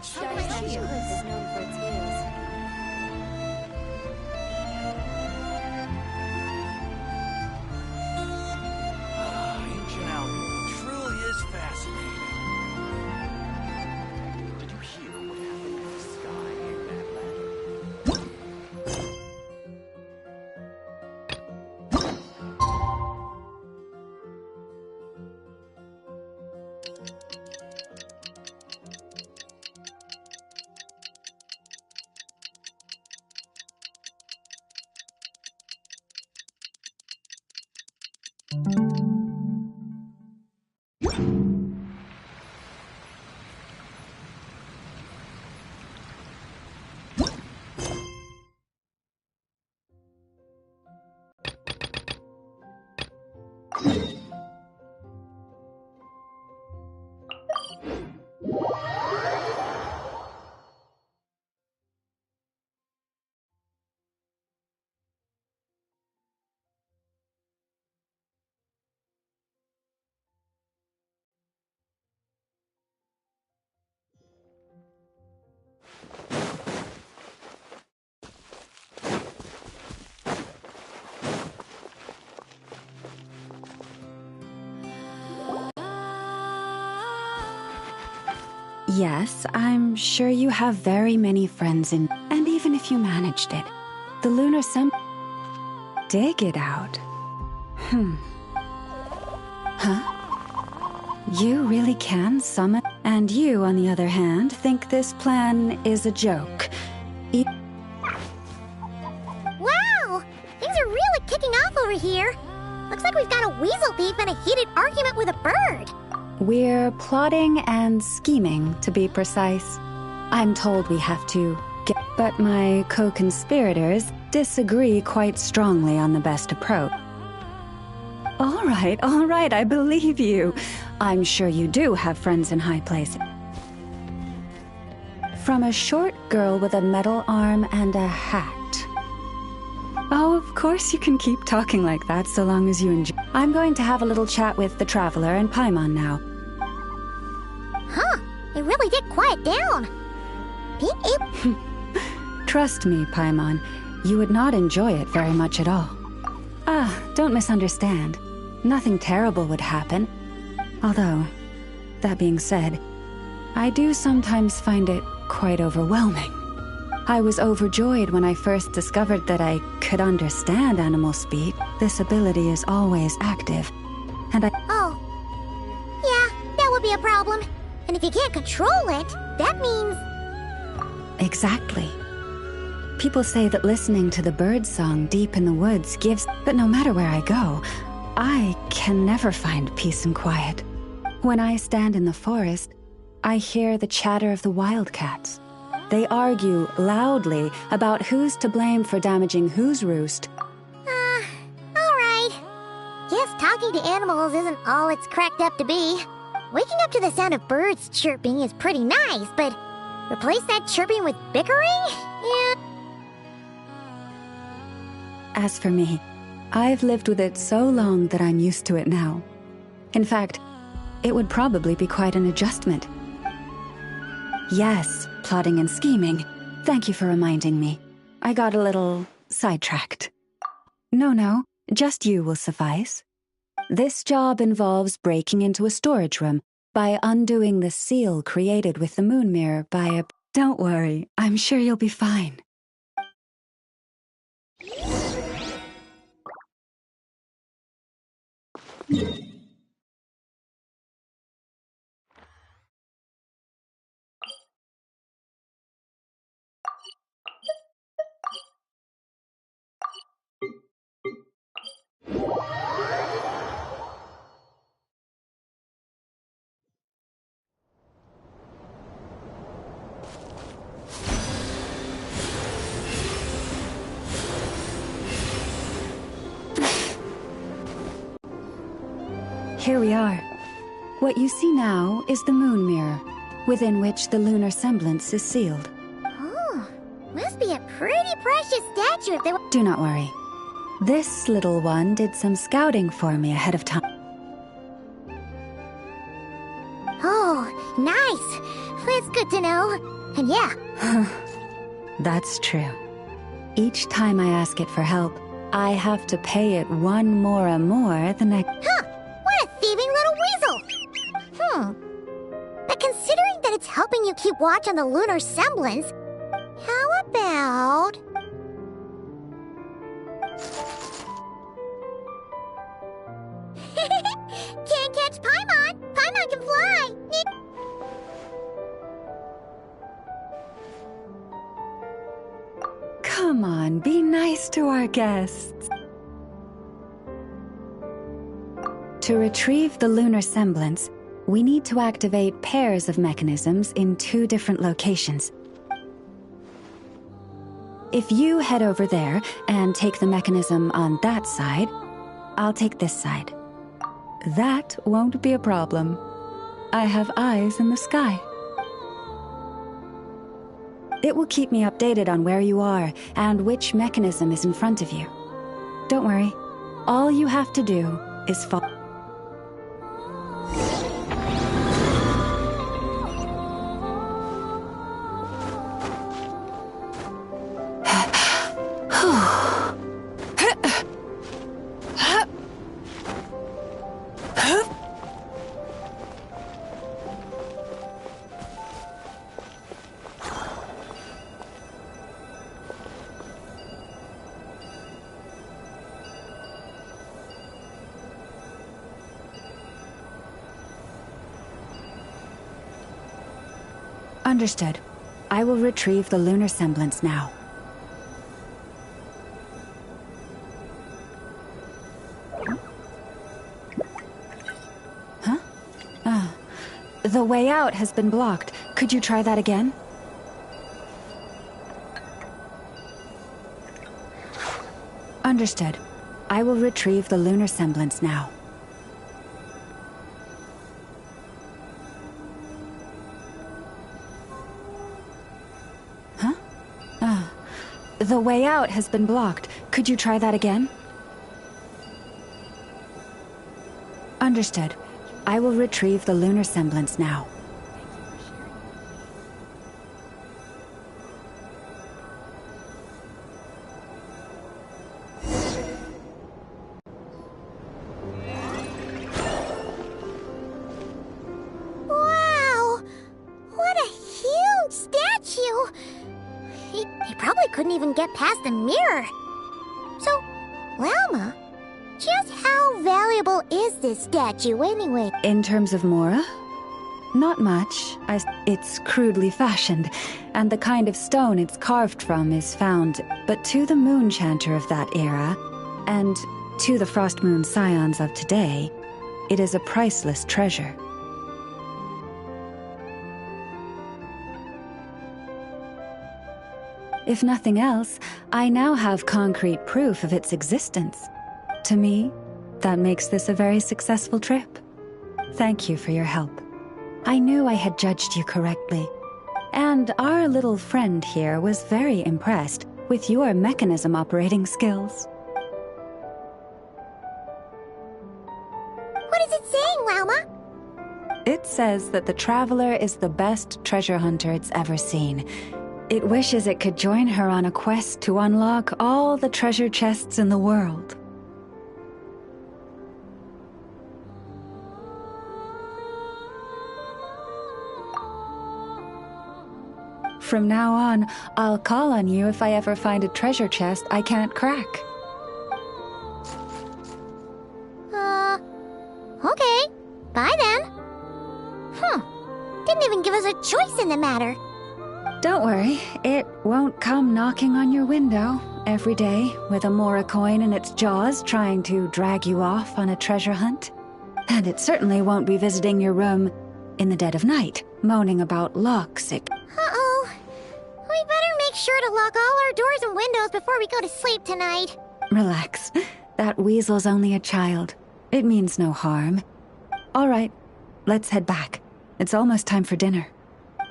is known for its gills. Ancient alchemy truly is fascinating. Did you hear what happened in the sky in that ladder? Yes, I'm sure you have very many friends in... And even if you managed it, the lunar dig it out. Huh? You really can summon... And you, on the other hand, think this plan is a joke. Wow! Things are really kicking off over here. Looks like we've got a weasel thief and a heated argument with a bird. We're plotting and scheming, to be precise. I'm told we have to get... But my co-conspirators disagree quite strongly on the best approach. All right, I believe you. I'm sure you do have friends in high places. From a short girl with a metal arm and a hat. Oh, of course you can keep talking like that so long as you enjoy. I'm going to have a little chat with the Traveler and Paimon now. Huh, it really did quiet down. Being able... Trust me, Paimon, you would not enjoy it very much at all. Don't misunderstand. Nothing terrible would happen. Although, that being said, I do sometimes find it quite overwhelming. I was overjoyed when I first discovered that I could understand animal speech. This ability is always active, and I... Oh. Yeah, that would be a problem. And if you can't control it, that means... Exactly. People say that listening to the bird song deep in the woods gives... But no matter where I go, I can never find peace and quiet. When I stand in the forest, I hear the chatter of the wildcats. They argue loudly about who's to blame for damaging whose roost. Alright. Guess talking to animals isn't all it's cracked up to be. Waking up to the sound of birds chirping is pretty nice, but replace that chirping with bickering? Yeah. As for me, I've lived with it so long that I'm used to it now. In fact, it would probably be quite an adjustment. Yes, plotting and scheming. Thank you for reminding me. I got a little sidetracked. No, just you will suffice. This job involves breaking into a storage room by undoing the seal created with the moon mirror by a... Don't worry, I'm sure you'll be fine. Here we are. What you see now is the moon mirror, within which the lunar semblance is sealed. Oh, must be a pretty precious statue if they were... Do not worry. This little one did some scouting for me ahead of time. Oh, nice. It's good to know. And yeah. That's true. Each time I ask it for help, I have to pay it 1 mora more than I... Huh, what a thieving little weasel! But considering that it's helping you keep watch on the lunar semblance, how about... Can't catch Paimon! Paimon can fly! Come on, be nice to our guests. To retrieve the lunar semblance, we need to activate pairs of mechanisms in 2 different locations. If you head over there and take the mechanism on that side, I'll take this side. That won't be a problem. I have eyes in the sky. It will keep me updated on where you are and which mechanism is in front of you. Don't worry. All you have to do is follow. Understood. I will retrieve the lunar semblance now. Huh? Ah. The way out has been blocked. Could you try that again? Understood. I will retrieve the lunar semblance now. The way out has been blocked. Could you try that again? Understood. I will retrieve the lunar semblance now. Wow! What a huge statue! He probably couldn't even get past the mirror. So, Lalma, just how valuable is this statue anyway? In terms of Mora? Not much. It's crudely fashioned, and the kind of stone it's carved from is found, but to the moon chanter of that era, and to the Frost Moon scions of today, it is a priceless treasure. If nothing else, I now have concrete proof of its existence. To me, that makes this a very successful trip. Thank you for your help. I knew I had judged you correctly. And our little friend here was very impressed with your mechanism operating skills. What is it saying, Lalma? It says that the Traveler is the best treasure hunter it's ever seen. It wishes it could join her on a quest to unlock all the treasure chests in the world. From now on, I'll call on you if I ever find a treasure chest I can't crack. Okay. Bye then. Didn't even give us a choice in the matter. Don't worry, it won't come knocking on your window every day with a Mora coin in its jaws trying to drag you off on a treasure hunt. And it certainly won't be visiting your room in the dead of night, moaning about locks. Uh-oh. We better make sure to lock all our doors and windows before we go to sleep tonight. Relax. That weasel's only a child. It means no harm. All right, let's head back. It's almost time for dinner.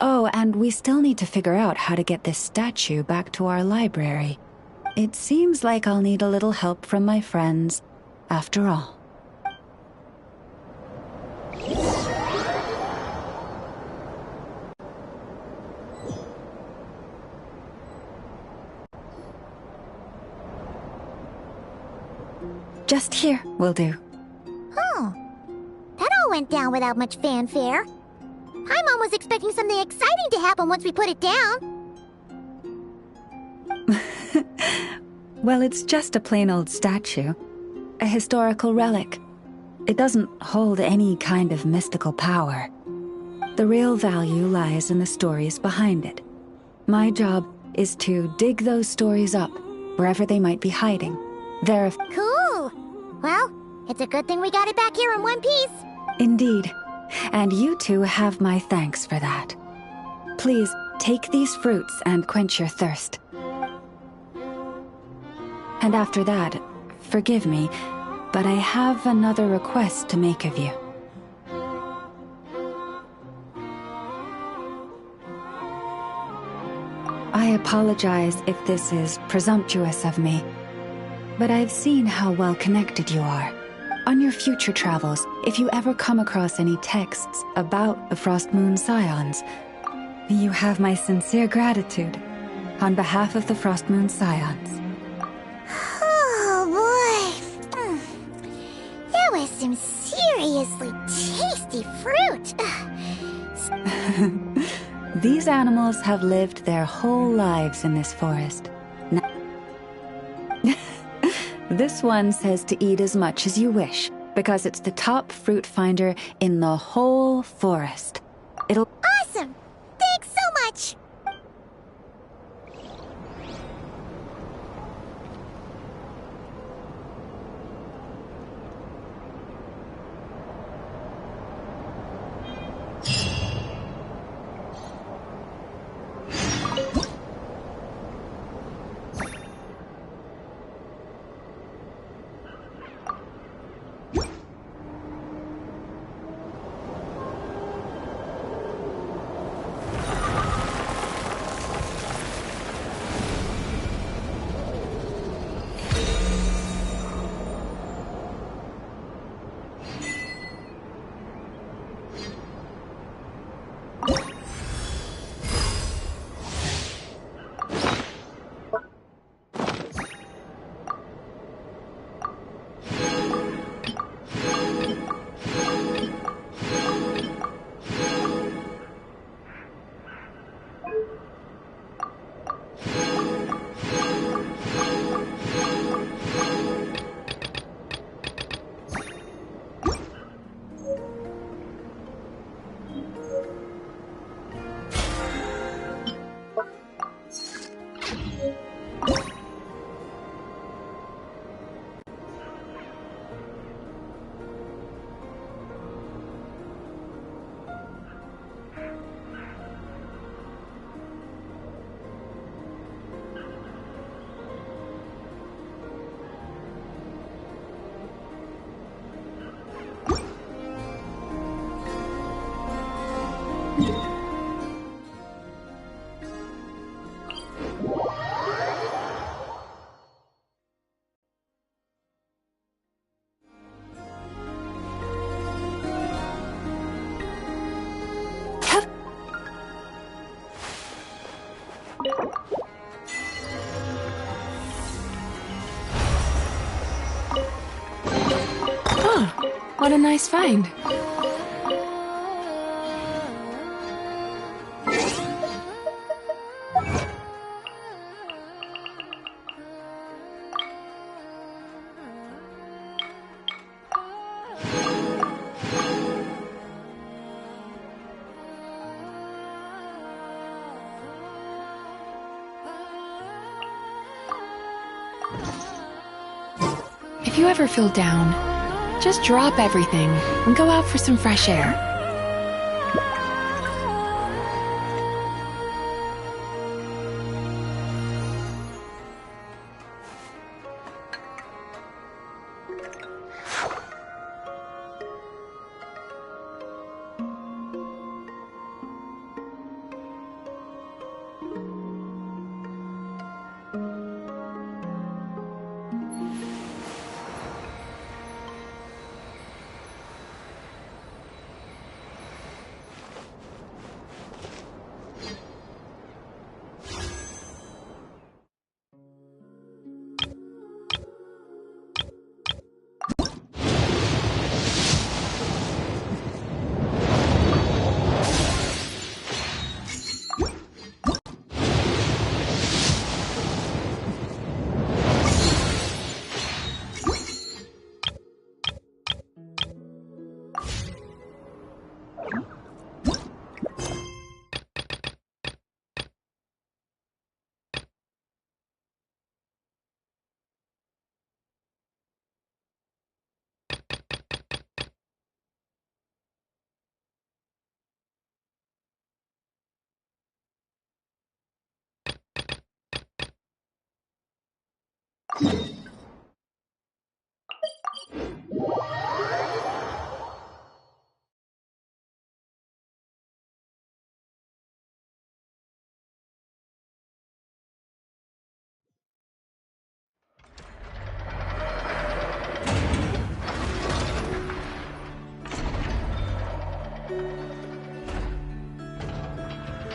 Oh, and we still need to figure out how to get this statue back to our library. It seems like I'll need a little help from my friends, after all. Just here will do. Oh, that all went down without much fanfare. Paimon was expecting something exciting to happen once we put it down. Well, it's just a plain old statue. A historical relic. It doesn't hold any kind of mystical power. The real value lies in the stories behind it. My job is to dig those stories up, wherever they might be hiding. Cool. Well, it's a good thing we got it back here in one piece. Indeed. And you two have my thanks for that. Please, take these fruits and quench your thirst. And after that, forgive me, but I have another request to make of you. I apologize if this is presumptuous of me, but I've seen how well connected you are. On your future travels, if you ever come across any texts about the Frost Moon Scions, you have my sincere gratitude on behalf of the Frost Moon Scions. Oh boy. That was some seriously tasty fruit. These animals have lived their whole lives in this forest. This one says to eat as much as you wish, because it's the top fruit finder in the whole forest. Awesome! Thanks so much! What a nice find. If you ever feel down, just drop everything and go out for some fresh air.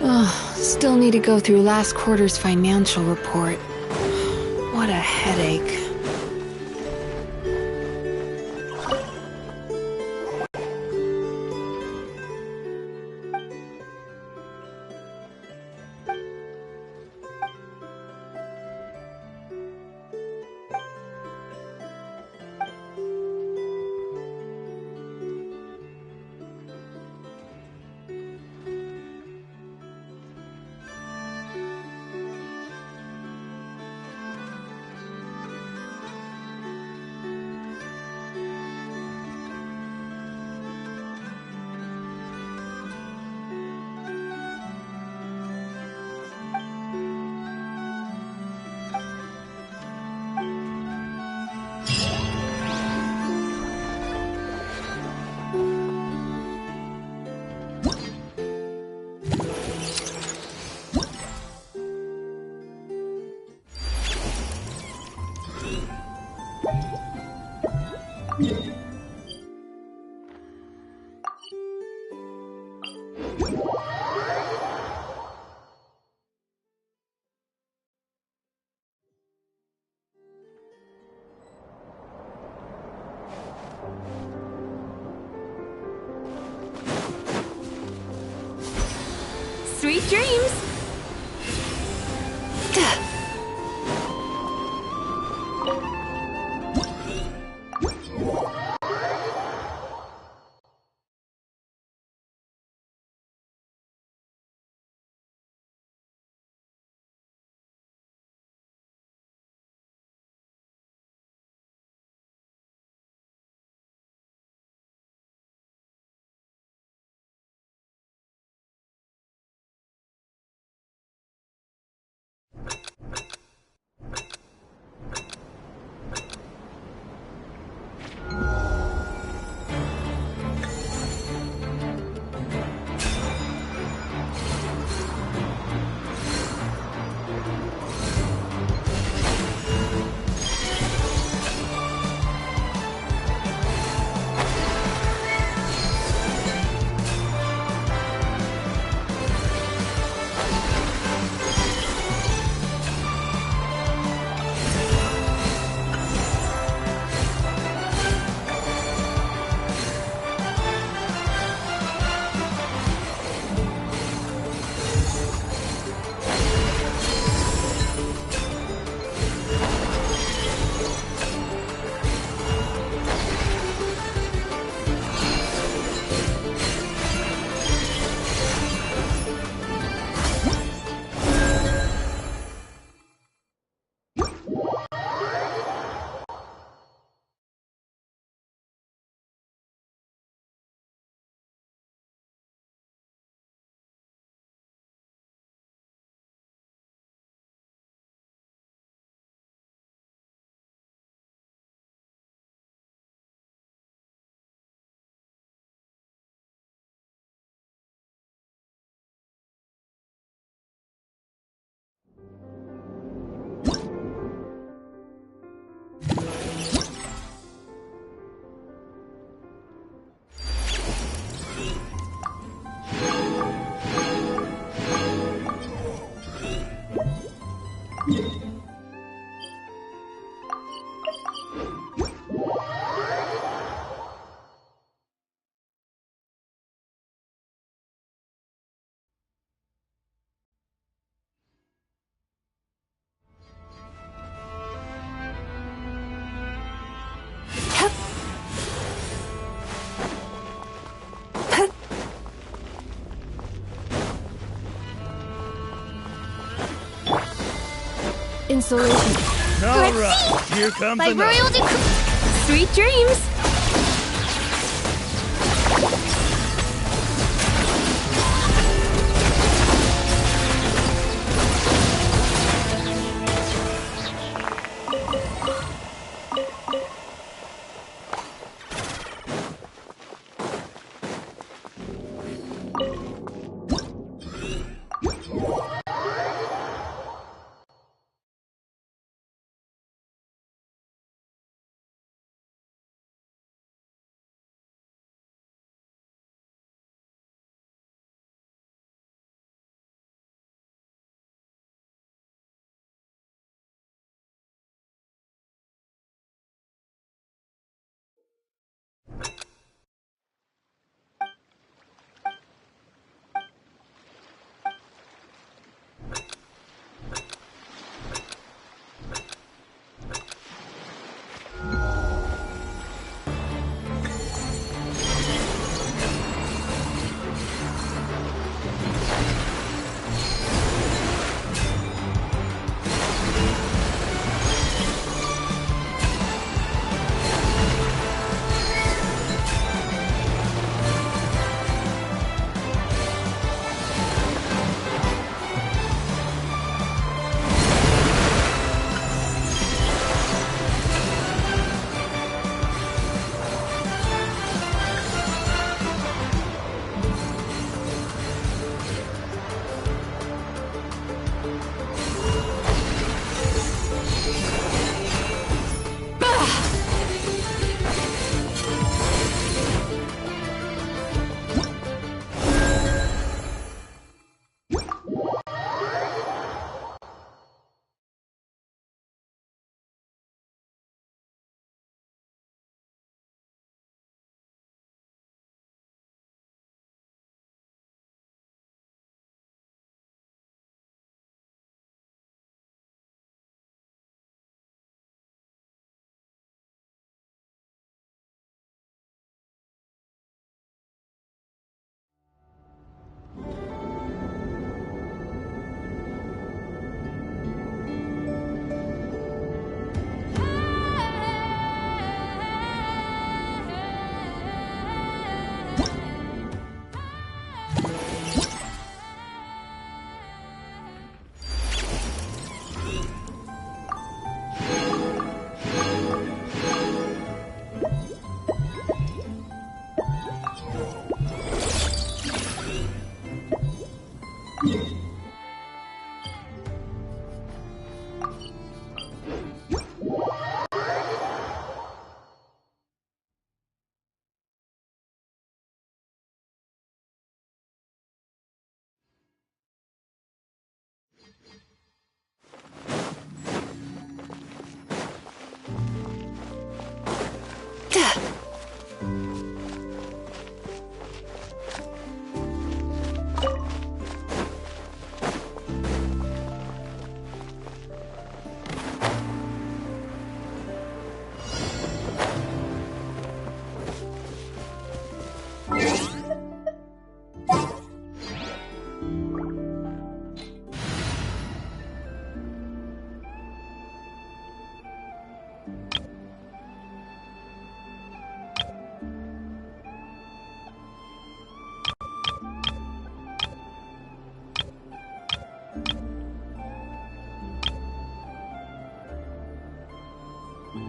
Ugh, still need to go through last quarter's financial report. What a headache. Sweet dreams! Insulation. All right, here comes By another. royal decree. Sweet dreams! Hey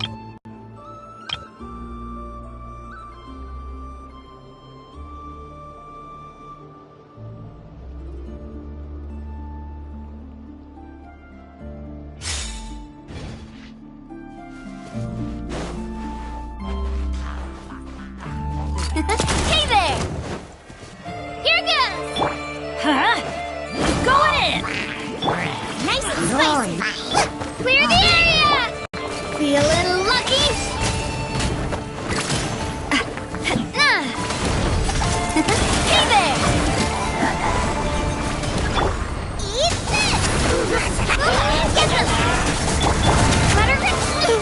there! Here goes! Huh? Going in! Nice and spicy! Clear the area! Feeling lucky? Hey there! Eat this! Get them! Butter coming at you!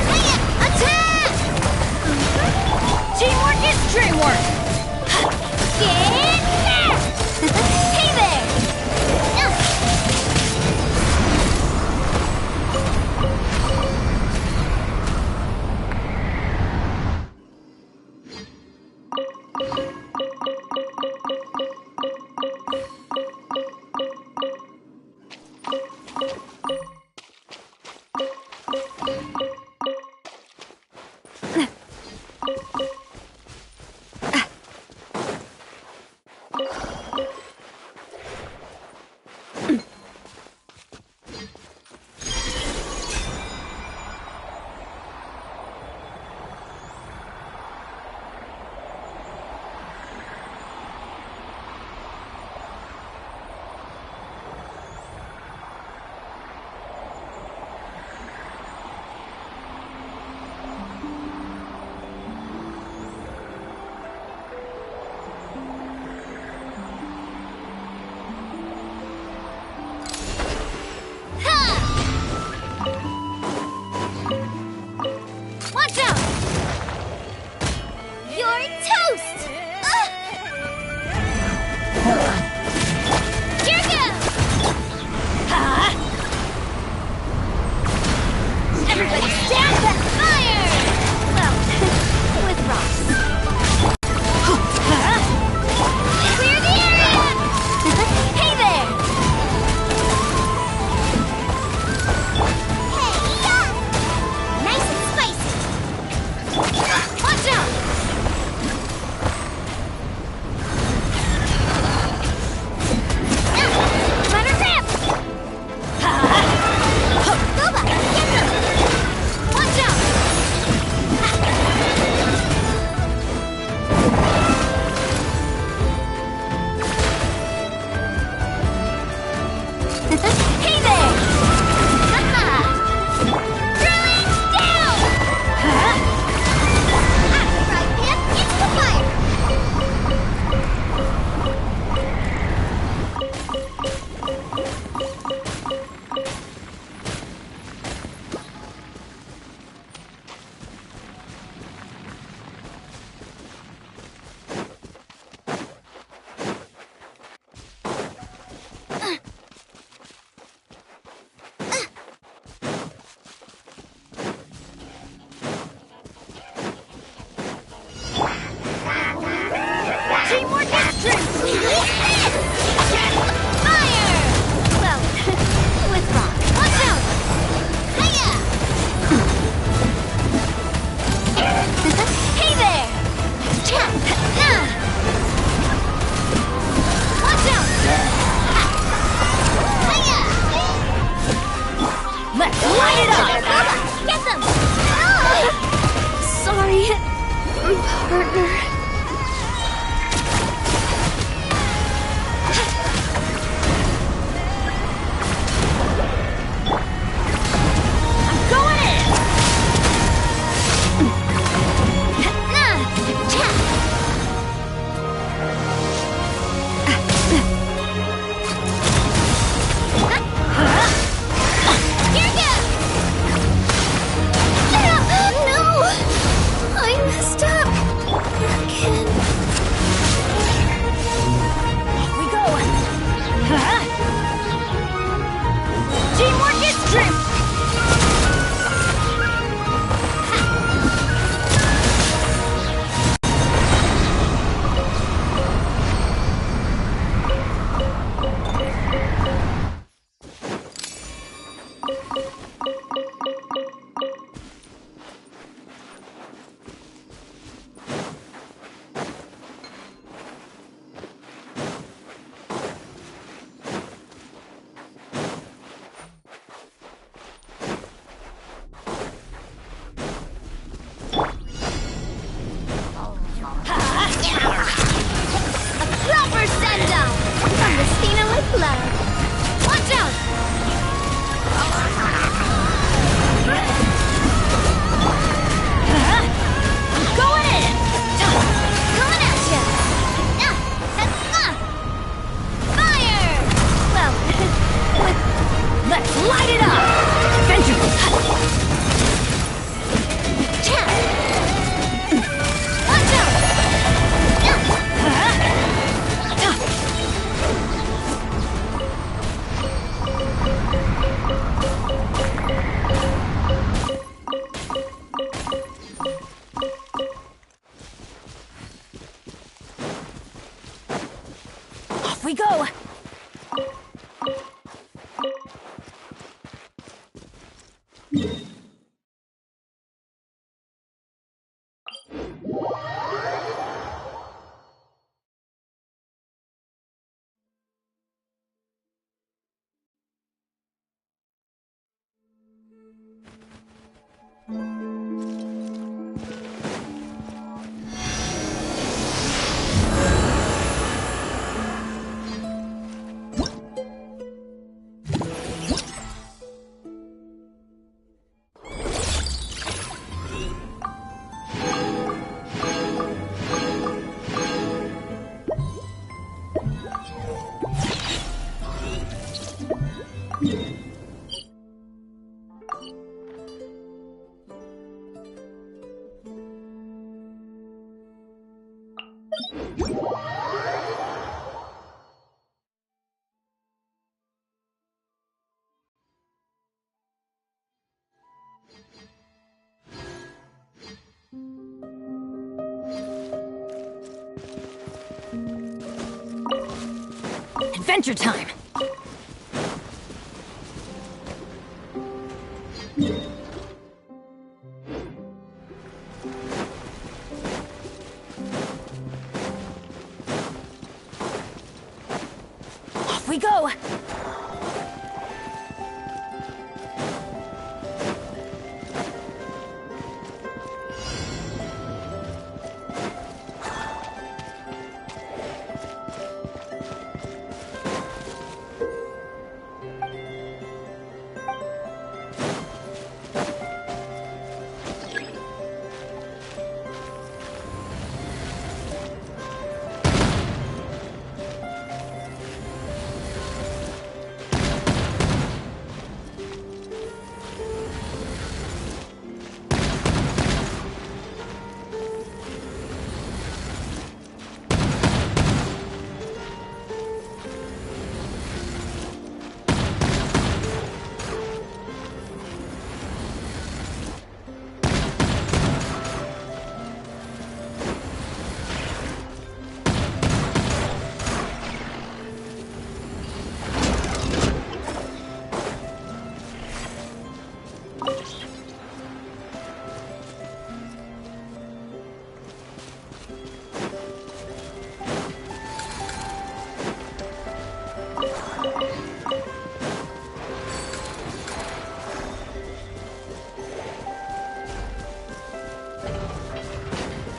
Hey, attack! Teamwork is dreamwork! Get there! Hey there! Watch out! You're toast! Here goes! Everybody stand back! Fire! Well, with rocks. Clear the area! Hey there! Hey, nice and spicy! Watch out! Let her rip! Boba, get them! Watch out! Hey there! Throwing down! Right, Pip, into the fire! Off we go! Adventure time! Off we go!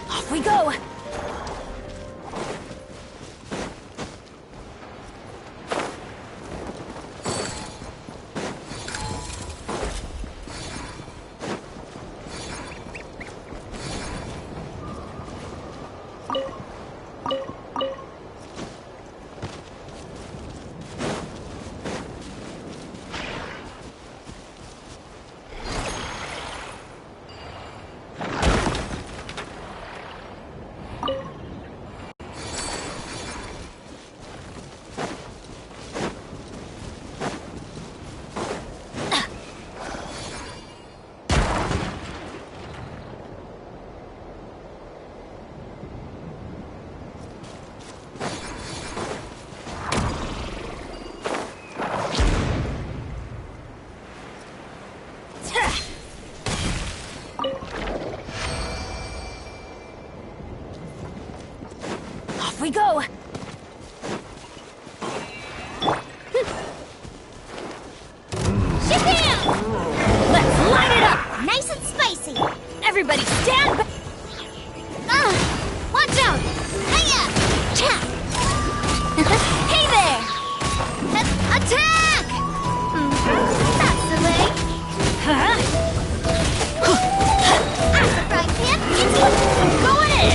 Off we go! Off we go! Shabam! Let's light it up! Nice and spicy! Everybody stand back! Watch out! Hiya! Cha! Hey there! Attack! That's the way! Huh? I'm the frying pan! I'm going in!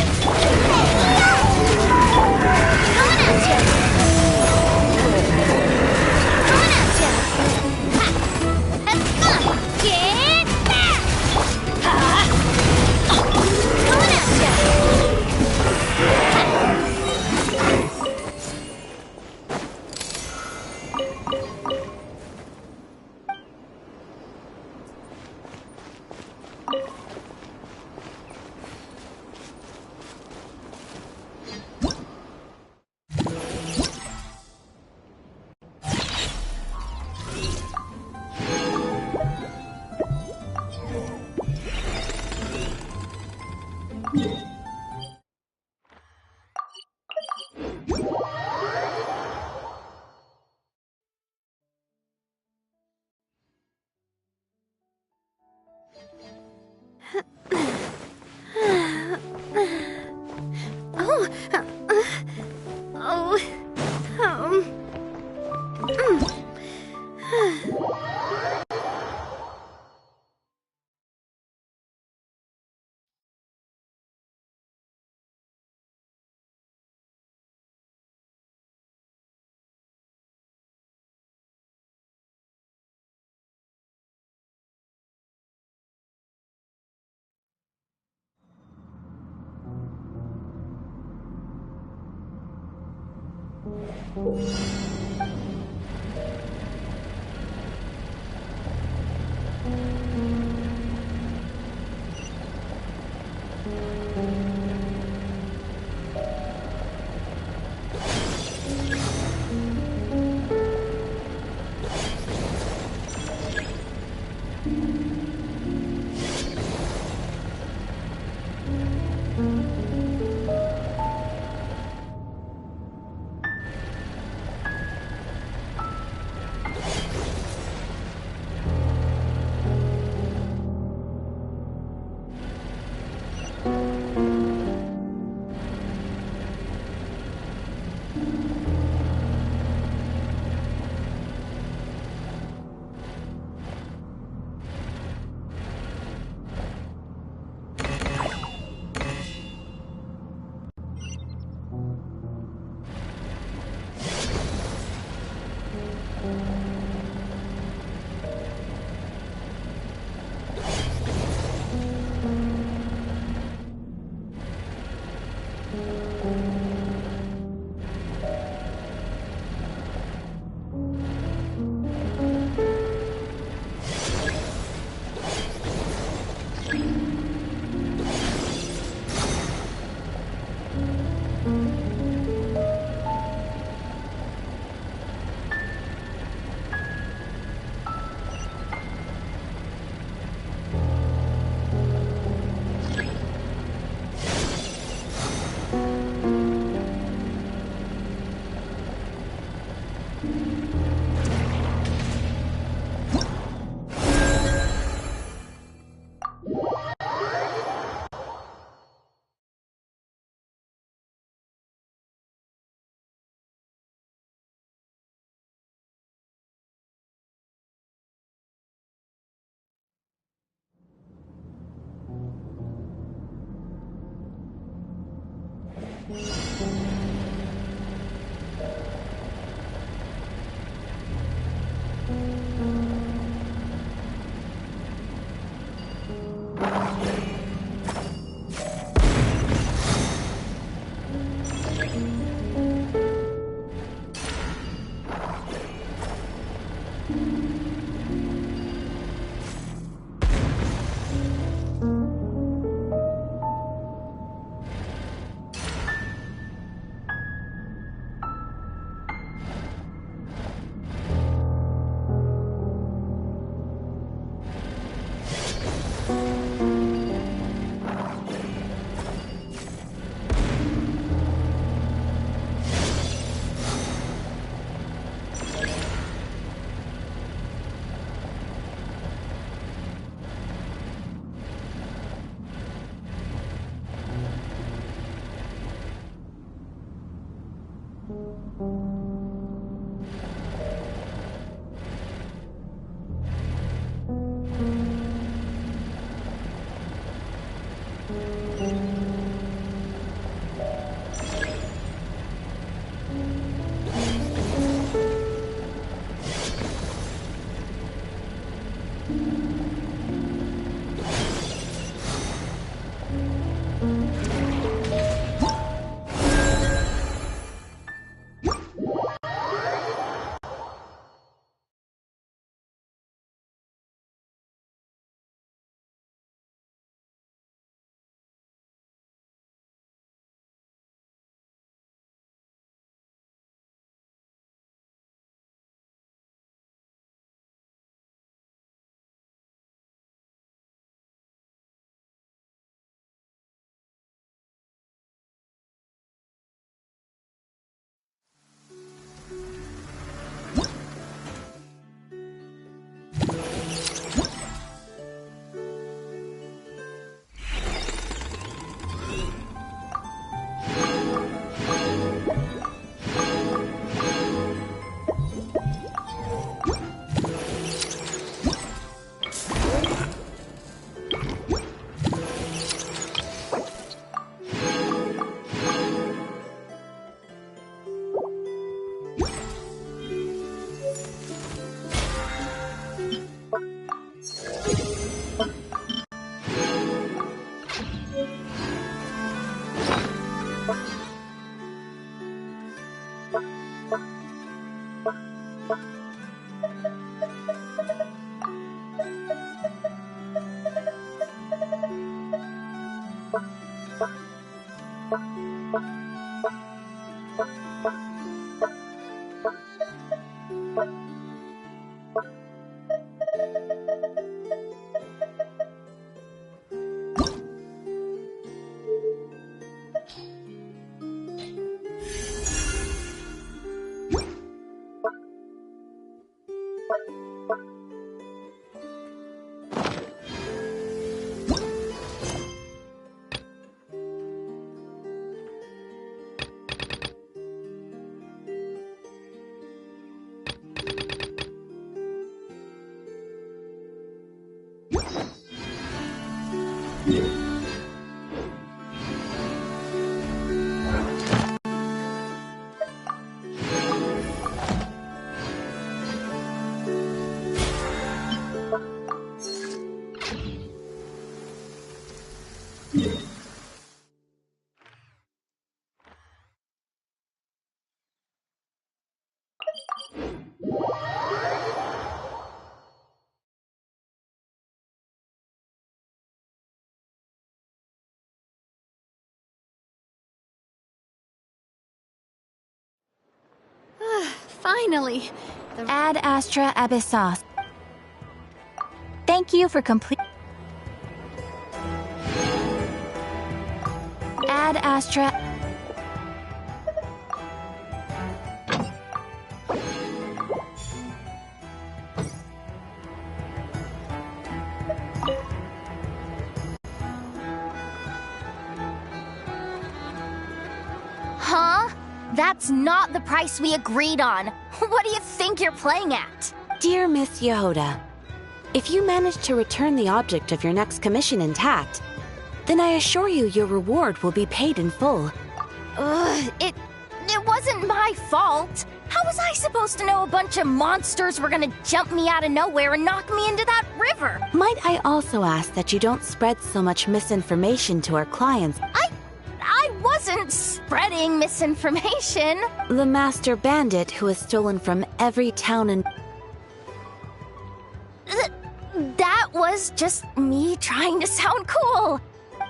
Finally! Ad Astra Abyssos. Thank you for complete. Ad Astra. Huh? That's not the price we agreed on. What do you think you're playing at? Dear Miss Yehoda, if you manage to return the object of your next commission intact, then I assure you your reward will be paid in full. It wasn't my fault. How was I supposed to know a bunch of monsters were gonna jump me out of nowhere and knock me into that river? Might I also ask that you don't spread so much misinformation to our clients? I wasn't spreading misinformation. The master bandit who has stolen from every town and... That was just me trying to sound cool.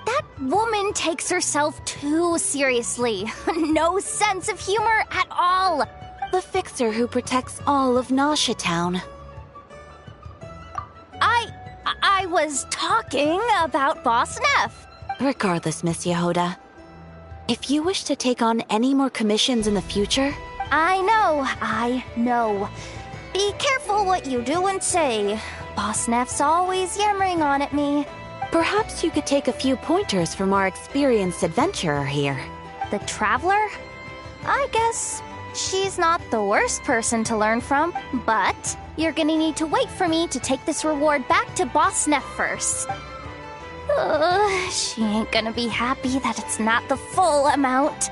That woman takes herself too seriously. No sense of humor at all. The fixer who protects all of Nasha Town. I was talking about Boss Neff. Regardless, Miss Yehoda, if you wish to take on any more commissions in the future... I know. Be careful what you do and say. Boss Neff's always yammering on at me. Perhaps you could take a few pointers from our experienced adventurer here. The Traveler? I guess she's not the worst person to learn from, but you're gonna need to wait for me to take this reward back to Boss Neff first. She ain't gonna be happy that it's not the full amount.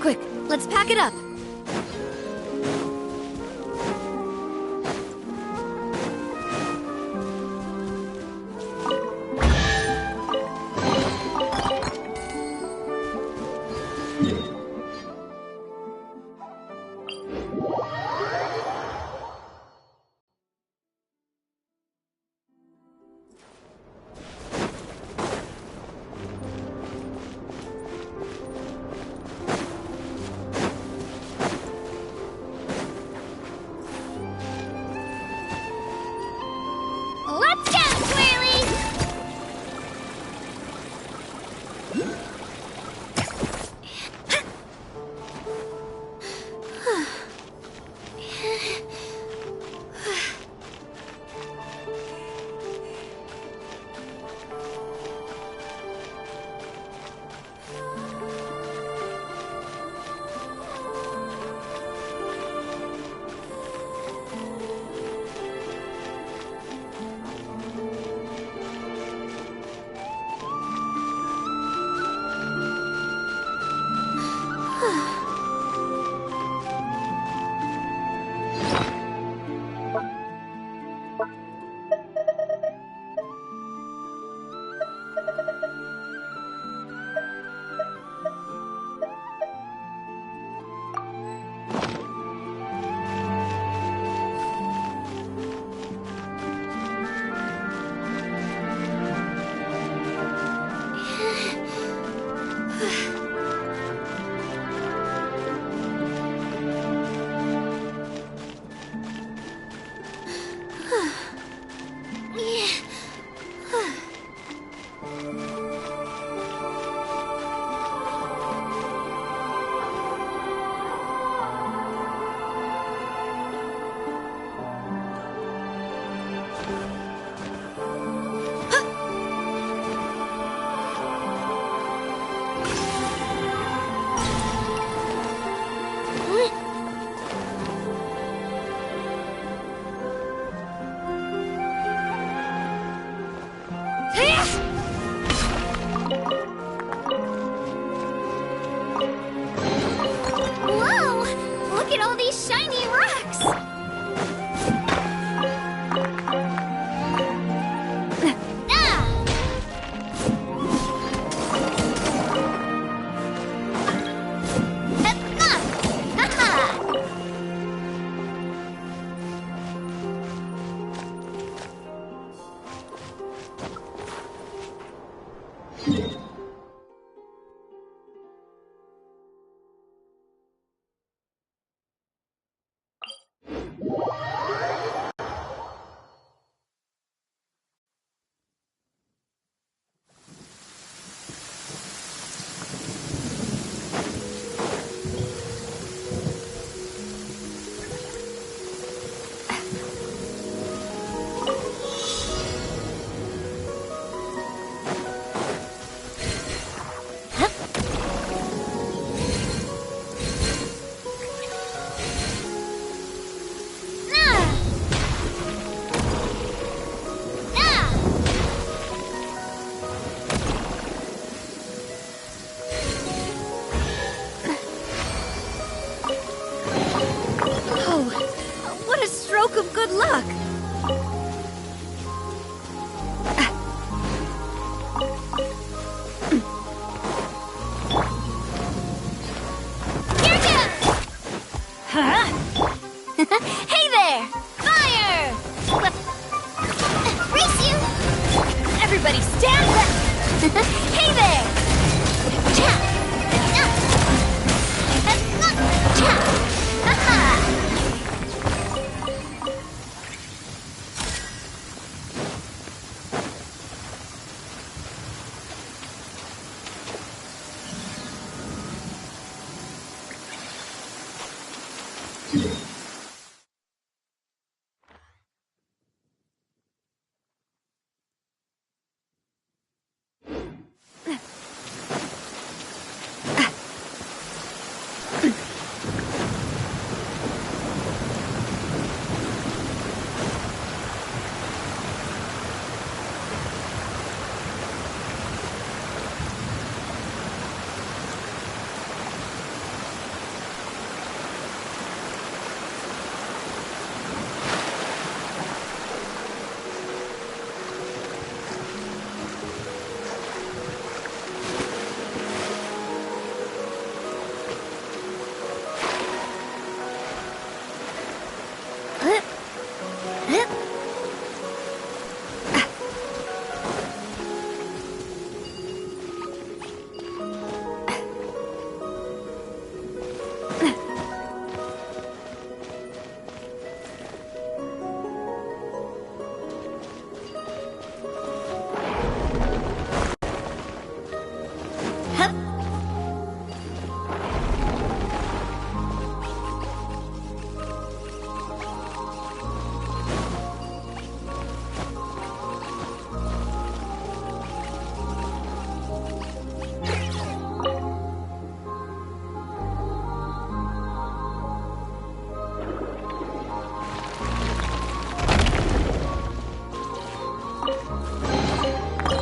Quick, let's pack it up. Hey there! Cha! Cha! Ha-ha!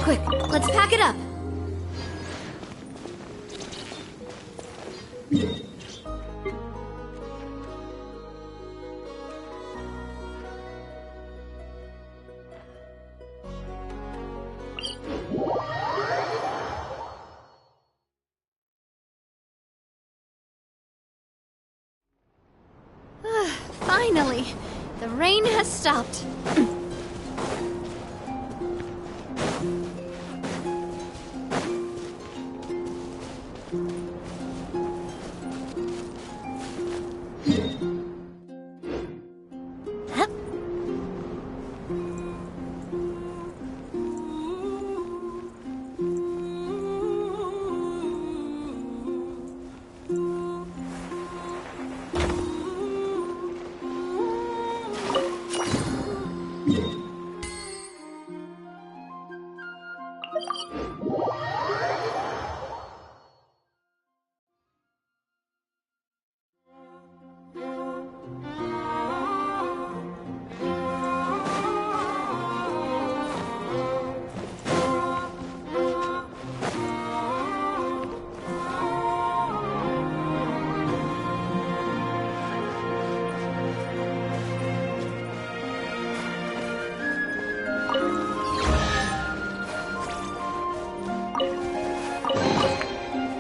Quick, let's pack it up. Finally, the rain has stopped.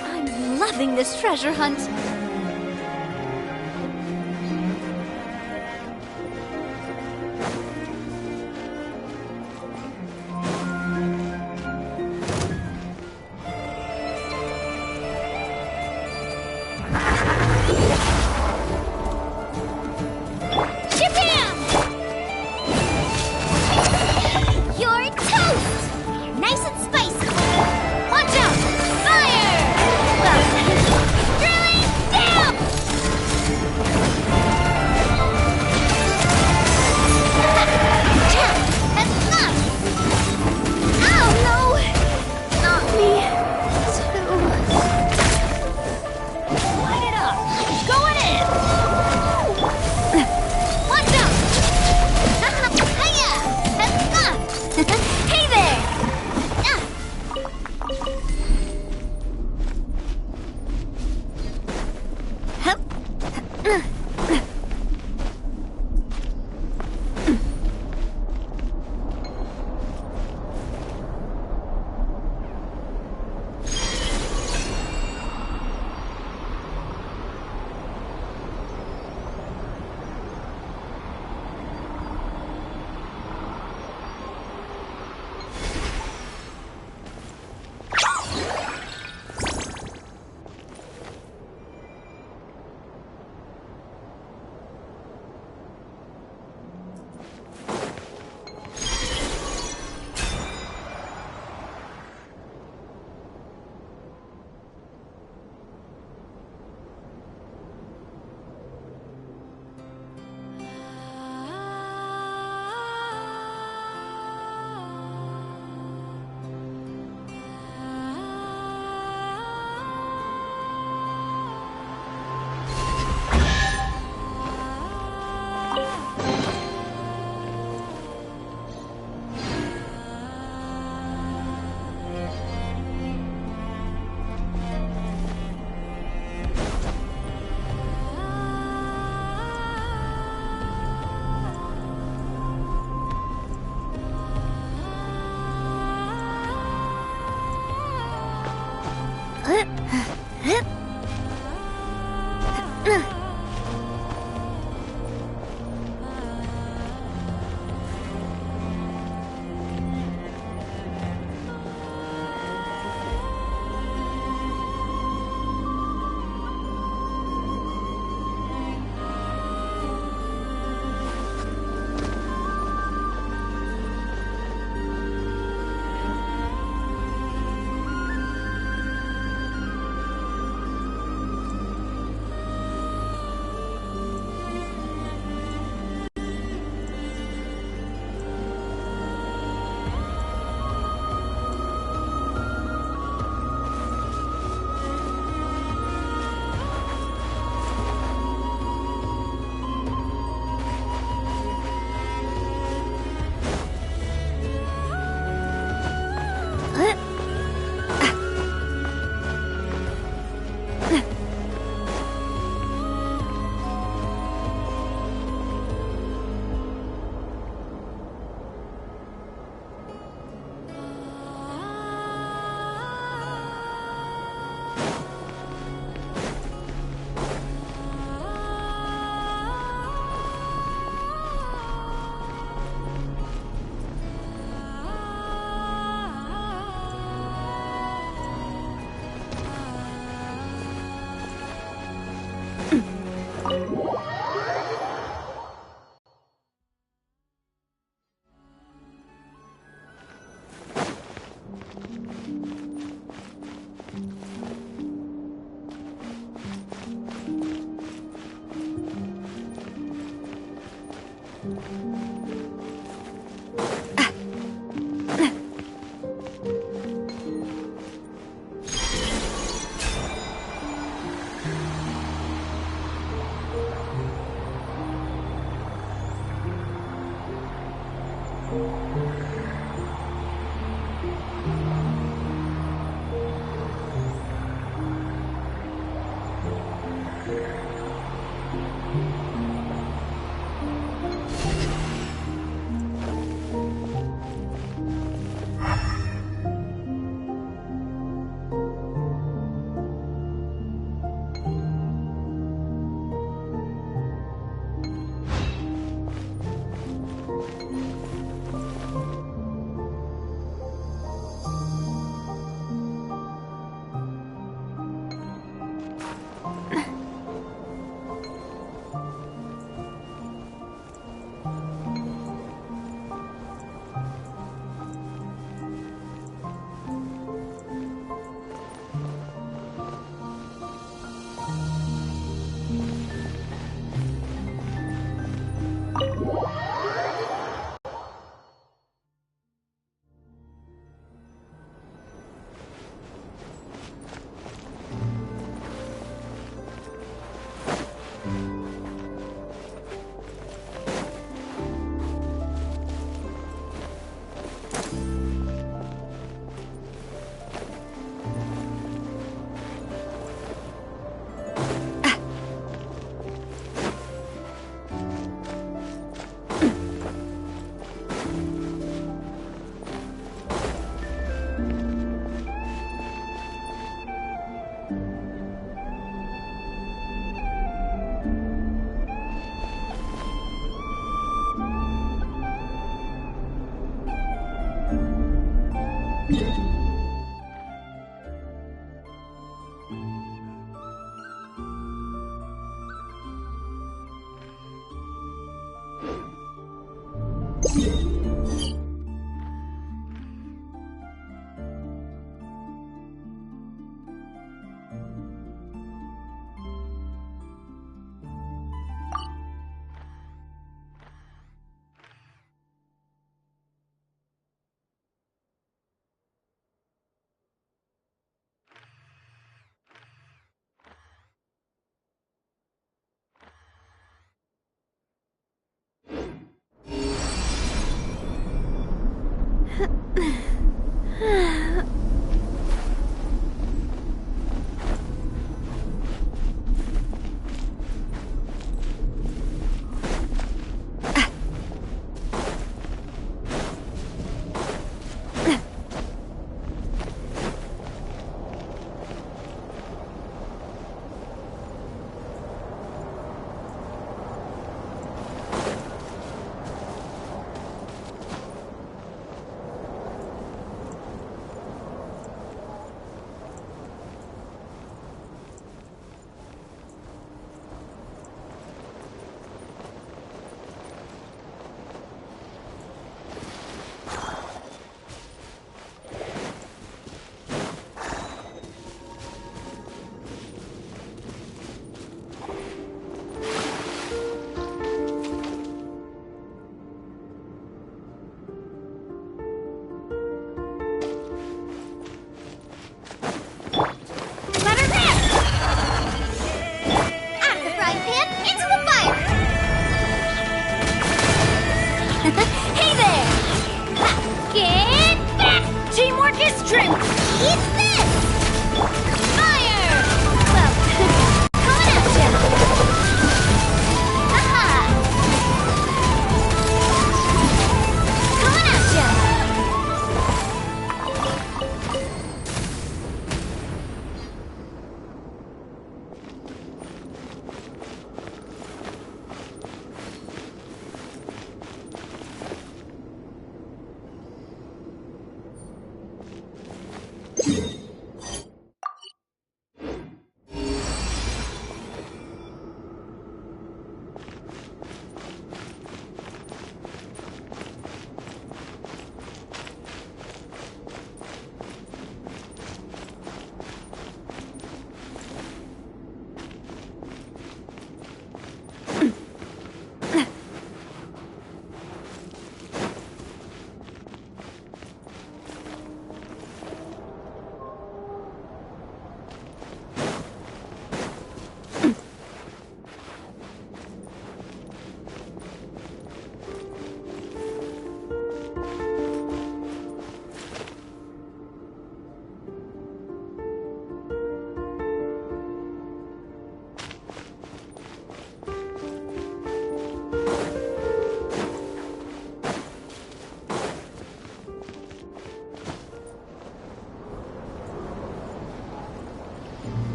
I'm loving this treasure hunt. You're toast! Nice and spicy! Watch out! Fire! Well, really?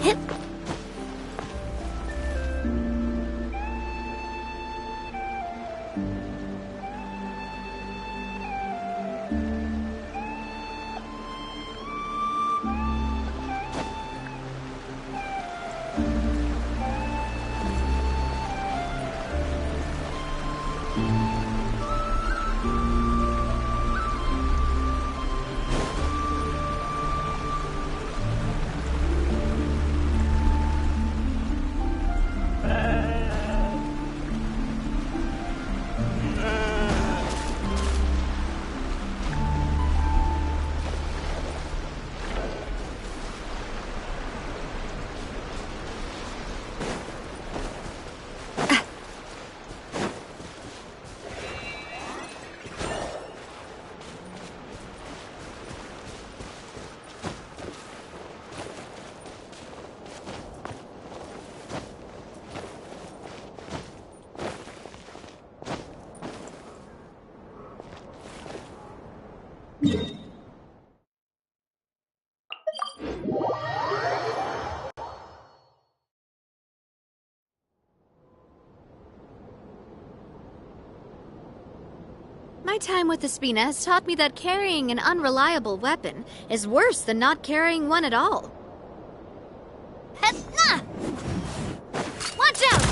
Hit. My time with the Spina has taught me that carrying an unreliable weapon is worse than not carrying one at all. Hetna! Watch out!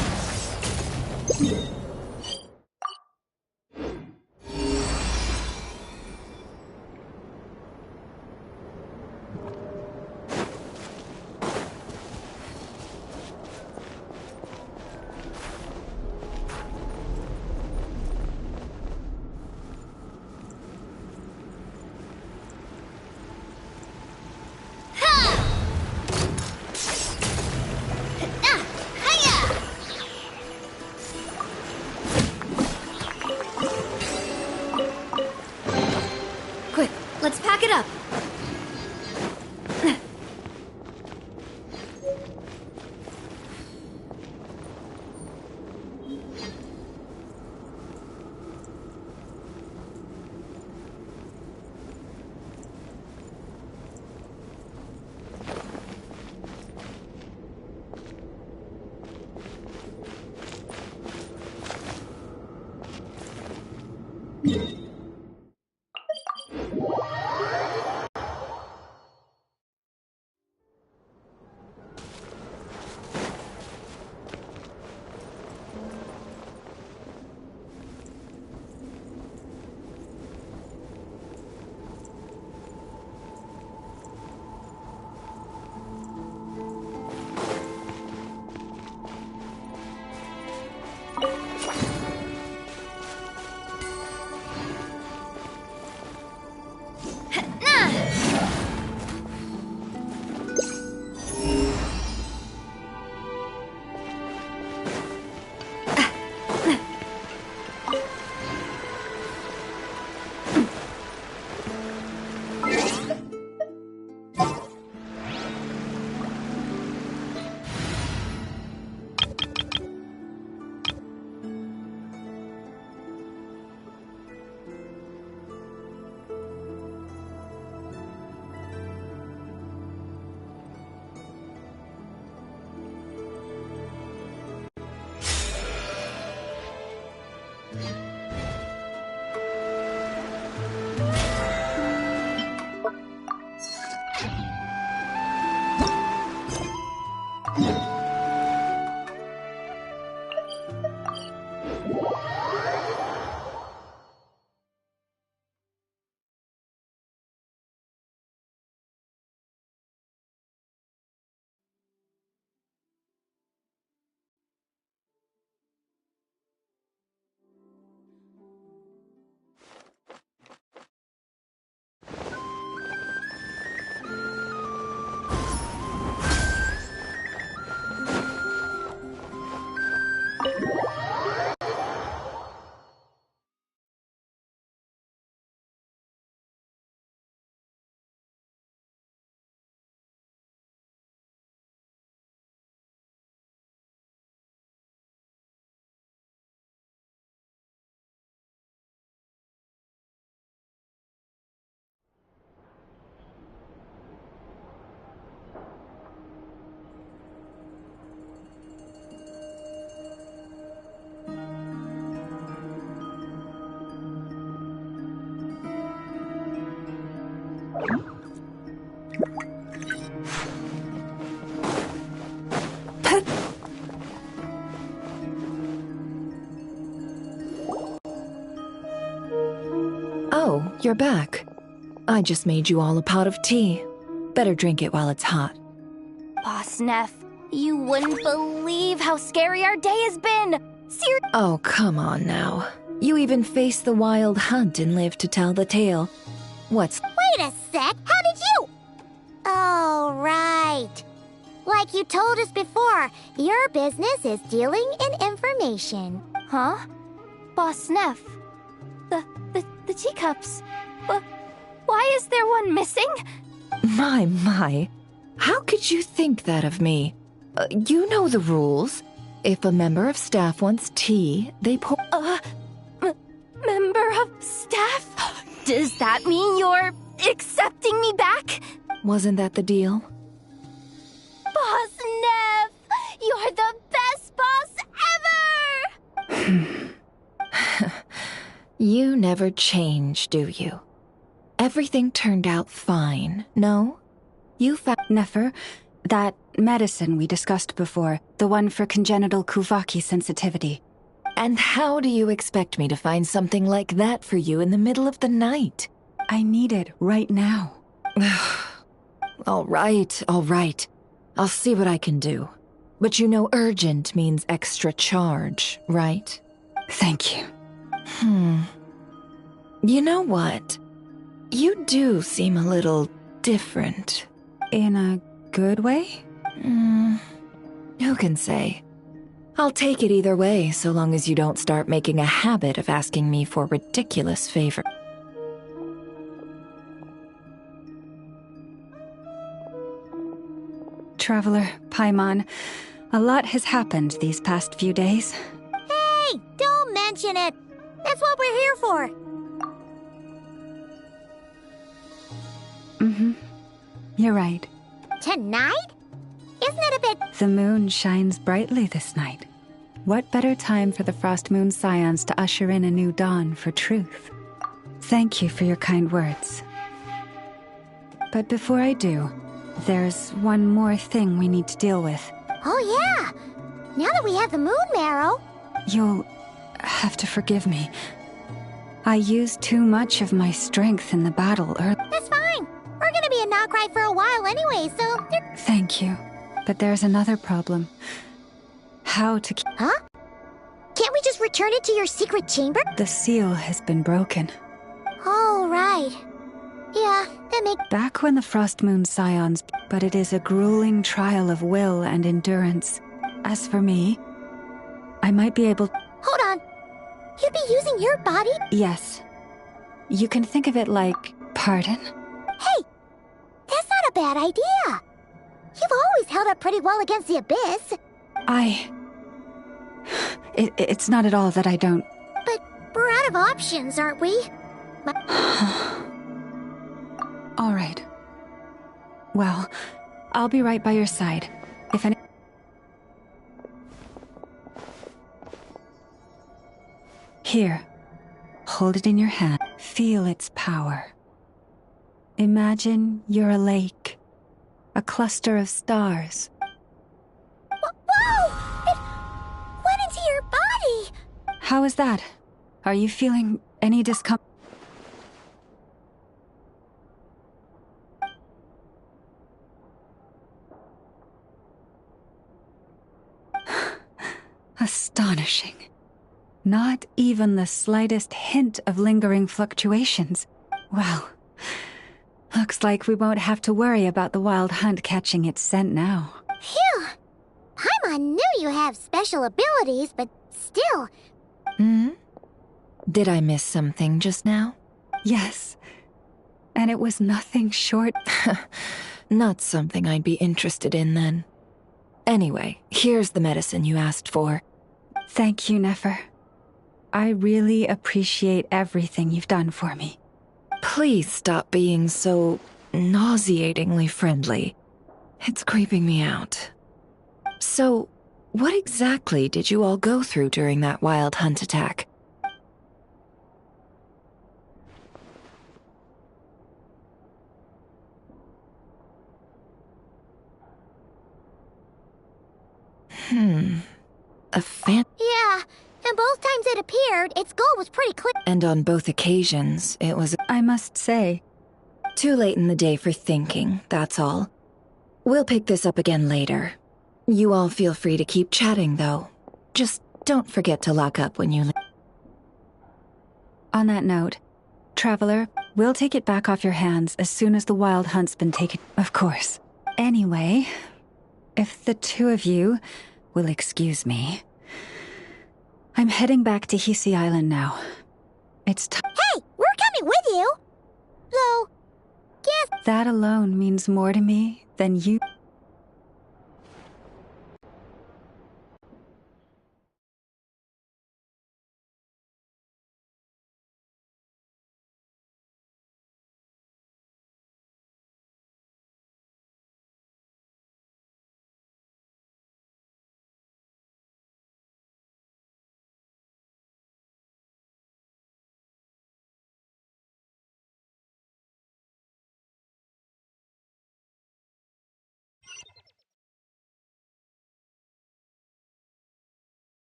Quick, let's pack it up. you're back. I just made you all a pot of tea. Better drink it while it's hot. Boss Neff, you wouldn't believe how scary our day has been! Oh, come on now. You even faced the wild hunt and lived to tell the tale. What's... Wait a sec, how did you? Oh, right. Like you told us before, your business is dealing in information. Huh? Boss Neff, the teacups. Why is there one missing? My. How could you think that of me? You know the rules. If a member of staff wants tea, they pour... Member of staff? Does that mean you're accepting me back? Wasn't that the deal? Boss Neff! You're the best boss ever! You never change, do you? Everything turned out fine, no? You found... Nefer, that medicine we discussed before, the one for congenital Kuvaki sensitivity. And how do you expect me to find something like that for you in the middle of the night? I need it right now. All right. I'll see what I can do. But you know urgent means extra charge, right? Thank you. You know what? You do seem a little different. In a good way? Who can say? I'll take it either way, so long as you don't start making a habit of asking me for ridiculous favors. Traveler, Paimon, a lot has happened these past few days. Hey, don't mention it. That's what we're here for. You're right. Tonight? Isn't it a bit... The moon shines brightly this night. What better time for the Frost Moon Scions to usher in a new dawn for truth? Thank you for your kind words. But before I do, there's one more thing we need to deal with. Oh yeah! Now that we have the moon marrow... You'll have to forgive me. I used too much of my strength in the battle earlier. That's fine. We're gonna be a knock-cry for a while anyway, so... Thank you. But there's another problem. How to... Huh? Can't we just return it to your secret chamber? The seal has been broken. Oh, right. Yeah, that makes... Back when the Frost Moon Scions... But it is a grueling trial of will and endurance. As for me, I might be able... Hold on. You'd be using your body? Yes. You can think of it like... Pardon? Hey! That's not a bad idea. You've always held up pretty well against the Abyss. It's not at all that I don't... But we're out of options, aren't we? All right. Well, I'll be right by your side. If any... Here. Hold it in your hand. Feel its power. Imagine you're a lake. A cluster of stars. Whoa! It went into your body! How is that? Are you feeling any discomfort? Astonishing. Not even the slightest hint of lingering fluctuations. Well, looks like we won't have to worry about the wild hunt catching its scent now. Phew! Paimon knew you have special abilities, but still... Did I miss something just now? Yes. And it was nothing short... Not something I'd be interested in, then. Anyway, here's the medicine you asked for. Thank you, Nefer. I really appreciate everything you've done for me. Please stop being so nauseatingly friendly. It's creeping me out. So, what exactly did you all go through during that wild hunt attack? Yeah, and both times it appeared, its goal was pretty clear. And on both occasions, it was I must say, too late in the day for thinking, that's all. We'll pick this up again later. You all feel free to keep chatting, though. Just don't forget to lock up when you leave. on that note, Traveler, we'll take it back off your hands as soon as the wild hunt's been taken. Of course. Anyway, if the two of you will excuse me, I'm heading back to Hisi Island now. It's time. Hey, we're coming with you! So, guess... That alone means more to me than you...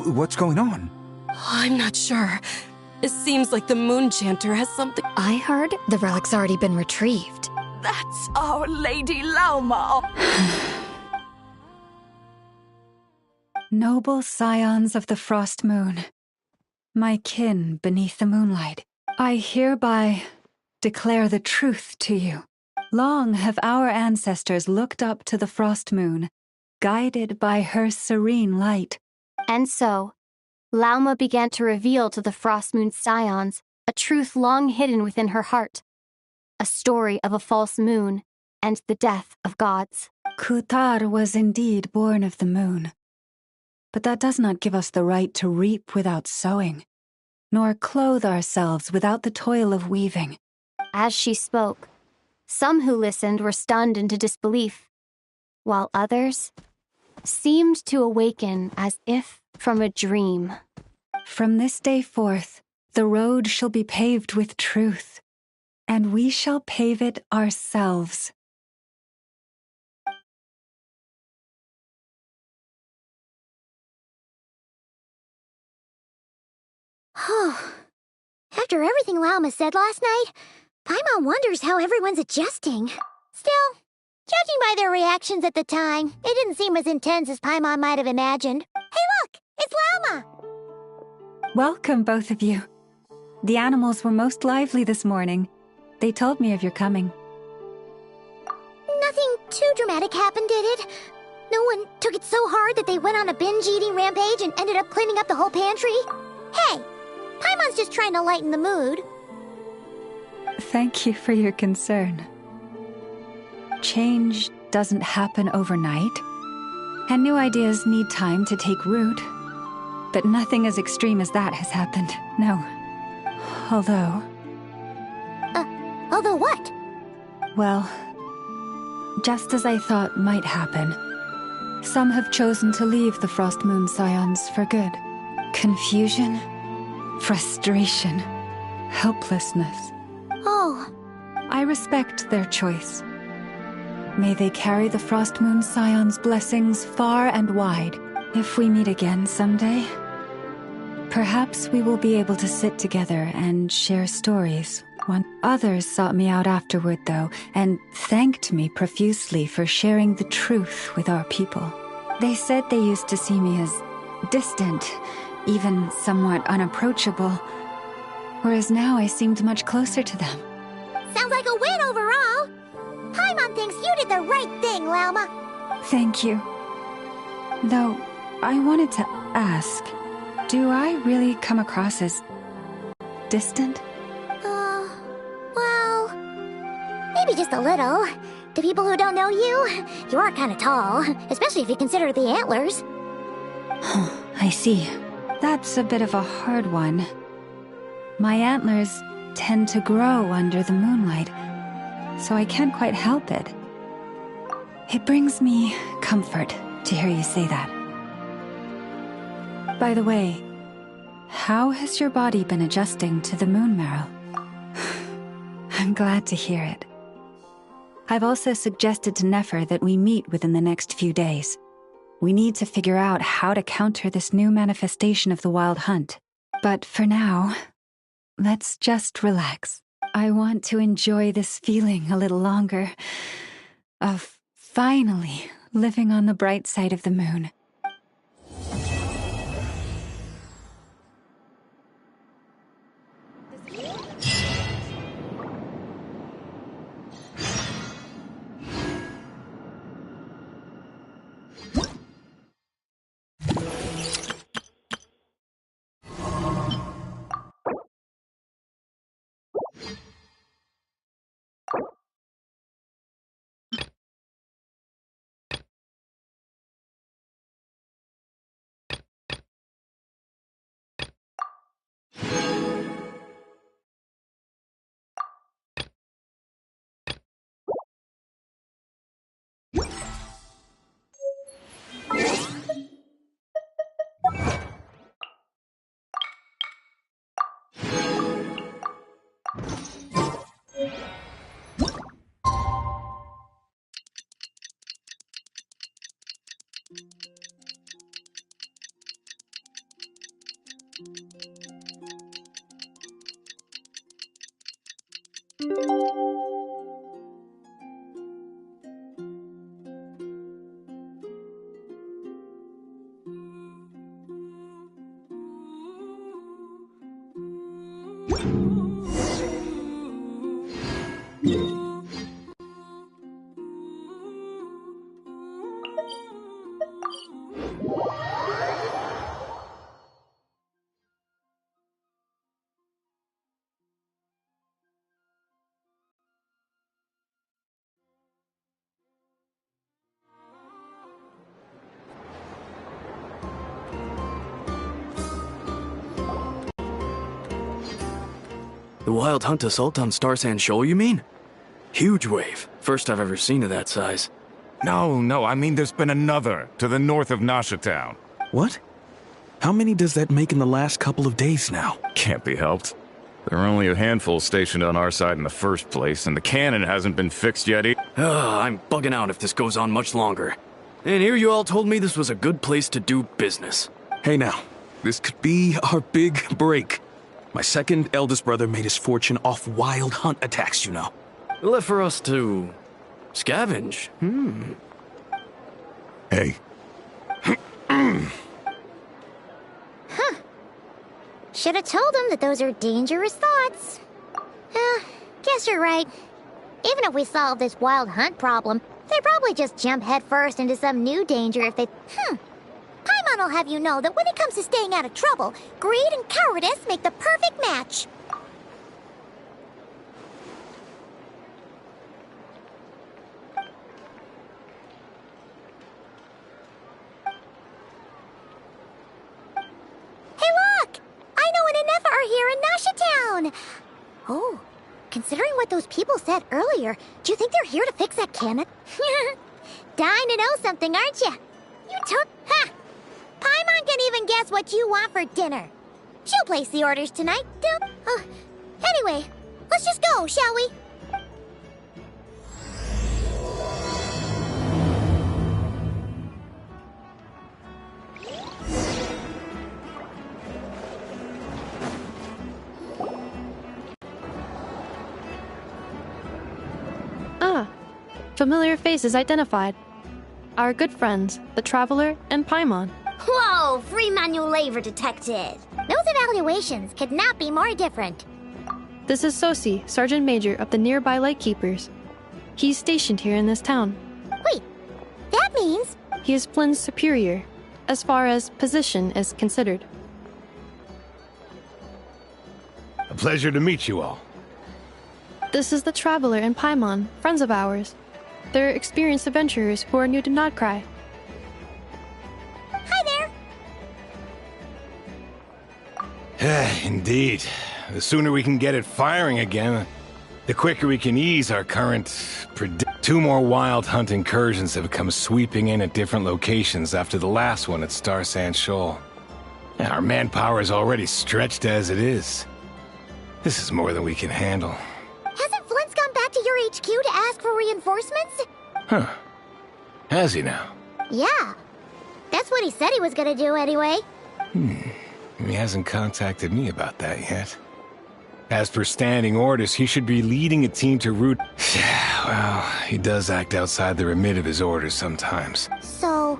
What's going on? I'm not sure. It seems like the Moon Chanter has something... I heard the relic's already been retrieved. That's our Lady Lauma! Noble scions of the Frost Moon, my kin beneath the moonlight, I hereby declare the truth to you. Long have our ancestors looked up to the Frost Moon, guided by her serene light. And so, Lauma began to reveal to the Frost Moon scions a truth long hidden within her heart. A story of a false moon and the death of gods. Kutar was indeed born of the moon. But that does not give us the right to reap without sowing, nor clothe ourselves without the toil of weaving. As she spoke, some who listened were stunned into disbelief, while others seemed to awaken as if from a dream. From this day forth, the road shall be paved with truth, and we shall pave it ourselves. After everything Lauma said last night, Paimon wonders how everyone's adjusting. Still, judging by their reactions at the time, it didn't seem as intense as Paimon might have imagined. Hey look! It's Lauma! Welcome, both of you. The animals were most lively this morning. They told me of your coming. Nothing too dramatic happened, did it? No one took it so hard that they went on a binge-eating rampage and ended up cleaning up the whole pantry? Hey! Paimon's just trying to lighten the mood. Thank you for your concern. Change doesn't happen overnight, and new ideas need time to take root. But nothing as extreme as that has happened, no. Although... Although what? Well, just as I thought might happen, some have chosen to leave the Frost Moon Scions for good. Confusion, frustration, helplessness. Oh. I respect their choice. May they carry the Frost Moon Scions' blessings far and wide. If we meet again someday, perhaps we will be able to sit together and share stories. Others sought me out afterward, though, and thanked me profusely for sharing the truth with our people. They said they used to see me as distant, even somewhat unapproachable, whereas now I seemed much closer to them. Sounds like a win overall! Paimon thinks you did the right thing, Lauma! Thank you. Though, I wanted to ask, do I really come across as distant? Well, maybe just a little. To people who don't know you, you are kind of tall, especially if you consider the antlers. I see. That's a bit of a hard one. My antlers tend to grow under the moonlight, so I can't quite help it. It brings me comfort to hear you say that. By the way, how has your body been adjusting to the moon marrow? I'm glad to hear it. I've also suggested to Nefer that we meet within the next few days. We need to figure out how to counter this new manifestation of the Wild Hunt. But for now, let's just relax. I want to enjoy this feeling a little longer of finally living on the bright side of the moon. The Wild Hunt assault on Star Sand Shoal, you mean? Huge wave. First I've ever seen of that size. No, I mean there's been another to the north of Nasha Town. What? How many does that make in the last couple of days now? Can't be helped. There are only a handful stationed on our side in the first place, and the cannon hasn't been fixed yet either. I'm bugging out if this goes on much longer. And here you all told me this was a good place to do business. Hey now, this could be our big break. My second eldest brother made his fortune off Wild Hunt attacks, you know. Left for us to scavenge. Hey. Huh. Should have told him that those are dangerous thoughts. Guess you're right. Even if we solve this Wild Hunt problem, they'd probably just jump headfirst into some new danger if they... Paimon will have you know that when it comes to staying out of trouble, greed and cowardice make the perfect match. Hey look! I know an Inefa are here in Nasha Town! Oh, considering what those people said earlier, do you think they're here to fix that cannon? Dying to know something, aren't you? You took... Ha! Paimon can even guess what you want for dinner. She'll place the orders tonight, anyway, let's just go, shall we? Familiar faces identified. Our good friends, the Traveler and Paimon. Whoa, free manual labor detected. Those evaluations could not be more different. This is Sosi, Sergeant Major of the nearby Lightkeepers. He's stationed here in this town. Wait, that means... He is Flynn's superior, as far as position is considered. A pleasure to meet you all. This is the Traveler and Paimon, friends of ours. They're experienced adventurers who are new to Nodcry. Hi there! Indeed. The sooner we can get it firing again, the quicker we can ease our current... Two more Wild Hunt incursions have come sweeping in at different locations after the last one at Star Sand Shoal. Our manpower is already stretched as it is. This is more than we can handle. Hasn't Flint's gone back to your HQ to ask for reinforcements? Huh. Has he now? Yeah. That's what he said he was gonna do anyway. He hasn't contacted me about that yet. As per standing orders, he should be leading a team to root... Well, he does act outside the remit of his orders sometimes. So,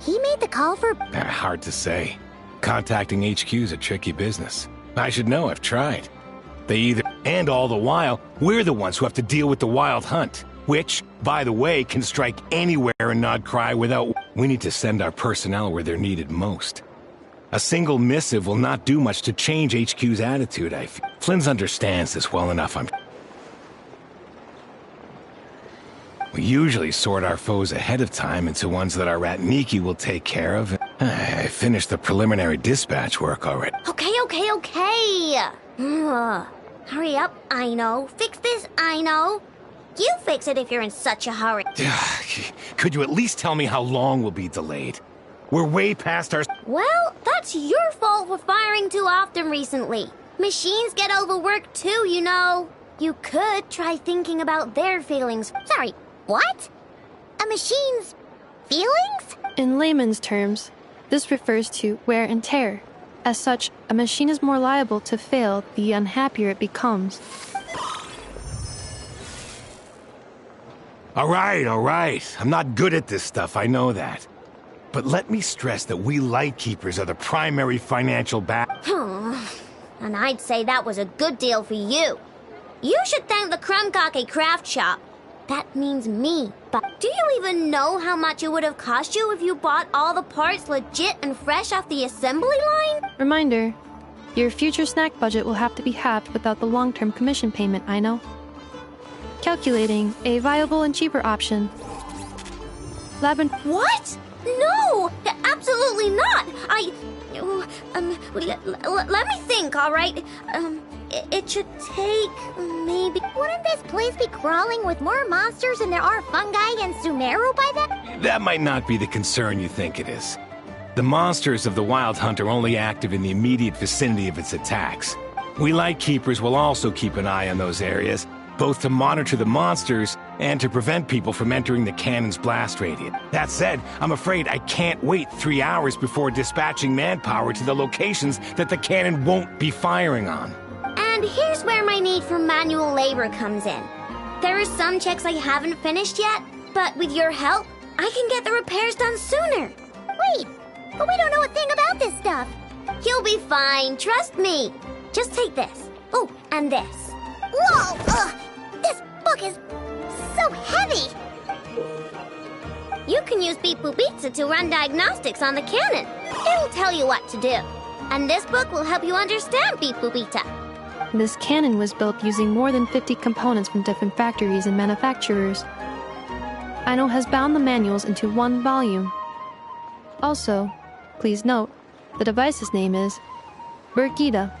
he made the call for... Hard to say. Contacting HQ is a tricky business. I should know, I've tried. They either... And all the while, we're the ones who have to deal with the wild hunt. Which, by the way, can strike anywhere and not cry without... We need to send our personnel where they're needed most. A single missive will not do much to change HQ's attitude, I feel. Flynn's understands this well enough, We usually sort our foes ahead of time into ones that our Ratniki will take care of. I finished the preliminary dispatch work already. Okay. Hurry up, I know. Fix this, I know. You fix it if you're in such a hurry. Could you at least tell me how long we'll be delayed? We're way past our... Well, that's your fault for firing too often recently. Machines get overworked too, you know. You could try thinking about their feelings. Sorry, what? A machine's feelings? In layman's terms, this refers to wear and tear. As such, a machine is more liable to fail the unhappier it becomes. All right. I'm not good at this stuff, I know that. But let me stress that we Lightkeepers are the primary financial And I'd say that was a good deal for you. You should thank the Krumkake craft shop. That means me. But do you even know how much it would have cost you if you bought all the parts legit and fresh off the assembly line? Reminder, your future snack budget will have to be halved without the long-term commission payment, I know. Calculating a viable and cheaper option. What? No! Absolutely not! Let me think, alright? It should take, maybe... Wouldn't this place be crawling with more monsters than there are fungi and Sumeru by then? That might not be the concern you think it is. The monsters of the Wild Hunt are only active in the immediate vicinity of its attacks. We Lightkeepers will also keep an eye on those areas, both to monitor the monsters and to prevent people from entering the cannon's blast radius. That said, I'm afraid I can't wait 3 hours before dispatching manpower to the locations that the cannon won't be firing on. And here's where my need for manual labor comes in. There are some checks I haven't finished yet, but with your help, I can get the repairs done sooner. Wait, but we don't know a thing about this stuff. You'll be fine, trust me. Just take this. Oh, and this. Whoa! This book is so heavy! You can use Beep Boop Pizza to run diagnostics on the cannon. It'll tell you what to do. And this book will help you understand Beep Boop Pizza. This cannon was built using more than 50 components from different factories and manufacturers. Aino has bound the manuals into one volume. Also, please note, the device's name is Burkida.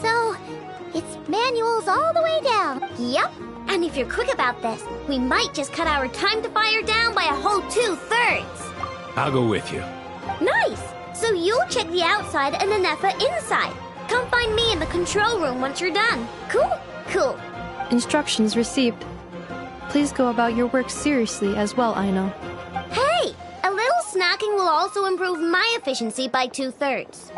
So, it's manuals all the way down. Yep. And if you're quick about this, we might just cut our time to fire down by a whole 2/3. I'll go with you. Nice! So you'll check the outside and Anefa inside. Come find me in the control room once you're done. Cool. Instructions received. Please go about your work seriously as well, Aino. Hey! A little snacking will also improve my efficiency by 2/3.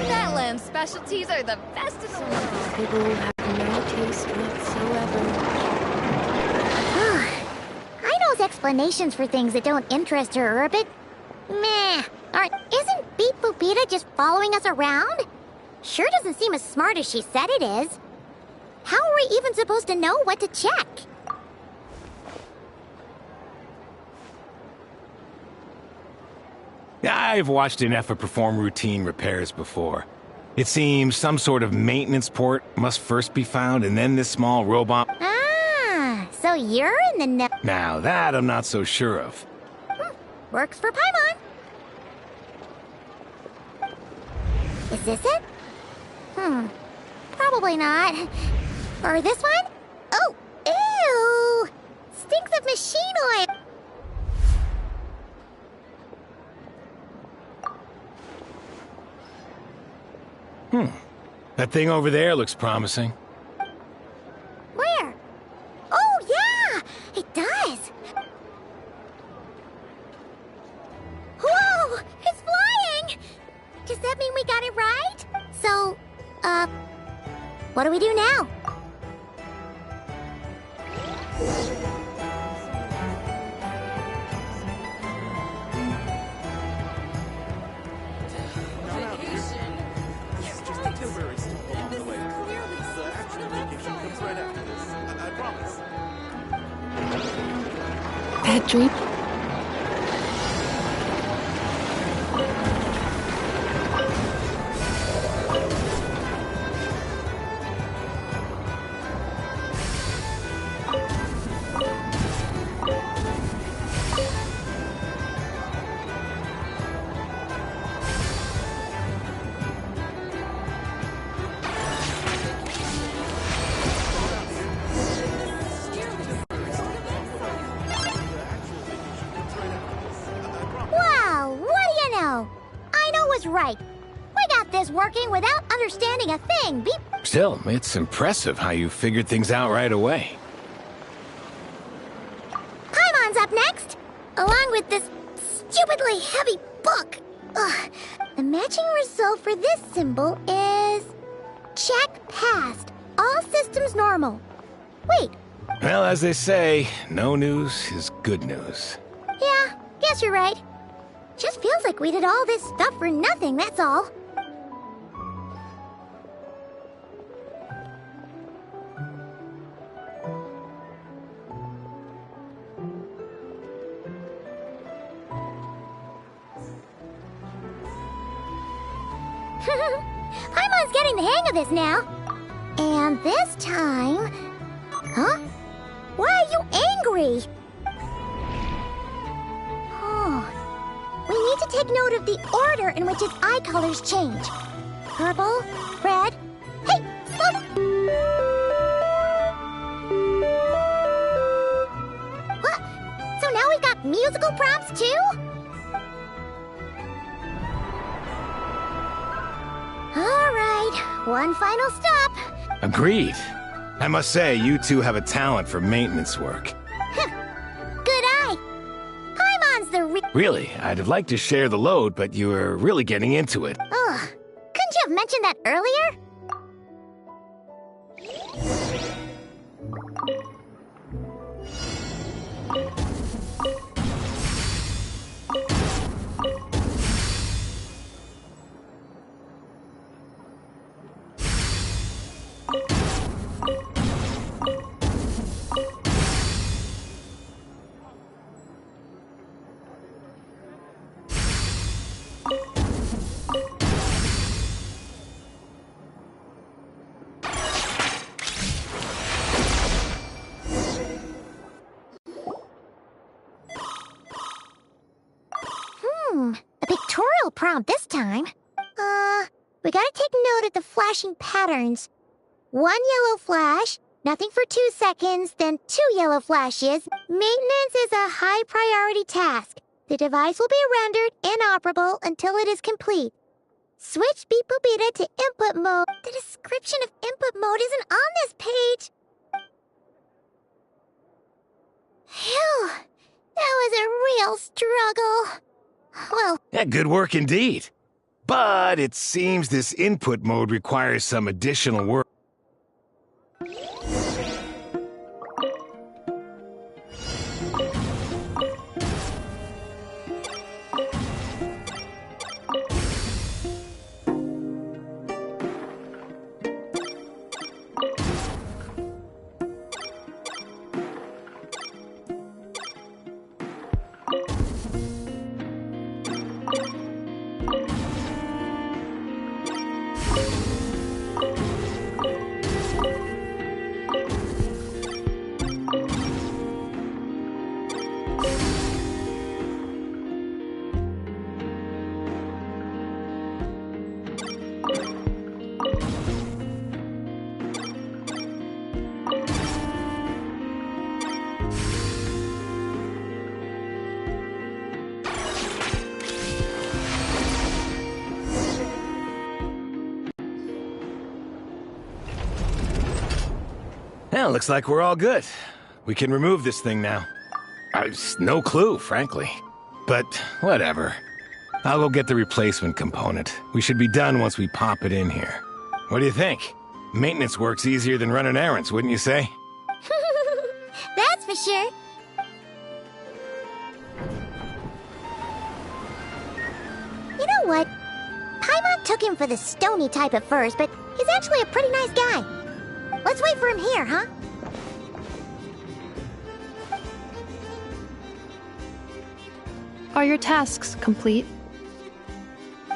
That lamb's specialties are the best in the world. People will have no taste whatsoever. Aino's explanations for things that don't interest her are a bit... meh. Alright, isn't Beep Boopita just following us around? Sure doesn't seem as smart as she said it is. How are we even supposed to know what to check? I've watched Anefa perform routine repairs before. It seems some sort of maintenance port must first be found, and then this small robot... Ah, so you're in the know. Now that I'm not so sure of. Works for Paimon. Is this it? Probably not. Or this one? Oh, ew! Stinks of machine oil! That thing over there looks promising. What do we do now? Bad dream? Wow, what do you know? I know was right. We got this working without understanding a thing. Beep. Still, it's impressive how you figured things out right away. Paimon's up next, along with this stupidly heavy book. Ugh. The matching result for this symbol is... check passed. All systems normal. Wait. Well, as they say, no news is good news. Yeah, guess you're right. Just feels like we did all this stuff for nothing, that's all. Paimon's getting the hang of this now. And this time... Huh? Why are you angry? Oh. We need to take note of the order in which its eye colors change. Purple, red... Hey, slow... What? So now we've got musical prompts too? All right, one final stop. Agreed. I must say, you two have a talent for maintenance work. Good eye. Paimon's the Really, I'd have liked to share the load, but you were really getting into it. Ugh. Couldn't you have mentioned that earlier? A pictorial prompt this time. We gotta take note of the flashing patterns. 1 yellow flash, nothing for 2 seconds, then 2 yellow flashes. Maintenance is a high priority task. The device will be rendered inoperable until it is complete. Switch Beep Boopita to input mode. The description of input mode isn't on this page. Phew, that was a real struggle. Well... Yeah, good work indeed. But it seems this input mode requires some additional work. Well, looks like we're all good. We can remove this thing now. I've no clue, frankly. But whatever. I'll go get the replacement component. We should be done once we pop it in here. What do you think? Maintenance work's easier than running errands, wouldn't you say? That's for sure. You know what? Paimon took him for the stony type at first, but he's actually a pretty nice guy. Let's wait for him here, huh? Are your tasks complete?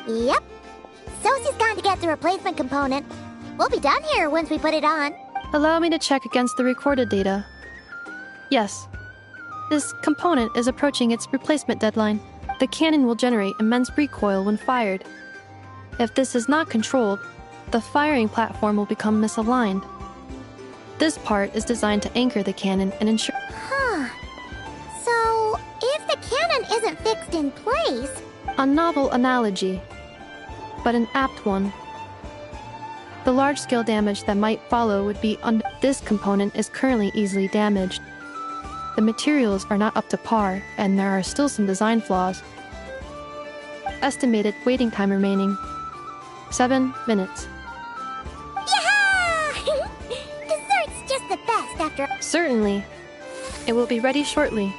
Yep. Sosie's gone to get the replacement component. We'll be done here once we put it on. Allow me to check against the recorded data. Yes. This component is approaching its replacement deadline. The cannon will generate immense recoil when fired. If this is not controlled, the firing platform will become misaligned. This part is designed to anchor the cannon and ensure... Huh. So, if the cannon isn't fixed in place... A novel analogy, but an apt one. The large-scale damage that might follow would be this component is currently easily damaged. The materials are not up to par, and there are still some design flaws. Estimated waiting time remaining: 7 minutes. Yeah! Dessert's just the best after... Certainly. It will be ready shortly.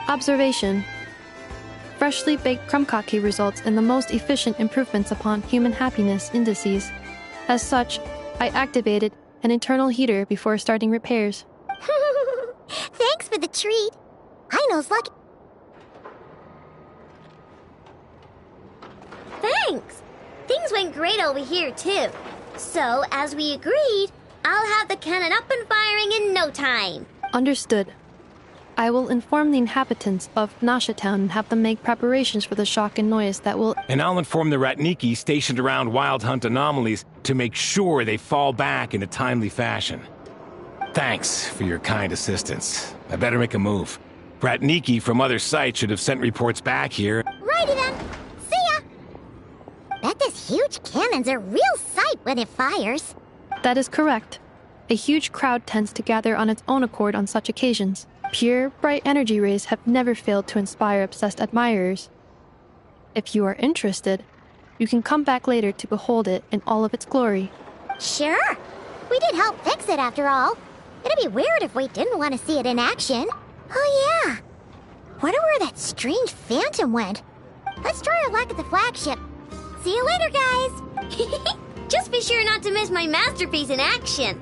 Observation. Freshly baked krumkake results in the most efficient improvements upon human happiness indices. As such, I activated an internal heater before starting repairs. Thanks for the treat. Aino's lucky. Thanks. Things went great over here, too. So, as we agreed, I'll have the cannon up and firing in no time. Understood. I will inform the inhabitants of Nasha Town and have them make preparations for the shock and noise that will... And I'll inform the Ratniki stationed around Wild Hunt anomalies to make sure they fall back in a timely fashion. Thanks for your kind assistance. I better make a move. Ratniki from other sites should have sent reports back here. Righty then. See ya! Bet this huge cannon's a real sight when it fires. That is correct. A huge crowd tends to gather on its own accord on such occasions. Pure, bright energy rays have never failed to inspire obsessed admirers. If you are interested, you can come back later to behold it in all of its glory. Sure. We did help fix it after all. It'd be weird if we didn't want to see it in action. Oh yeah. Wonder where that strange phantom went. Let's try our luck at the flagship. See you later, guys. Just be sure not to miss my masterpiece in action.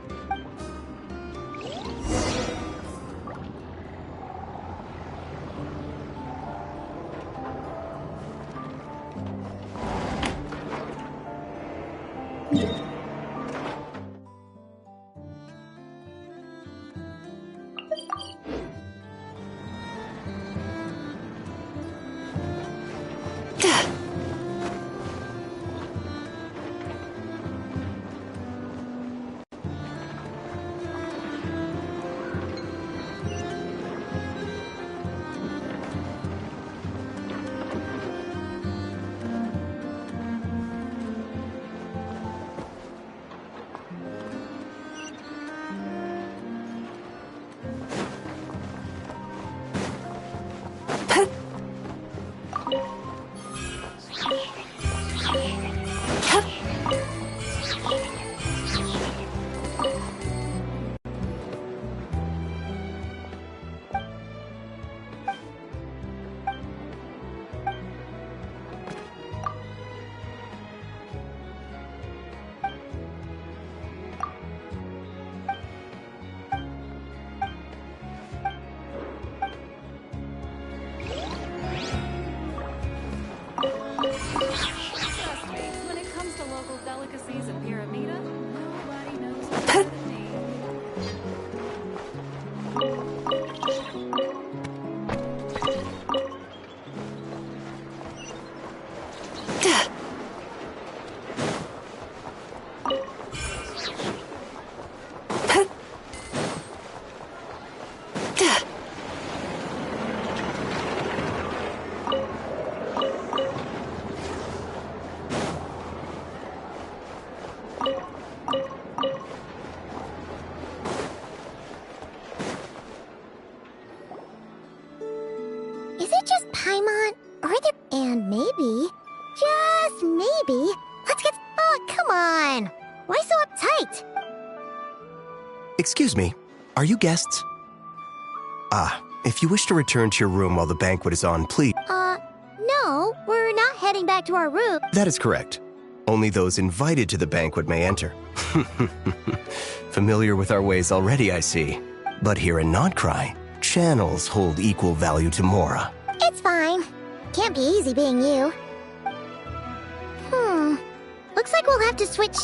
easy. Let's get... Oh, come on. Why so uptight? Excuse me, are you guests? If you wish to return to your room while the banquet is on, please... No, we're not heading back to our room. That is correct. Only those invited to the banquet may enter. Familiar with our ways already, I see. But here in Nodcry, channels hold equal value to Mora. It's fine. Can't be easy being you. Looks like we'll have to switch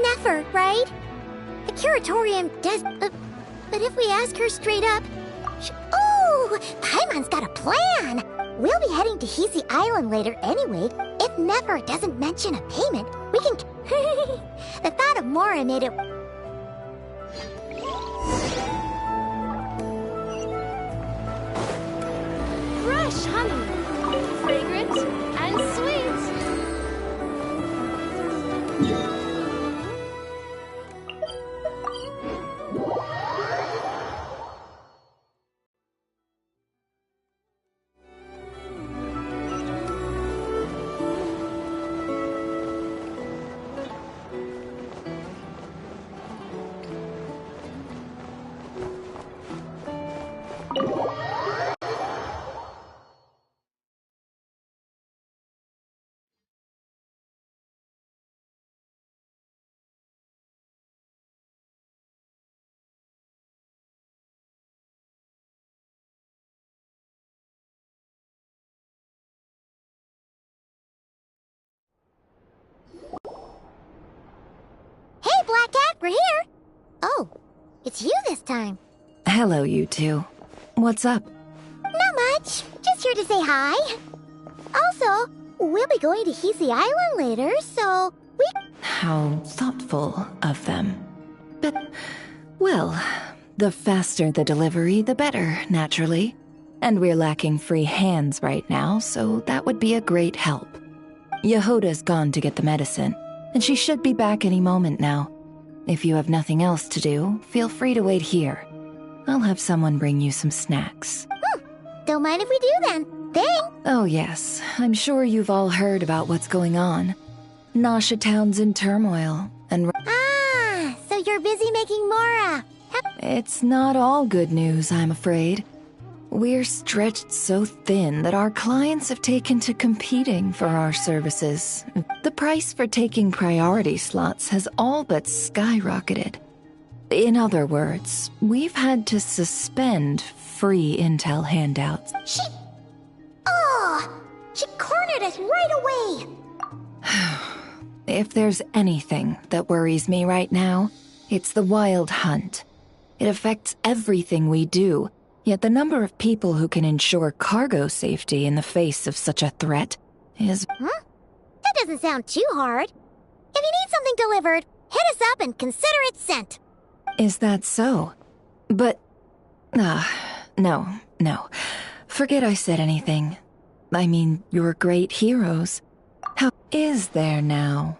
Nefer, right? The curatorium does... but if we ask her straight up... Ooh! Paimon's got a plan! We'll be heading to Hisi Island later anyway. If Nefer doesn't mention a payment, we can... The thought of Mora made it... Fresh honey, fragrant and sweet. Hey, Black Cat, we're here! Oh, it's you this time. Hello, you two. What's up? Not much. Just here to say hi. Also, we'll be going to Hisi Island later, so we... How thoughtful of them. But, well, the faster the delivery, the better, naturally. And we're lacking free hands right now, so that would be a great help. Yehoda's gone to get the medicine, and she should be back any moment now. If you have nothing else to do, feel free to wait here. I'll have someone bring you some snacks. Don't mind if we do then. Thanks. Oh yes, I'm sure you've all heard about what's going on. Nasha Town's in turmoil, and... So you're busy making Mora. It's not all good news, I'm afraid. We're stretched so thin that our clients have taken to competing for our services. The price for taking priority slots has all but skyrocketed. In other words, we've had to suspend free intel handouts. She cornered us right away! If there's anything that worries me right now, it's the Wild Hunt. It affects everything we do, yet the number of people who can ensure cargo safety in the face of such a threat is... That doesn't sound too hard. If you need something delivered, hit us up and consider it sent. Is that so? But... no. Forget I said anything. I mean, you're great heroes. How is there now?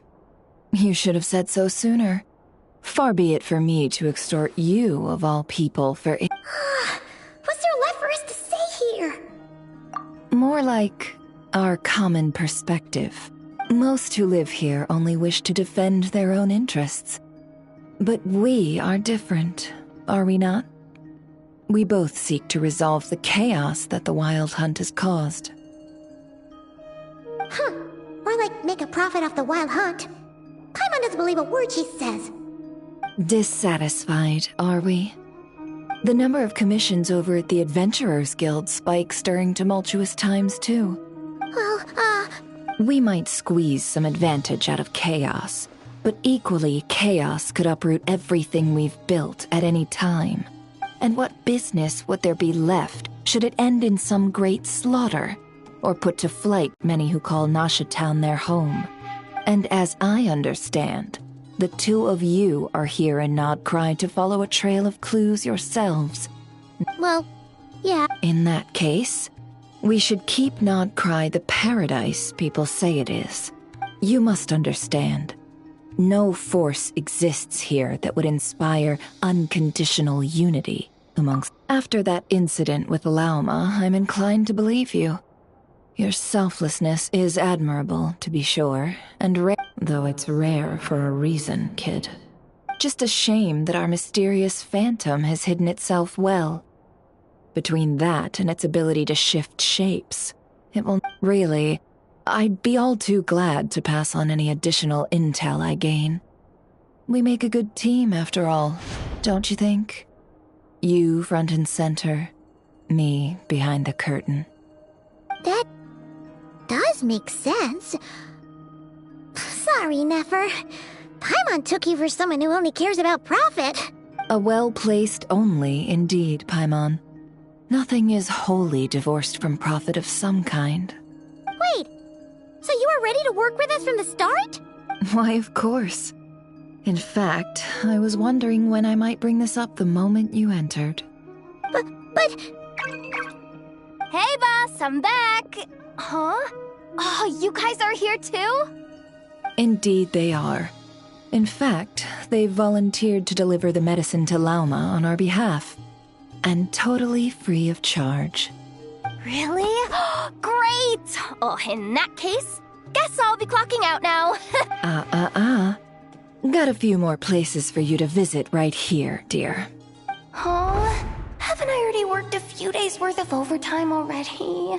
You should have said so sooner. Far be it for me to extort you, of all people, for... What's there left for us to say here? More like our common perspective. Most who live here only wish to defend their own interests. But we are different, are we not? We both seek to resolve the chaos that the Wild Hunt has caused. Or like make a profit off the Wild Hunt. Paimon doesn't believe a word she says. Dissatisfied, are we? The number of commissions over at the Adventurers Guild spikes during tumultuous times, too. Well, We might squeeze some advantage out of chaos, but equally, chaos could uproot everything we've built at any time. And what business would there be left should it end in some great slaughter, or put to flight many who call Nasha Town their home? And as I understand, the two of you are here in Nodcry to follow a trail of clues yourselves. Well, yeah. In that case, we should keep Nodcry the paradise people say it is. You must understand, no force exists here that would inspire unconditional unity amongst... After that incident with Lauma, I'm inclined to believe you. Your selflessness is admirable, to be sure, and though it's rare for a reason, kid. Just a shame that our mysterious phantom has hidden itself well. Between that and its ability to shift shapes, it will really... I'd be all too glad to pass on any additional intel I gain. We make a good team, after all, don't you think? You front and center, me behind the curtain. That does make sense. Sorry, Nefer. Paimon took you for someone who only cares about profit. A well-placed only, indeed, Paimon. Nothing is wholly divorced from profit of some kind. Wait, so you were ready to work with us from the start? Why, of course. In fact, I was wondering when I might bring this up the moment you entered. But... Hey, boss, I'm back! Huh? Oh, you guys are here too? Indeed they are. In fact, they've volunteered to deliver the medicine to Lauma on our behalf. And totally free of charge. Really? Great! Oh, in that case, guess I'll be clocking out now. Got a few more places for you to visit right here, dear. Huh? Haven't I already worked a few days' worth of overtime already?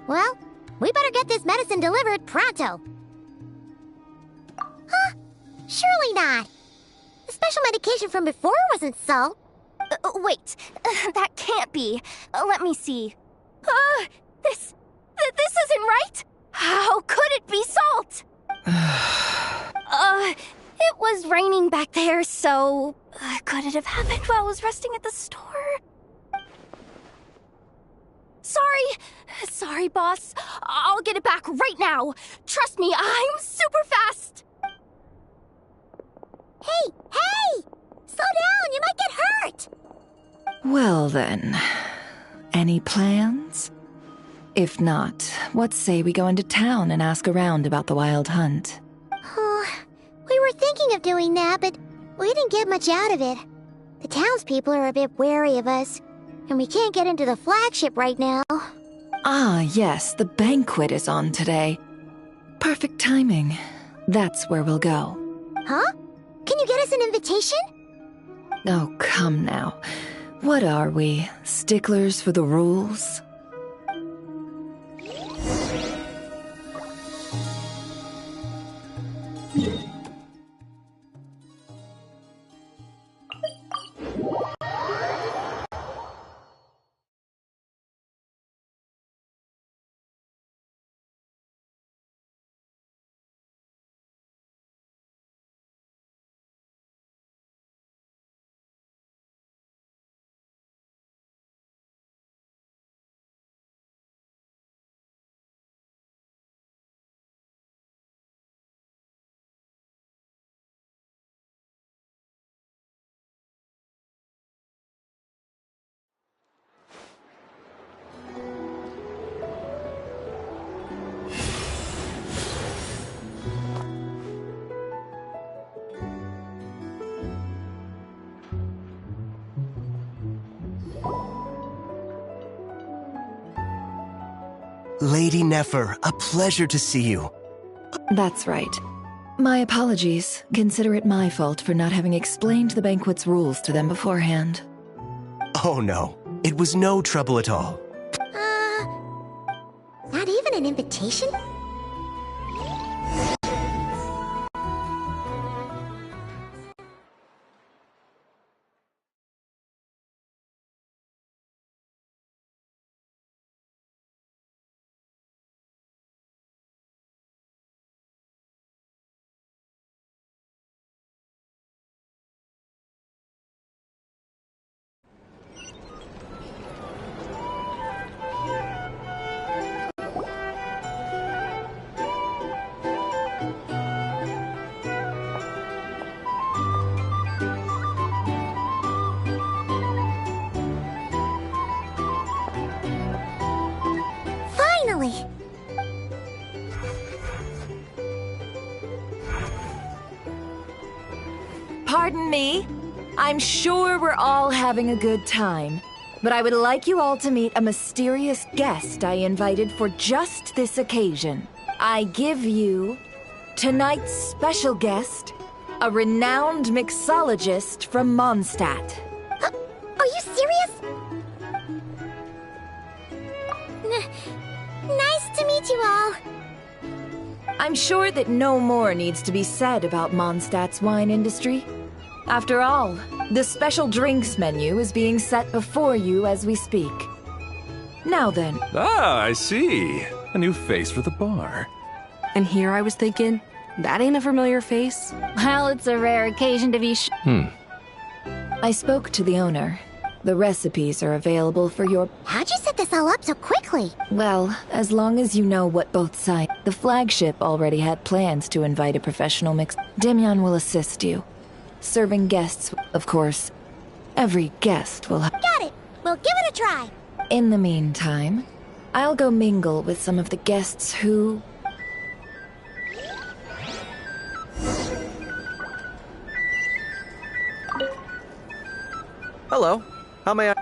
Well, we better get this medicine delivered pronto. Huh? Surely not. The special medication from before wasn't salt. Wait, that can't be. Let me see. This isn't right. How could it be salt? It was raining back there, so could it have happened while I was resting at the store? Sorry, boss. I'll get it back right now. Trust me, I'm super fast. Hey! Slow down, you might get hurt! Well then, any plans? If not, what say we go into town and ask around about the wild hunt? We were thinking of doing that, but we didn't get much out of it. The townspeople are a bit wary of us, and we can't get into the flagship right now. Ah, yes, the banquet is on today. Perfect timing. That's where we'll go. Huh? Can you get us an invitation? Oh, come now. What are we, sticklers for the rules? Lady Nefer, a pleasure to see you. That's right. My apologies. Consider it my fault for not having explained the banquet's rules to them beforehand. Oh no, it was no trouble at all. Not even an invitation? Pardon me? I'm sure we're all having a good time. but I would like you all to meet a mysterious guest I invited for just this occasion. I give you tonight's special guest, a renowned mixologist from Mondstadt. Are you serious? Nice to meet you all. I'm sure that no more needs to be said about Mondstadt's wine industry. After all, the special drinks menu is being set before you as we speak. Now then. Ah, I see. A new face for the bar. And here I was thinking, that ain't a familiar face. Well, it's a rare occasion to be I spoke to the owner. The recipes are available for your... How'd you set this all up so quickly? Well, as long as you know what both sides... The flagship already had plans to invite a professional mix... Demyon will assist you. Serving guests, of course. Every guest will have... Got it! We'll give it a try! In the meantime, I'll go mingle with some of the guests who... Hello. How may I...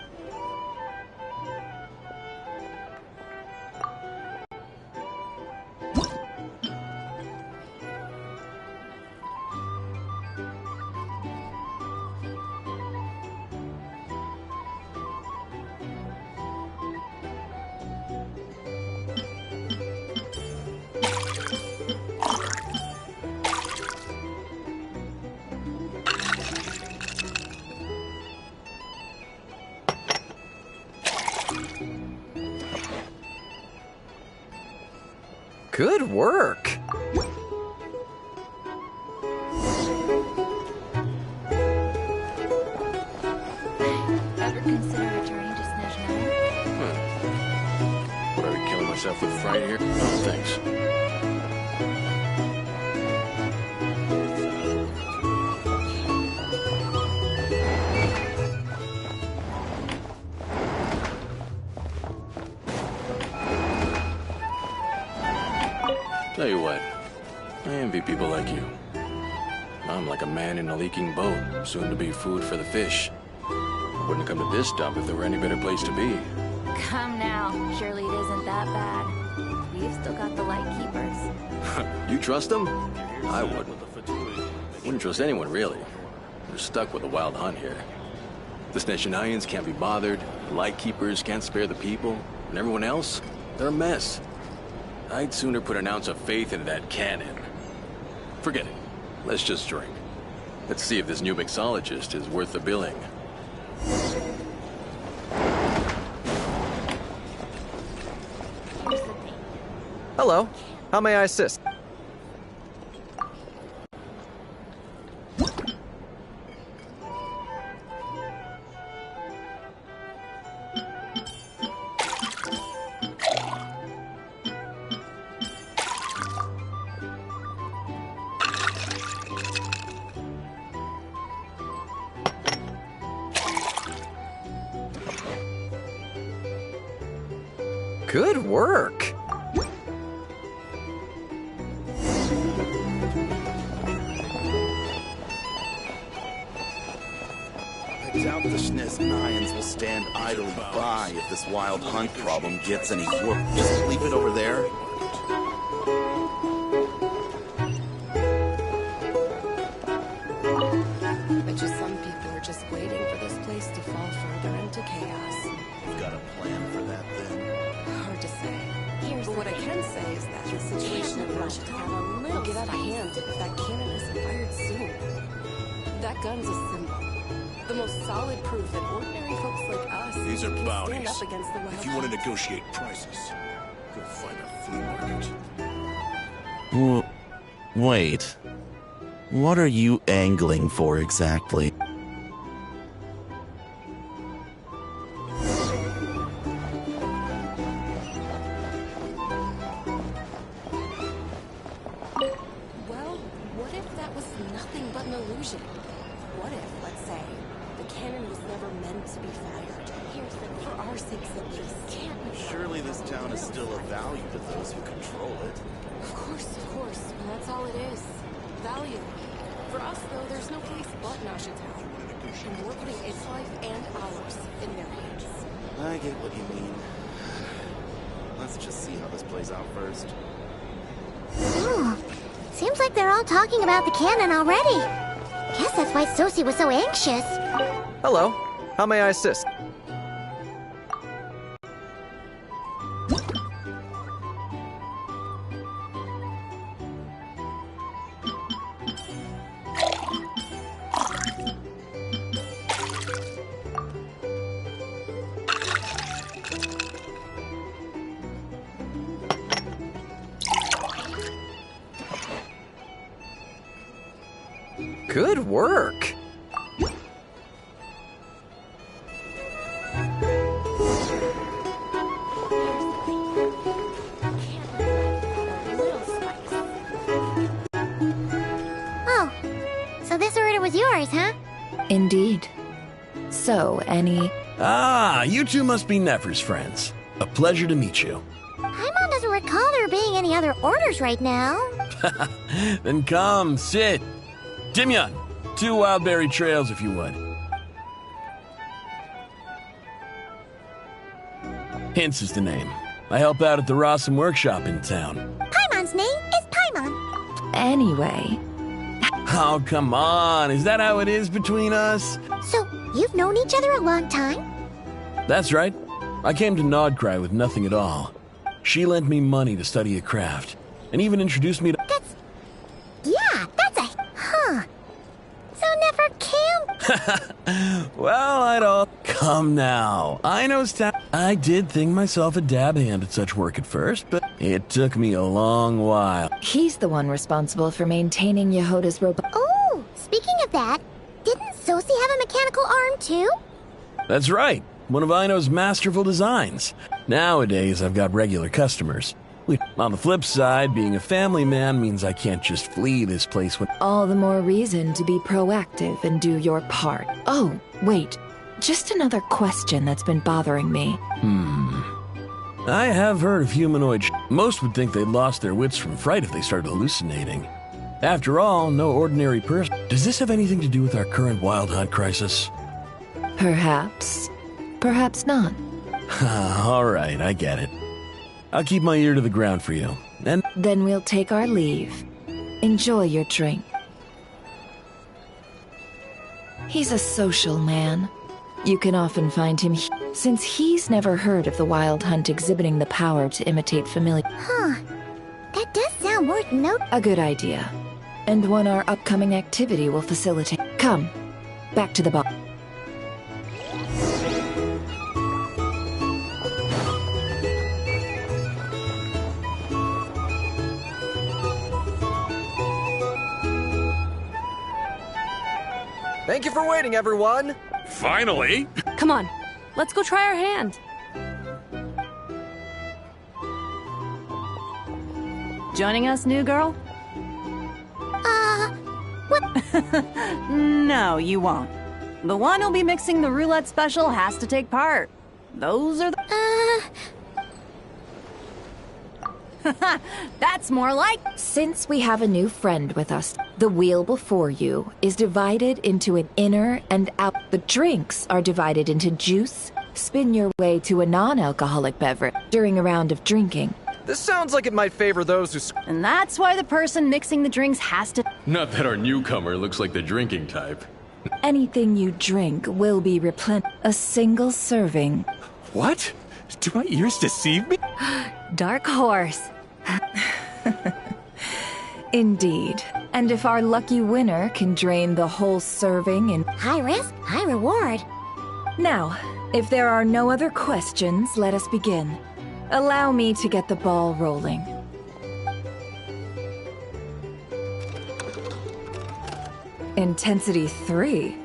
Good work! Ever consider returning to Snezhnaya? Would I be killing myself with fright here? No, thanks. Tell you what, I envy people like you. I'm like a man in a leaking boat, soon to be food for the fish. I wouldn't come to this dump if there were any better place to be. Come now, surely it isn't that bad. We've still got the light keepers. You trust them? I wouldn't. Wouldn't trust anyone, really. We're stuck with a wild hunt here. The Snezhnayans can't be bothered, the Lightkeepers can't spare the people, and everyone else, they're a mess. I'd sooner put an ounce of faith into that cannon. Forget it. Let's just drink. Let's see if this new mixologist is worth the billing. Hello. How may I assist? Good work! I doubt the Snezhnayans will stand idly by if this wild hunt problem gets any worse. Just leave it over there. Bet you some people are just waiting for this place to fall further into chaos. You've got a plan for that, then? Hard to say. But what I can say is that the situation in Russia will get out of hand if that cannon isn't fired soon. That gun's a symbol. The most solid proof that ordinary folks like us These are can bounties. stand up against the wild If you want to hunt. negotiate prices, go find a flea market. Wait. What are you angling for exactly? Well, what if that was nothing but an illusion? What if, let's say, the cannon was never meant to be fired? Here's the for our sakes at least. Can't we? Surely this town is still of value to those who control it. Of course, of course. Well, that's all it is. Value. For us, though, there's no place but Nasha Town. And we're putting its life and ours in their hands. I get what you mean. Let's just see how this plays out first. Ooh, seems like they're all talking about the cannon already. Guess that's why Sosie was so anxious. Hello. How may I assist? Good work. Oh, so this order was yours, huh? Indeed. So, any... Ah, you two must be Nefer's friends. A pleasure to meet you. Paimon doesn't recall there being any other orders right now. Then come, sit. Timyon, 2 wildberry trails if you would. Hints is the name. I help out at the Rossum workshop in town. Paimon's name is Paimon. Anyway... Oh, come on. Is that how it is between us? So, you've known each other a long time? That's right. I came to Nodcry with nothing at all. She lent me money to study a craft, and even introduced me to... Yeah, that's a... Huh. So Nefer Camp... Well, I'd all... Come now. I know I did think myself a dab hand at such work at first, but it took me a long while. He's the one responsible for maintaining Yehoda's robot... Oh, speaking of that, didn't Sosie have a mechanical arm too? That's right. One of Ino's masterful designs. Nowadays, I've got regular customers. On the flip side, being a family man means I can't just flee this place when... All the more reason to be proactive and do your part. Oh, wait. Just another question that's been bothering me. I have heard of humanoid Most would think they'd lost their wits from fright if they started hallucinating. After all, no ordinary person... Does this have anything to do with our current wild hunt crisis? Perhaps. Perhaps not. All right, I get it. I'll keep my ear to the ground for you. And then we'll take our leave. Enjoy your drink. He's a social man. You can often find him since he's never heard of the wild hunt exhibiting the power to imitate familiar. Huh. That does sound worth note. A good idea. And one our upcoming activity will facilitate. Come, back to the bar. Thank you for waiting, everyone! Finally! Come on, let's go try our hand. Joining us, new girl? What? No, you won't. The one who'll be mixing the roulette special has to take part. Those are the... That's more like... Since we have a new friend with us, the wheel before you is divided into an inner and out. The drinks are divided into juice. Spin your way to a non-alcoholic beverage during a round of drinking. This sounds like it might favor those who... And that's why the person mixing the drinks has to... Not that our newcomer looks like the drinking type. Anything you drink will be replenished. A single serving. What? Do my ears deceive me? Dark horse. Indeed. And if our lucky winner can drain the whole serving in... High risk, high reward. Now, if there are no other questions, let us begin. Allow me to get the ball rolling. Intensity 3.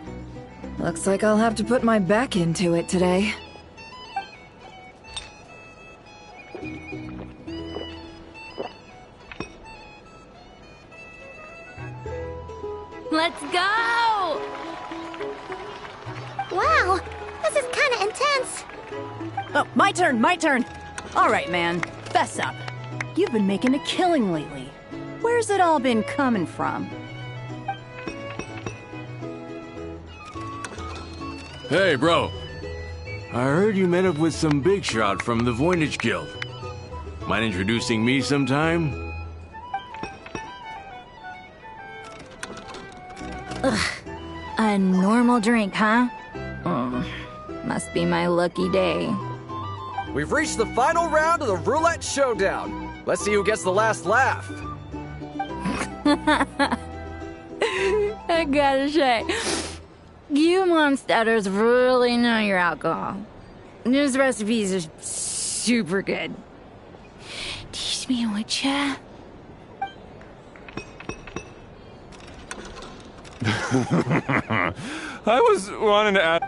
Looks like I'll have to put my back into it today. Let's go! Wow, this is kinda intense. Oh, my turn. All right, man, fess up. You've been making a killing lately. Where's it all been coming from? Hey, bro. I heard you met up with some big shot from the Voynich Guild. Mind introducing me sometime? Ugh. A normal drink, huh? Must be my lucky day. We've reached the final round of the Roulette Showdown. Let's see who gets the last laugh. I gotta say, you Mondstatters really know your alcohol. These recipes are super good. Teach me, would ya? I was wanting to add...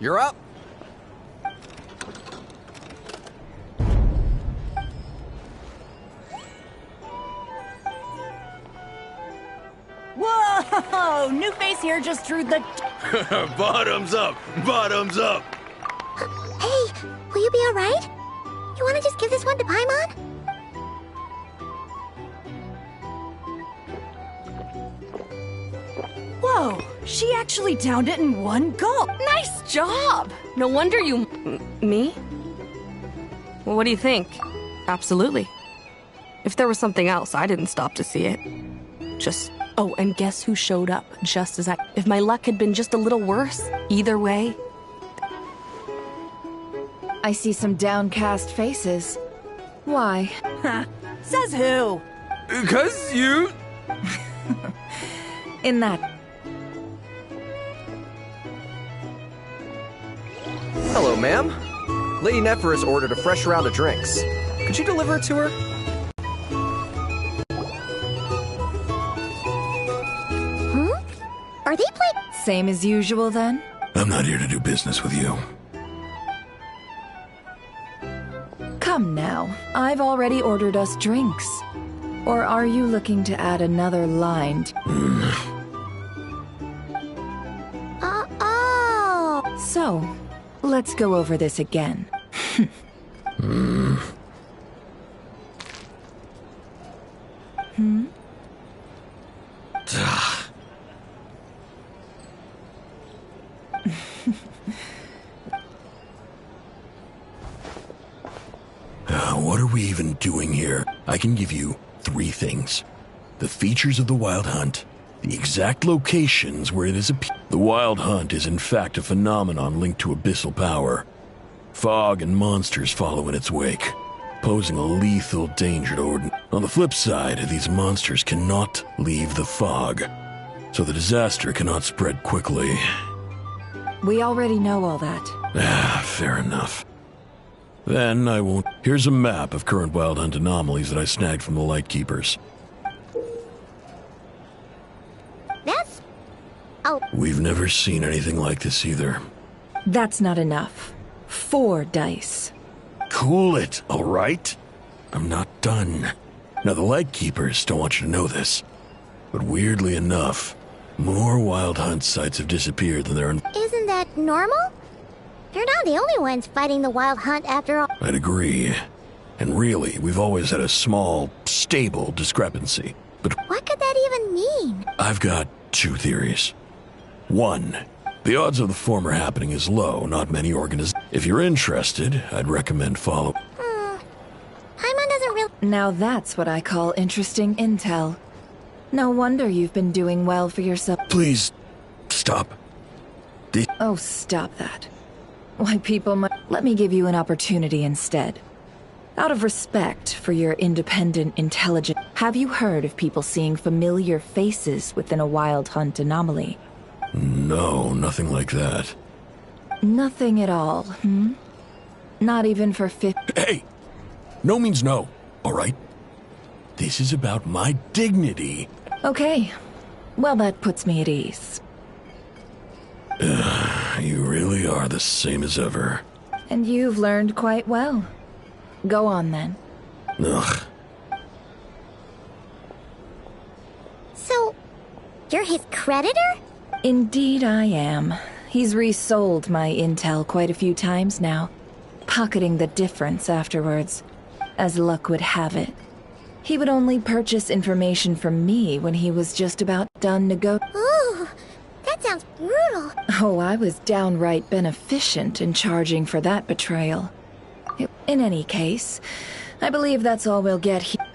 You're up. Whoa! New face here just drew the... Bottoms up! Bottoms up! Hey, will you be alright? You wanna just give this one to Paimon? Whoa! She actually downed it in one gulp. Nice job! No wonder you... Me? Well, what do you think? Absolutely. If there was something else, I didn't stop to see it. Just... Oh, and guess who showed up just as I... If my luck had been just a little worse, either way... I see some downcast faces. Why? Says who? 'Cause you... In that... Hello, ma'am. Lady Nefer has ordered a fresh round of drinks. Could you deliver it to her? Are they playing? Same as usual, then? I'm not here to do business with you. Come now. I've already ordered us drinks. Or are you looking to add another line? Oh. So, let's go over this again. Hmm? What are we even doing here? I can give you 3 things. The features of the Wild Hunt, the exact locations where it is The Wild Hunt is in fact a phenomenon linked to abyssal power. Fog and monsters follow in its wake, posing a lethal danger to Orden. On the flip side, these monsters cannot leave the fog, so the disaster cannot spread quickly. We already know all that. Fair enough. Then I won't... Here's a map of current Wild Hunt anomalies that I snagged from the Lightkeepers. That's... Oh. We've never seen anything like this either. That's not enough. 4 dice. Cool it, all right? I'm not done. Now, the Lightkeepers don't want you to know this, but weirdly enough, more Wild Hunt sites have disappeared than there are... Isn't that normal? They're not the only ones fighting the Wild Hunt after all. I'd agree. And really, we've always had a small, stable discrepancy. But what could that even mean? I've got 2 theories. 1, the odds of the former happening is low, not many organizations. If you're interested, I'd recommend follow. Paimon doesn't really... Now that's what I call interesting intel. No wonder you've been doing well for yourself. Please, stop. Oh, stop that. Why, people might... Let me give you an opportunity instead. Out of respect for your independent intelligence, have you heard of people seeing familiar faces within a Wild Hunt anomaly? No, nothing like that. Nothing at all, Not even for 50... Hey! No means no, all right? This is about my dignity. Okay. Well, that puts me at ease. You really are the same as ever. And you've learned quite well. Go on, then. Ugh. So, you're his creditor? Indeed I am. He's resold my intel quite a few times now, pocketing the difference afterwards. As luck would have it, He would only purchase information from me when he was just about done Ooh, that sounds brutal. Oh, I was downright beneficent in charging for that betrayal. In any case, I believe that's all we'll get here.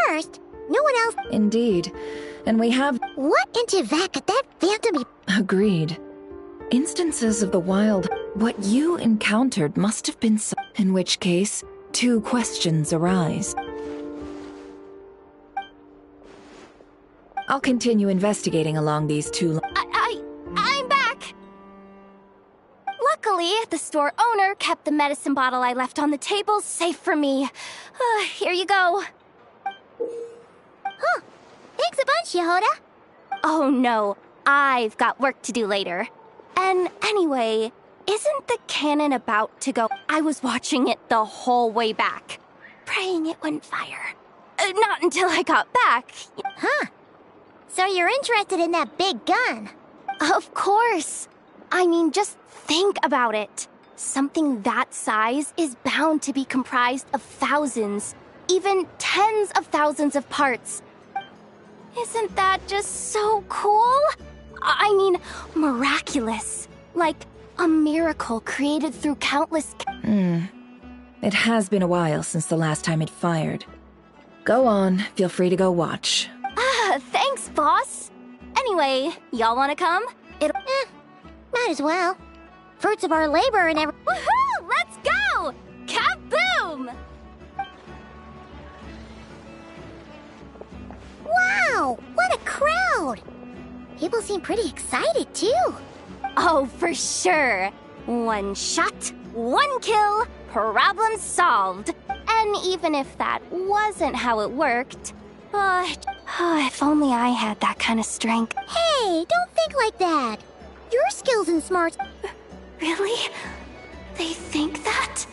First, no one else. Indeed. And we have... What into that could that phantom be? Agreed. Instances of the wild... What you encountered must have been so... In which case, two questions arise. I'll continue investigating along these two... I'm back! Luckily, the store owner kept the medicine bottle I left on the table safe for me. Here you go. Huh. Thanks a bunch, Yehoda. Oh no, I've got work to do later. And anyway, isn't the cannon about to go? I was watching it the whole way back, praying it wouldn't fire. Not until I got back. Huh. So you're interested in that big gun? Of course. I mean, just think about it. Something that size is bound to be comprised of thousands, even tens of thousands of parts. Isn't that just so cool? I mean, miraculous. Like a miracle created through countless... It has been a while since the last time it fired. Go on, feel free to go watch. Thanks, boss. Anyway, y'all wanna come? Might as well. Fruits of our labor and every... Woohoo! Let's go! Kaboom! Wow! What a crowd! People seem pretty excited, too. Oh, for sure. One shot, one kill, problem solved. And even if that wasn't how it worked, if only I had that kind of strength. Hey, don't think like that. Your skills and smarts... Really? They think that?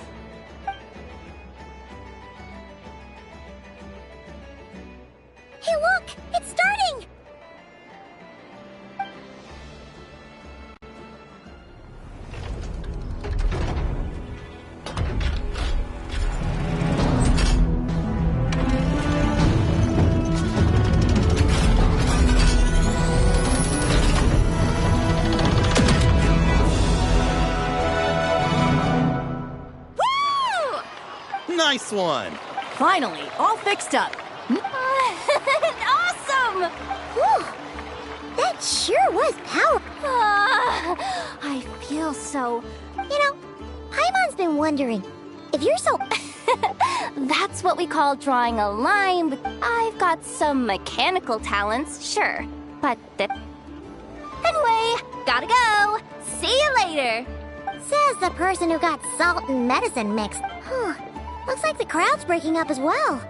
Hey, look! It's starting! Nice one! Finally, all fixed up. Awesome! Whew! That sure was powerful. I feel so... You know, Paimon's been wondering, if you're so... That's what we call drawing a line, but I've got some mechanical talents, sure. But Anyway, gotta go. See you later. Says the person who got salt and medicine mixed. Huh. Looks like the crowd's breaking up as well.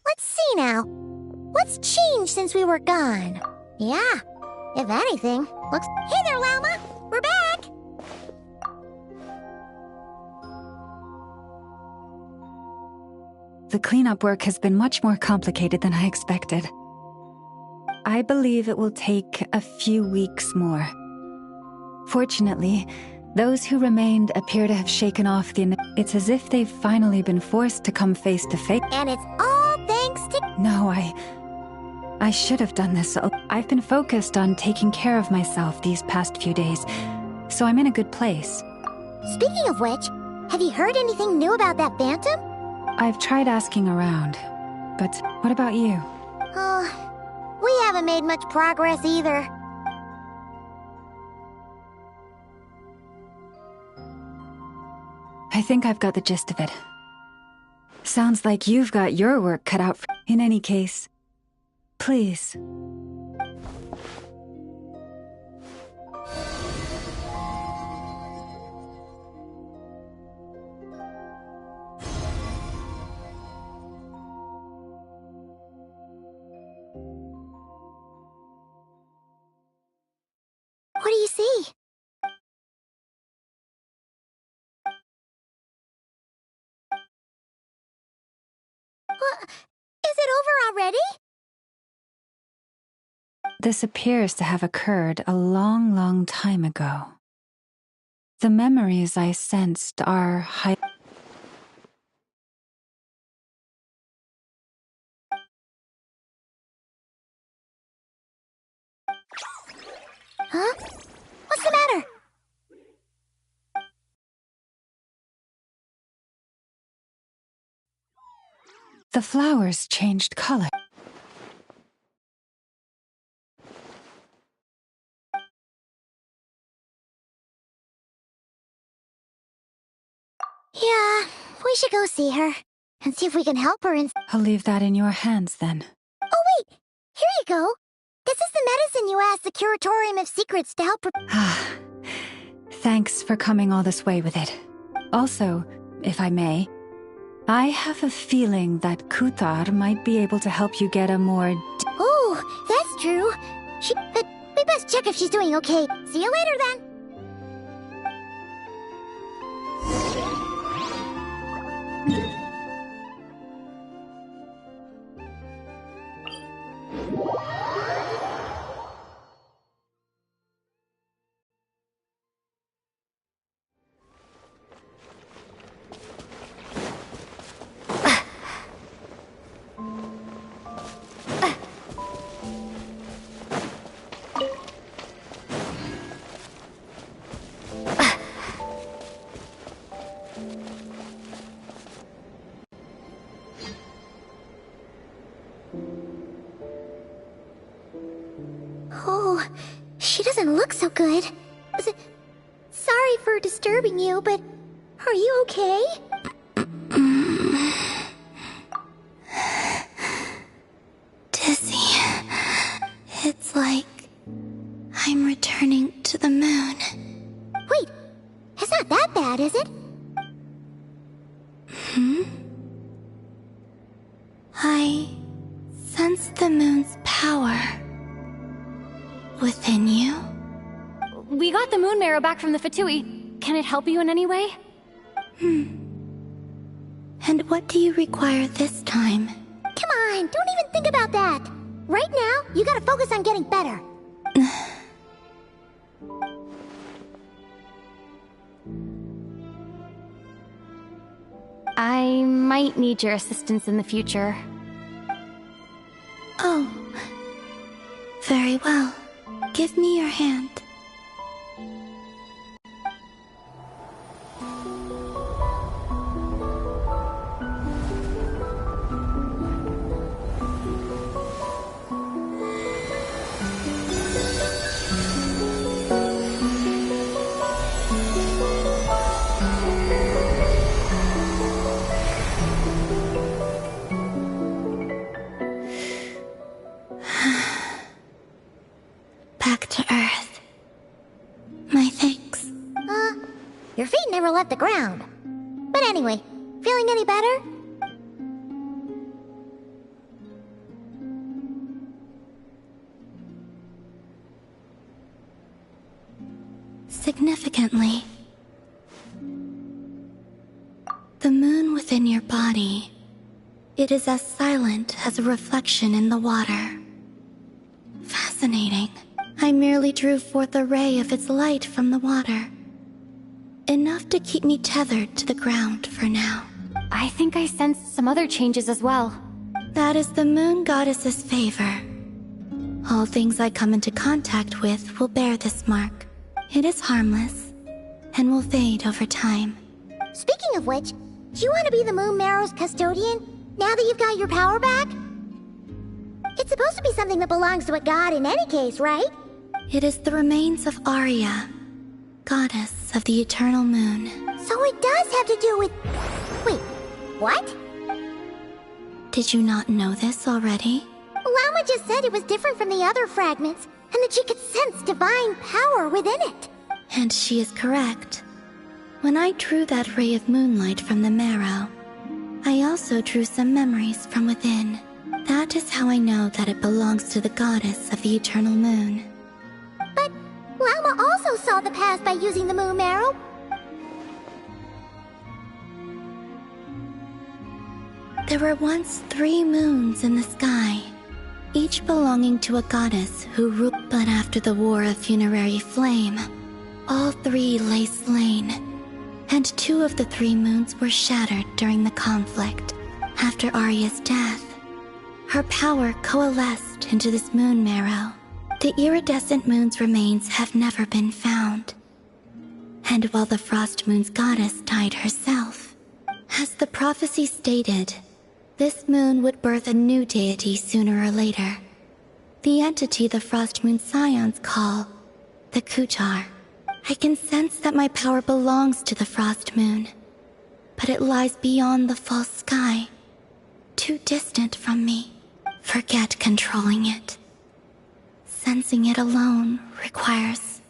Let's see now. What's changed since we were gone? Yeah, if anything, looks... Hey there, Llama! We're back! the cleanup work has been much more complicated than I expected. I believe it will take a few weeks more. Fortunately, those who remained appear to have shaken off the... It's as if they've finally been forced to come face to face. And it's all thanks to... No, I should have done this. I've been focused on taking care of myself these past few days, so I'm in a good place. Speaking of which, have you heard anything new about that Phantom? I've tried asking around, but what about you? Oh, we haven't made much progress either. I think I've got the gist of it. Sounds like you've got your work cut out for... In any case, please. What do you see? Is it over already? This appears to have occurred a long, long time ago. The memories I sensed are high... Huh? What's the matter? The flowers changed color. Yeah, we should go see her and see if we can help her in... I'll leave that in your hands then. Oh wait, here you go. This is the medicine you asked the Curatorium of Secrets to help... Thanks for coming all this way with it. Also, if I may, I have a feeling that Kuthar might be able to help you get a more... Oh, that's true. But we best check if she's doing okay. See you later then. Oh, she doesn't look so good. Sorry for disturbing you, but are you okay? Dizzy. It's like I'm returning to the moon. Wait, it's not that bad, is it? I sense the moon's power within you. We got the moon marrow back from the Fatui. Can it help you in any way? And what do you require this time? Come on, don't even think about that. Right now, you gotta focus on getting better. I might need your assistance in the future. Oh. Very well. Give me your hand. Back to Earth. My thanks. Your feet never left the ground. But anyway, feeling any better? Significantly, the moon within your body it is as silent as a reflection in the water. Fascinating. I merely drew forth a ray of its light from the water. Enough to keep me tethered to the ground for now. I think I sensed some other changes as well. That is the moon goddess's favor. All things I come into contact with will bear this mark. It is harmless, and will fade over time. Speaking of which, do you want to be the Moon Marrow's custodian, now that you've got your power back? It's supposed to be something that belongs to a god in any case, right? It is the remains of Arya, goddess of the eternal moon. So it does have to do with... Wait, what? Did you not know this already? Llama just said it was different from the other fragments, and that she could sense divine power within it. And she is correct. When I drew that ray of moonlight from the marrow, I also drew some memories from within. That is how I know that it belongs to the goddess of the eternal moon. But Llama also saw the past by using the moon marrow. There were once 3 moons in the sky, each belonging to a goddess who ruled. But after the war of funerary flame, all 3 lay slain, and 2 of the 3 moons were shattered during the conflict. After Arya's death, her power coalesced into this moon marrow. The iridescent moon's remains have never been found. And while the Frost Moon's goddess died herself, as the prophecy stated, this moon would birth a new deity sooner or later. The entity the Frost Moon Scions call the Kutar. I can sense that my power belongs to the Frost Moon, but it lies beyond the false sky, too distant from me. Forget controlling it. Sensing it alone requires...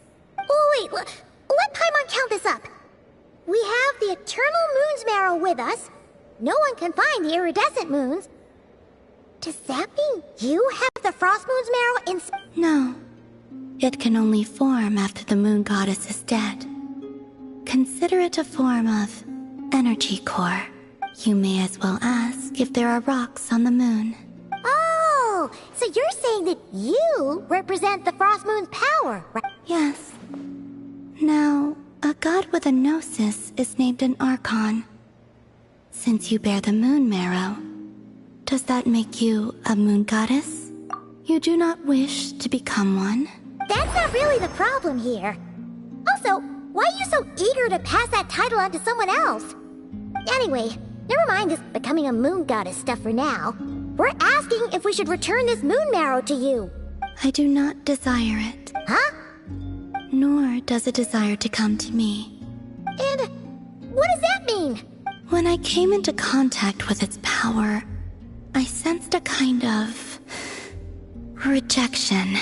Oh, wait, let Paimon count this up. We have the Eternal Moon's marrow with us. No one can find the iridescent moons. Does that mean you have the Frost Moon's marrow in... No. It can only form after the moon goddess is dead. Consider it a form of energy core. You may as well ask if there are rocks on the moon. Oh, so you're saying that you represent the Frost Moon's power, right? Yes. Now, a god with a gnosis is named an Archon. Since you bear the moon marrow, does that make you a moon goddess? You do not wish to become one? That's not really the problem here. Also, why are you so eager to pass that title on to someone else? Anyway, never mind this becoming a moon goddess stuff for now. We're asking if we should return this moon marrow to you. I do not desire it. Huh? Nor does it desire to come to me. And what does that mean? When I came into contact with its power, I sensed a kind of... rejection.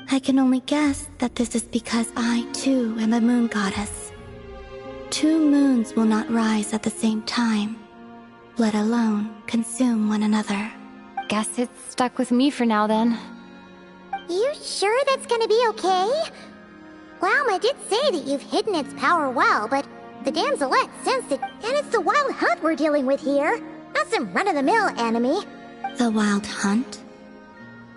I can only guess that this is because I, too, am a moon goddess. 2 moons will not rise at the same time, let alone consume one another. Guess it's stuck with me for now, then. You sure that's gonna be okay? Llama did say that you've hidden its power well, but the damselette sensed it, and it's the wild hunt we're dealing with here, not some run-of-the-mill enemy. The wild hunt?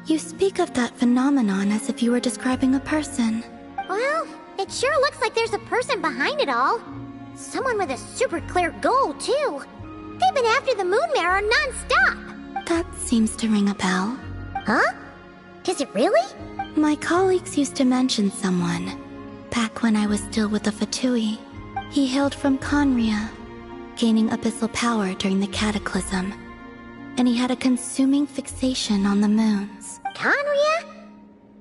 You speak of that phenomenon as if you were describing a person. Well, it sure looks like there's a person behind it all. Someone with a super clear goal, too. They've been after the moon marrow non-stop. That seems to ring a bell. Huh? Is it really? My colleagues used to mention someone, back when I was still with the Fatui. He hailed from Conria, gaining abyssal power during the Cataclysm, and he had a consuming fixation on the moons. Conria?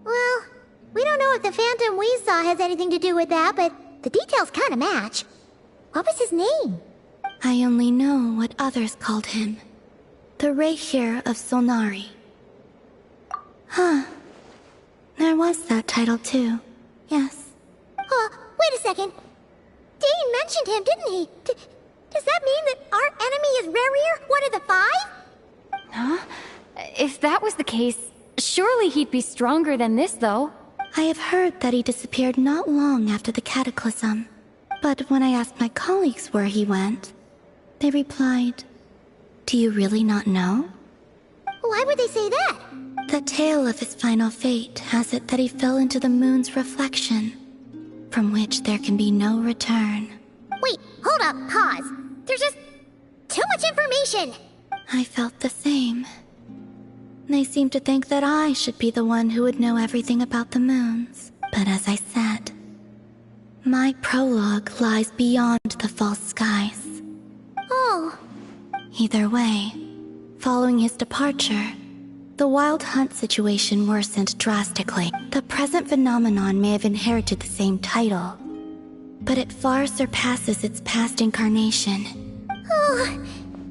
Well, we don't know if the phantom we saw has anything to do with that, but the details kind of match. What was his name? I only know what others called him. The Rayhir of Solnari. Huh. There was that title too. Yes. Wait a second. Dane mentioned him, didn't he? Does that mean that our enemy is Rayhir, one of the 5? Huh? If that was the case, surely he'd be stronger than this, though. I have heard that he disappeared not long after the Cataclysm. But when I asked my colleagues where he went, they replied, Do you really not know? Why would they say that? The tale of his final fate has it that he fell into the moon's reflection, from which there can be no return. Wait, hold up, pause. There's just too much information. I felt the same. They seemed to think that I should be the one who would know everything about the moons. But as I said, my prologue lies beyond the false skies. Oh. Either way, following his departure, the Wild Hunt situation worsened drastically. The present phenomenon may have inherited the same title, but it far surpasses its past incarnation. Oh,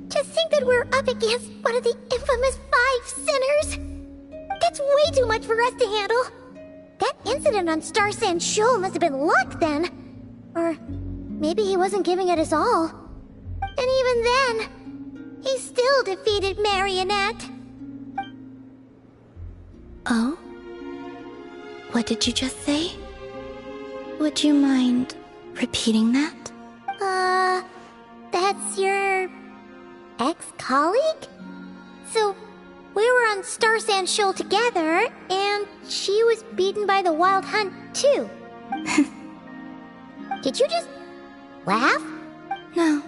to think that we're up against one of the infamous 5 sinners! That's way too much for us to handle! That incident on Star Sand Shoal must have been luck then! Or maybe he wasn't giving it his all. And even then, he still defeated Marionette. Oh? What did you just say? Would you mind repeating that? That's your ex-colleague? So, we were on Star Sand Shoal together, and she was beaten by the Wild Hunt, too. Did you just laugh? No.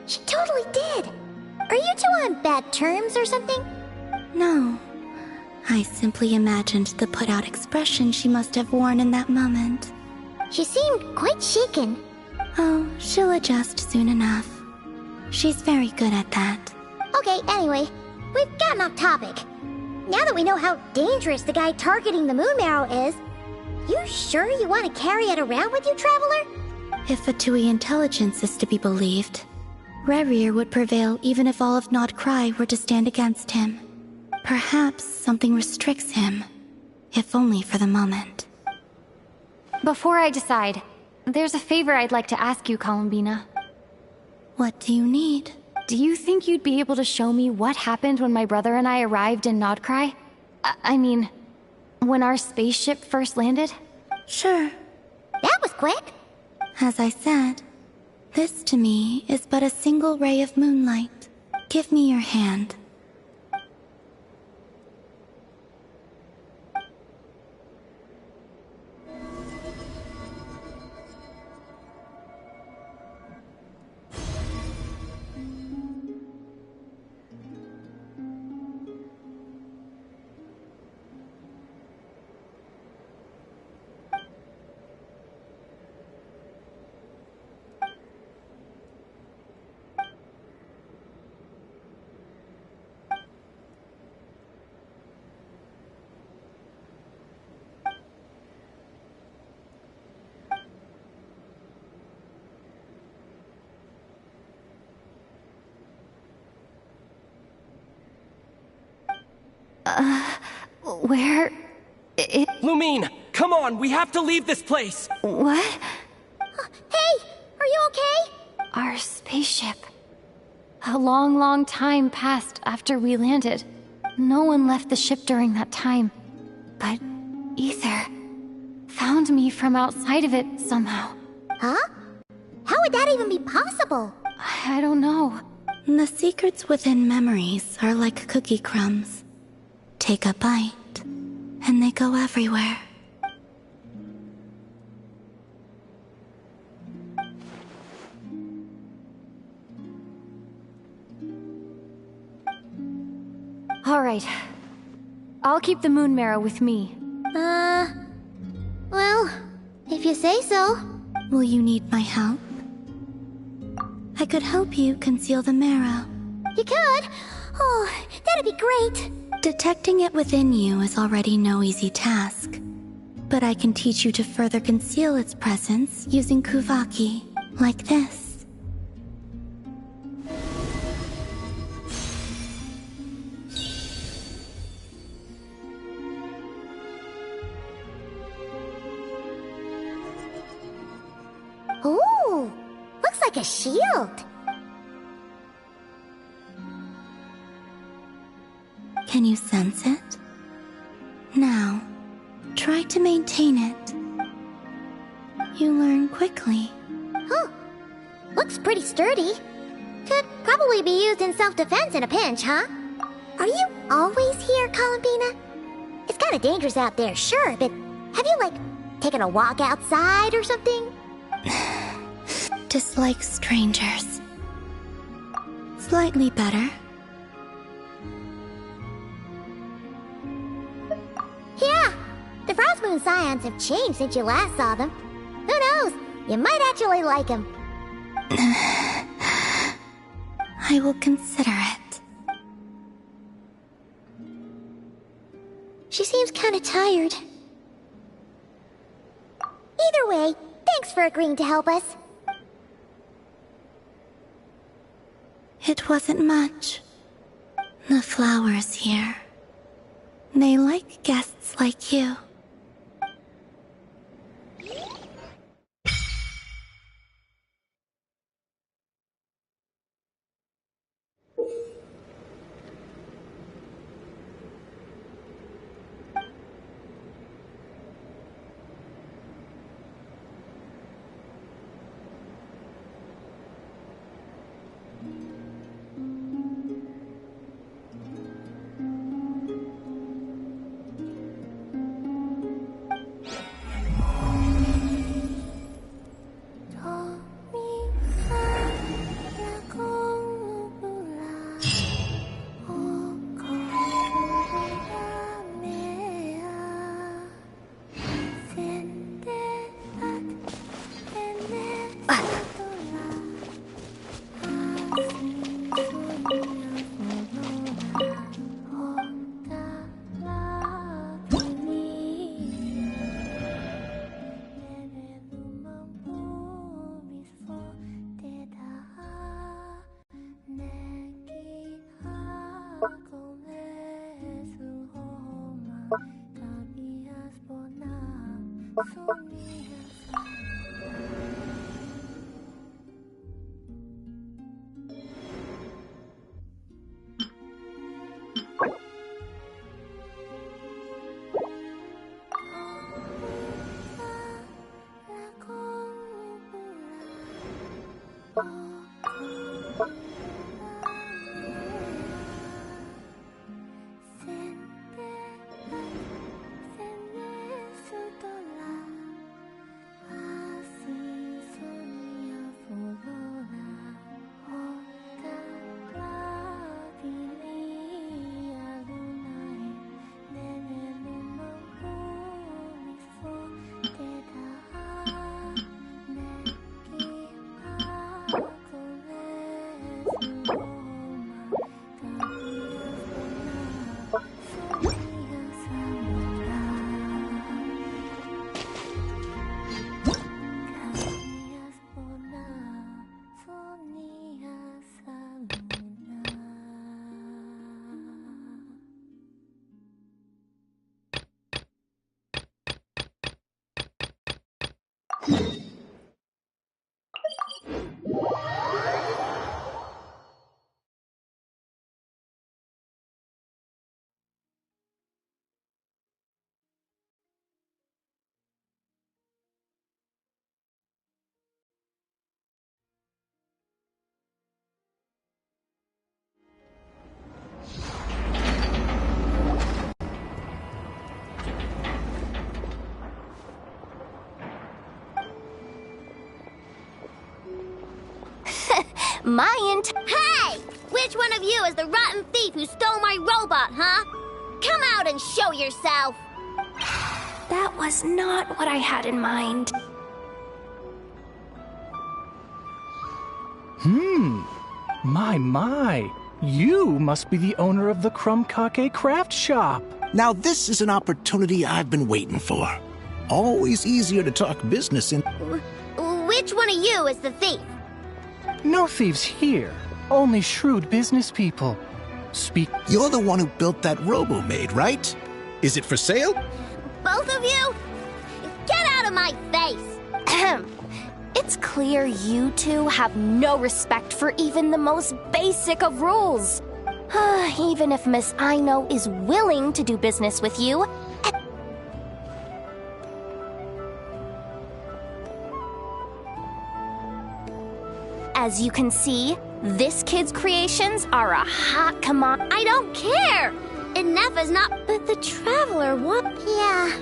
She totally did. Are you two on bad terms or something? No. I simply imagined the put-out expression she must have worn in that moment. She seemed quite shaken. Oh, she'll adjust soon enough. She's very good at that. Okay, anyway, we've gotten off topic. Now that we know how dangerous the guy targeting the moon marrow is, you sure you want to carry it around with you, Traveler? If Fatui intelligence is to be believed, Rerir would prevail even if all of Nod Cry were to stand against him. Perhaps something restricts him, if only for the moment. Before I decide, there's a favor I'd like to ask you, Columbina. What do you need? Do you think you'd be able to show me what happened when my brother and I arrived in Nodcry? I mean, when our spaceship first landed? Sure. That was quick. As I said, this to me is but a single ray of moonlight. Give me your hand. Where... Lumine, come on, we have to leave this place! What? Hey, are you okay? Our spaceship. A long, long time passed after we landed. No one left the ship during that time. But Ether found me from outside of it somehow. Huh? How would that even be possible? I don't know. The secrets within memories are like cookie crumbs. Take a bite, and they go everywhere. All right. I'll keep the moon marrow with me. Well, if you say so. Will you need my help? I could help you conceal the marrow. You could? Oh, that'd be great. Detecting it within you is already no easy task. But I can teach you to further conceal its presence using Kuvaki, like this. Ooh, looks like a shield. Can you sense it? Now, try to maintain it. You learn quickly. Huh. Looks pretty sturdy. Could probably be used in self-defense in a pinch, huh? Are you always here, Columbina? It's kind of dangerous out there, sure, but have you, like, taken a walk outside or something? Dislike strangers. Slightly better. Yeah, the Frost Moon Scions have changed since you last saw them. Who knows? You might actually like them. I will consider it. She seems kind of tired. Either way, thanks for agreeing to help us. It wasn't much. The flowers here. They like guests like you. Hey! Which one of you is the rotten thief who stole my robot, huh? Come out and show yourself! That was not what I had in mind. My. You must be the owner of the Crumb-Kake craft shop. Now this is an opportunity I've been waiting for. Always easier to talk business in... Which one of you is the thief? No thieves here. Only shrewd business people. Speak... You're the one who built that robo-maid, right? Is it for sale? Both of you? Get out of my face! It's clear you two have no respect for even the most basic of rules. Even if Miss Aino is willing to do business with you... As you can see, This kid's creations are a hot commodity. I don't care! Enough is not. But the Traveler what? Yeah.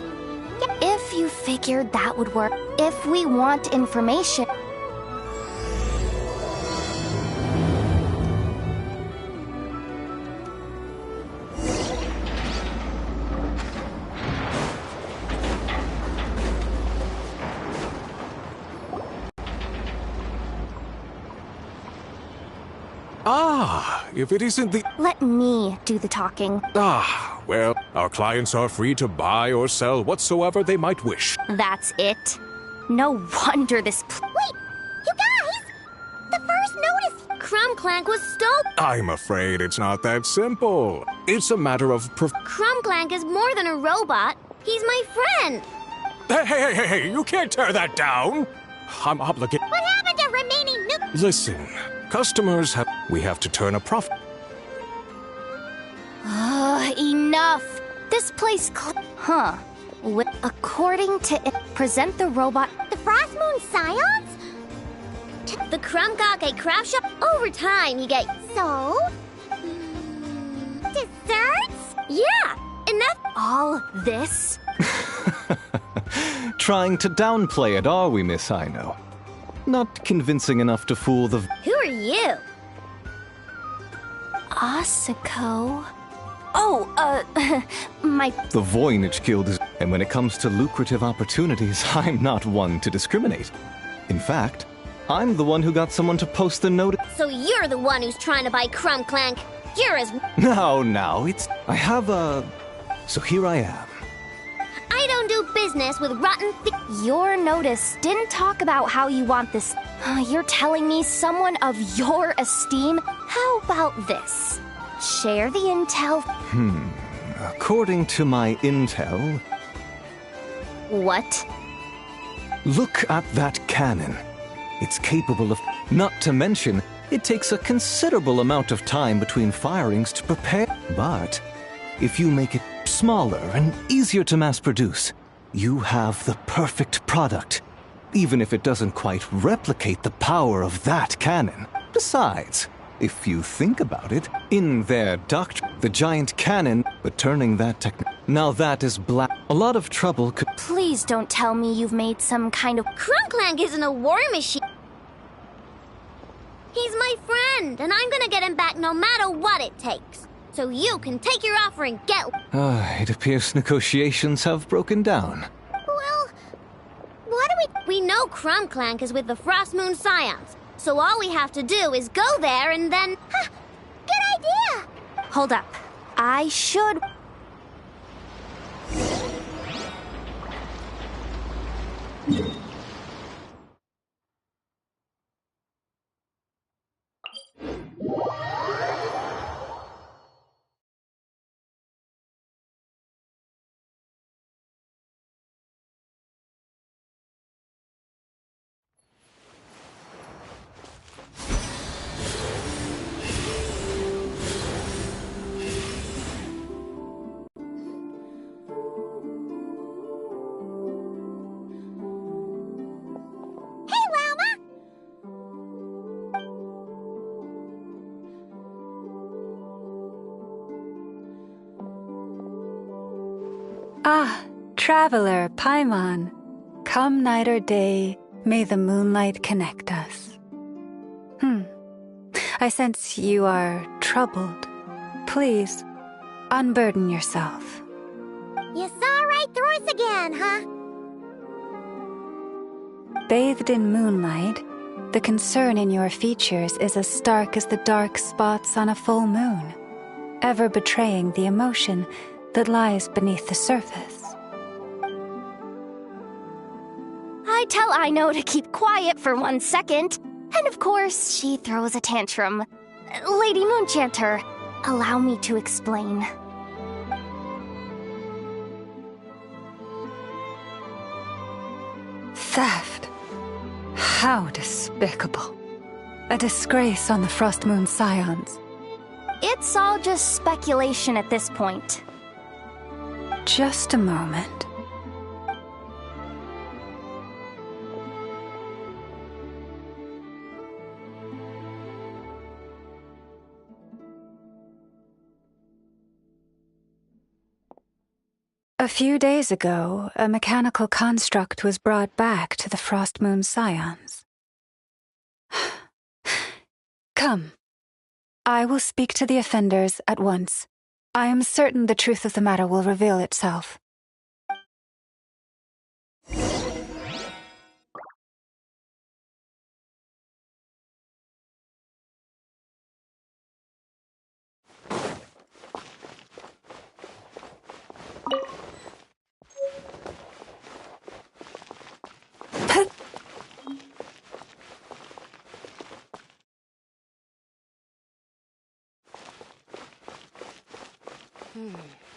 If you figured that would work, if we want information. Ah, if it isn't the... Let me do the talking. Ah, well, our clients are free to buy or sell whatsoever they might wish. That's it. No wonder this... Wait! You guys! The first notice! Crumclank was stolen! I'm afraid it's not that simple. It's a matter of... Crumclank is more than a robot. He's my friend! Hey, you can't tear that down! I'm obligated... What happened to remaining Listen, customers have... We have to turn a profit. Enough! This place Huh. According to present the robot... The Frost Moon Scions? The Crumcake craft shop? Over time, you get... So? Desserts? Yeah! Enough... All this? Trying to downplay it, are we, Miss Ino? Not convincing enough to fool the... Who are you? Asako... Oh, my... The Voynich Guild is... And when it comes to lucrative opportunities, I'm not one to discriminate. In fact, I'm the one who got someone to post the note... So you're the one who's trying to buy Crumclank. You're as... No, it's... I have a... So here I am. I don't do business with rotten... Your notice didn't talk about how you want this... You're telling me someone of your esteem? How about this? Share the intel... According to my intel... What? Look at that cannon. It's capable of... Not to mention, it takes a considerable amount of time between firings to prepare. But if you make it smaller and easier to mass produce, you have the perfect product, even if it doesn't quite replicate the power of that cannon. Besides, if you think about it, in their doctrine, the giant cannon, but turning that now that is black. A lot of trouble could... Please don't tell me you've made some kind of... Crumclank isn't a war machine. He's my friend, and I'm gonna get him back no matter what it takes. So you can take your offer and get... It appears negotiations have broken down. Well, what do we know Crumclank is with the Frost Moon Scions. So all we have to do is go there and then... Good idea! Hold up. I should... Ah, traveler, Paimon. Come night or day, may the moonlight connect us. I sense you are troubled. Please, unburden yourself. You saw right through us again, huh? Bathed in moonlight, the concern in your features is as stark as the dark spots on a full moon, ever betraying the emotion that lies beneath the surface. I tell Ino to keep quiet for 1 second, and of course, she throws a tantrum. Lady Moonchanter, allow me to explain. Theft. How despicable. A disgrace on the Frost Moon Scions. It's all just speculation at this point. Just a moment. A few days ago, a mechanical construct was brought back to the Frost Moon Scions. Come. I will speak to the offenders at once. I am certain the truth of the matter will reveal itself.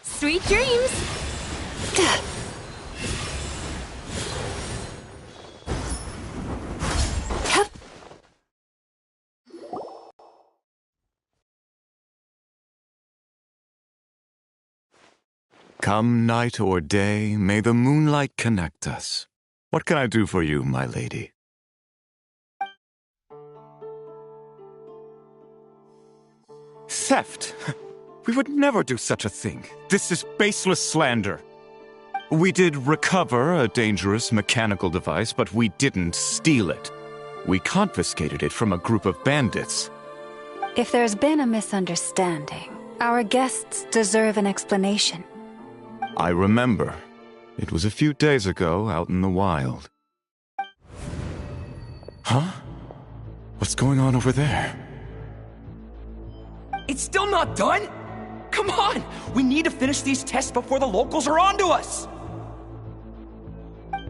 Sweet dreams! Come night or day, may the moonlight connect us. What can I do for you, my lady? Theft! We would never do such a thing. This is baseless slander. We did recover a dangerous mechanical device, but we didn't steal it. We confiscated it from a group of bandits. If there's been a misunderstanding, our guests deserve an explanation. I remember. It was a few days ago out in the wild. Huh? What's going on over there? It's still not done? Come on! We need to finish these tests before the locals are onto us!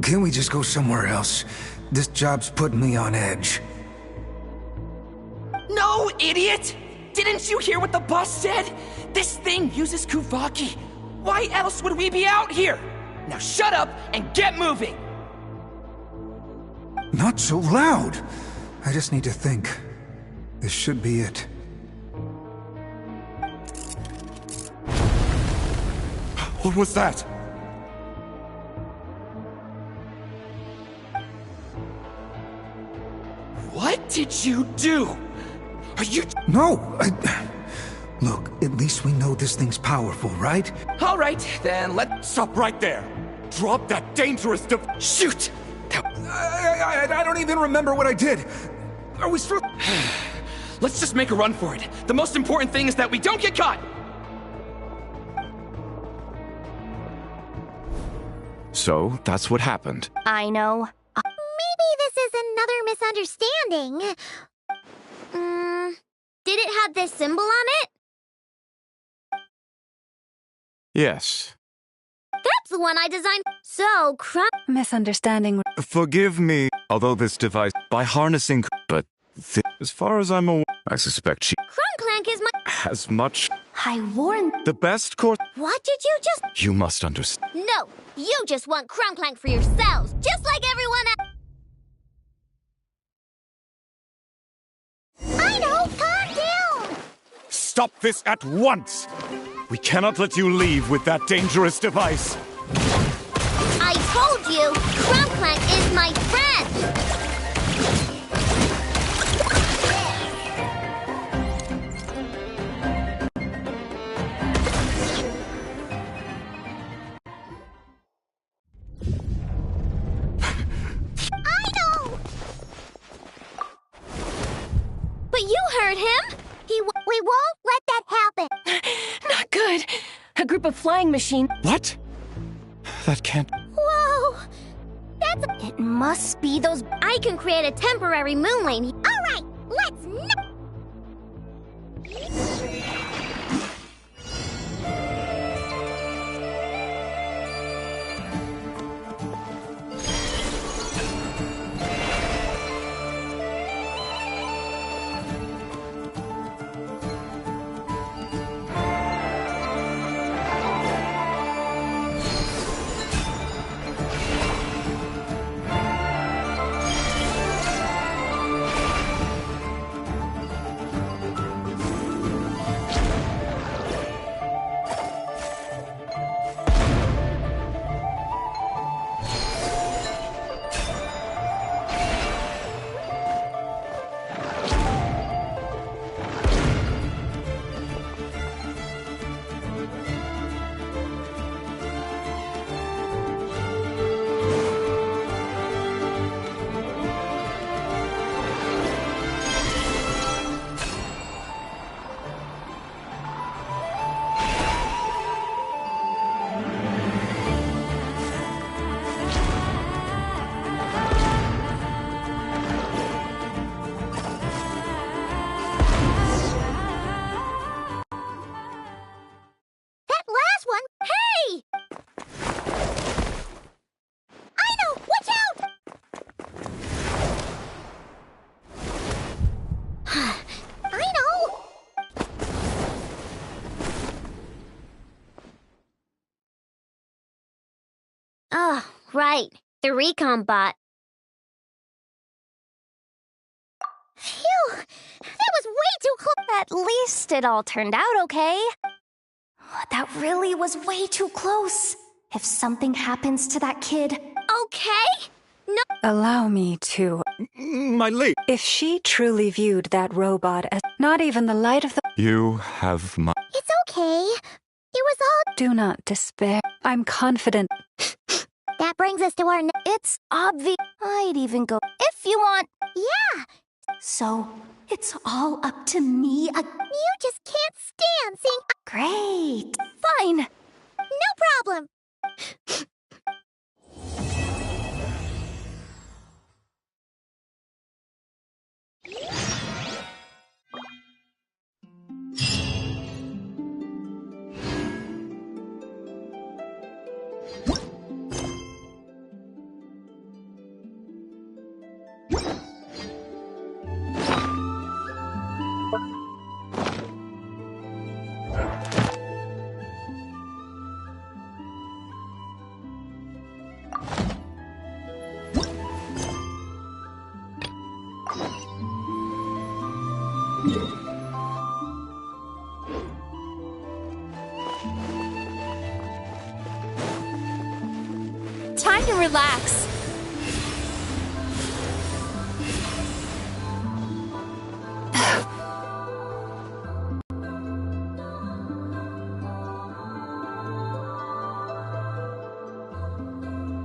Can't we just go somewhere else? This job's putting me on edge. No, idiot! Didn't you hear what the boss said? This thing uses Kuvaki. Why else would we be out here? Now shut up and get moving! Not so loud! I just need to think. This should be it. What was that? What did you do? Are you— No! Look, at least we know this thing's powerful, right? Alright, then let's— Stop right there! Drop that dangerous Shoot! I don't even remember what I did! Are we still— Let's just make a run for it. The most important thing is that we don't get caught! So, that's what happened. I know. Maybe this is another misunderstanding. Did it have this symbol on it? Yes. That's the one I designed. So, Misunderstanding. Forgive me, although this device, by harnessing, but as far as I'm aware, I suspect she Clank is my— has much. I warned— The best course. What did you just— You must understand. No, you just want Clank for yourselves, just like everyone else. I know, calm down! Stop this at once! We cannot let you leave with that dangerous device. I told you, Clank is my friend! But you heard him! We won't let that happen! Not good. A group of flying machines. What? That can't... Whoa! That's— It must be those— I can create a temporary moon lane. Alright, let's Oh, right. The recon bot. Phew! That was way too close! At least it all turned out okay. That really was way too close. If something happens to that kid... Okay? No... Allow me to... My lady... If she truly viewed that robot as not even the light of the... You have my... It's okay. It was all... Do not despair. I'm confident. That brings us to our... It's obvious. I'd even go... If you want... Yeah! So, it's all up to me again. You just can't stand seeing... Great. Fine. No problem. Time to relax.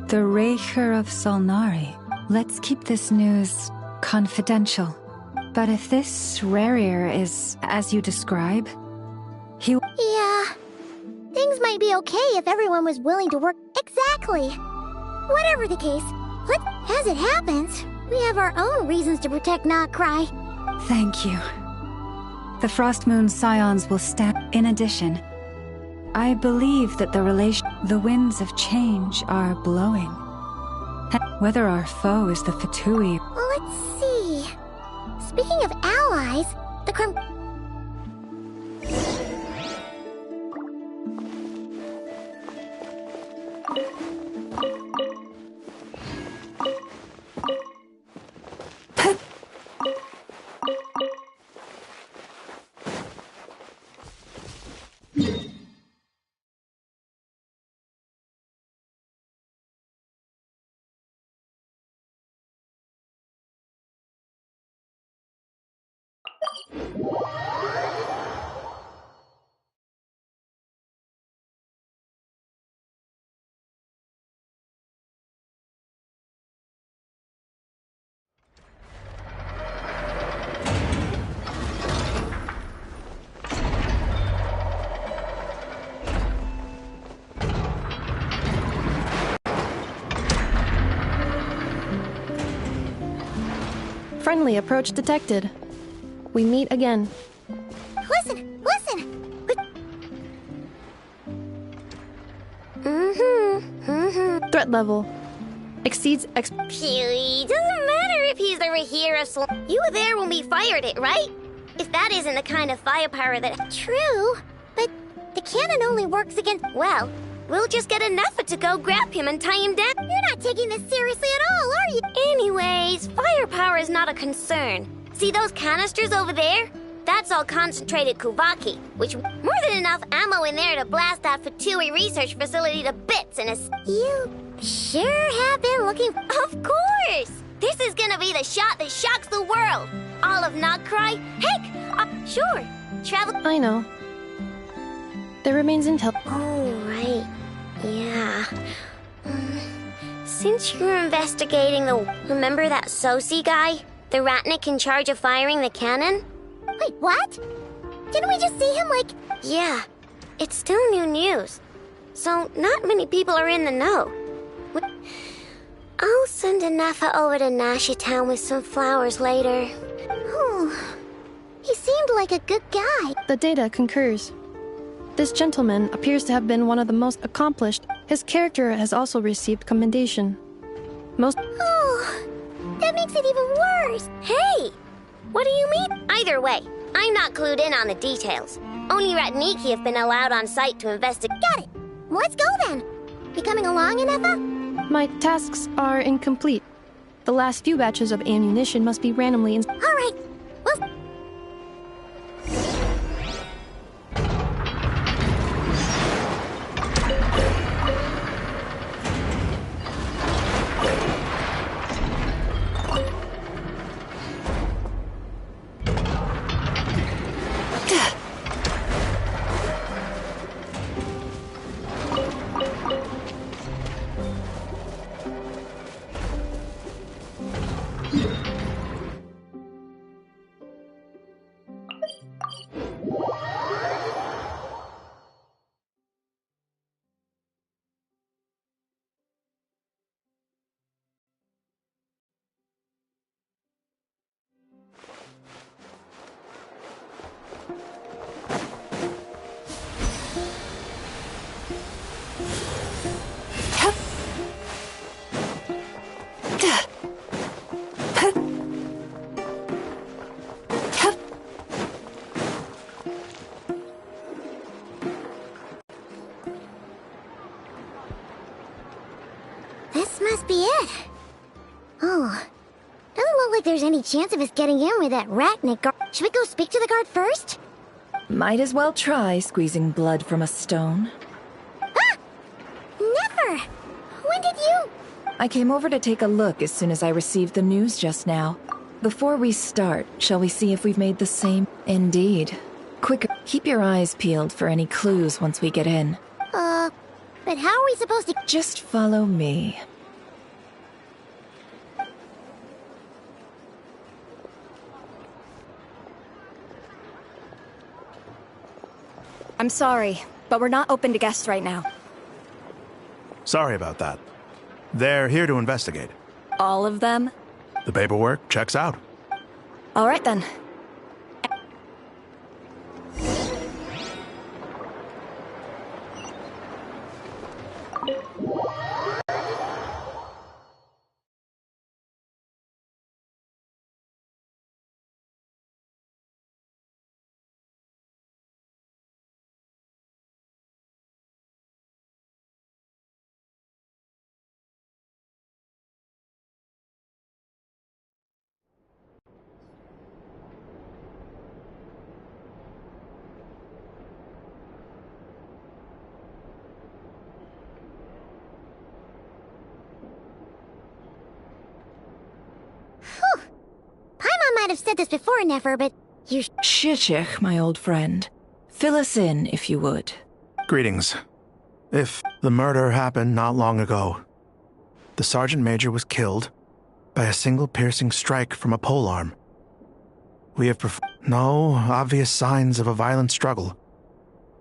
The Raker of Solnari. Let's keep this news confidential. But if this Rarier is as you describe, he... Yeah. Things might be okay if everyone was willing to work... Exactly. Whatever the case, as it happens, we have our own reasons to protect Not Cry. Thank you. The Frost Moon Scions will stand... In addition, I believe that the winds of change are blowing. Whether our foe is the Fatui... Let's see. Speaking of allies, the Friendly approach detected. We meet again. Listen! Threat level exceeds Phew, doesn't matter if he's the Rahira You were there when we fired it, right? If that isn't the kind of firepower that... True, but the cannon only works against... Well, we'll just get enough to go grab him and tie him down. You're not taking this seriously at all, are you? Anyways, firepower is not a concern. See those canisters over there? That's all concentrated Kuvaki, which more than enough ammo in there to blast that Fatui research facility to bits in a... You sure have been looking... Of course! This is gonna be the shot that shocks the world! All of Not Cry? Heck! Sure! Travel... I know. There remains intel... Oh, right. Yeah. Since you're investigating the... Remember that Sosi guy? The Ratnik in charge of firing the cannon? Wait, what? Didn't we just see him, like... Yeah. It's still new news. So, not many people are in the know. I'll send a Nafa over to Nashi Town with some flowers later. He seemed like a good guy. The data concurs. This gentleman appears to have been one of the most accomplished. His character has also received commendation. Oh, that makes it even worse. Hey! What do you mean? Either way, I'm not clued in on the details. Only Ratniki have been allowed on site to investigate. Got it. Let's go then. You coming along, Inefa? My tasks are incomplete. The last few batches of ammunition must be randomly All right. Well... This must be it. Oh, doesn't look like there's any chance of us getting in with that Ratnik guard. Should we go speak to the guard first? Might as well try squeezing blood from a stone. Ah! Never! When did you... I came over to take a look as soon as I received the news just now. Before we start, shall we see if we've made the same? Indeed. Quicker, keep your eyes peeled for any clues once we get in. But how are we supposed to... Just follow me. I'm sorry, but we're not open to guests right now. Sorry about that. They're here to investigate. All of them? The paperwork checks out. All right then. Paimon might have said this before, Nefer, but you... Shishich, my old friend. Fill us in, if you would. Greetings. If the murder happened not long ago, the Sergeant Major was killed by a single piercing strike from a polearm. We have no obvious signs of a violent struggle.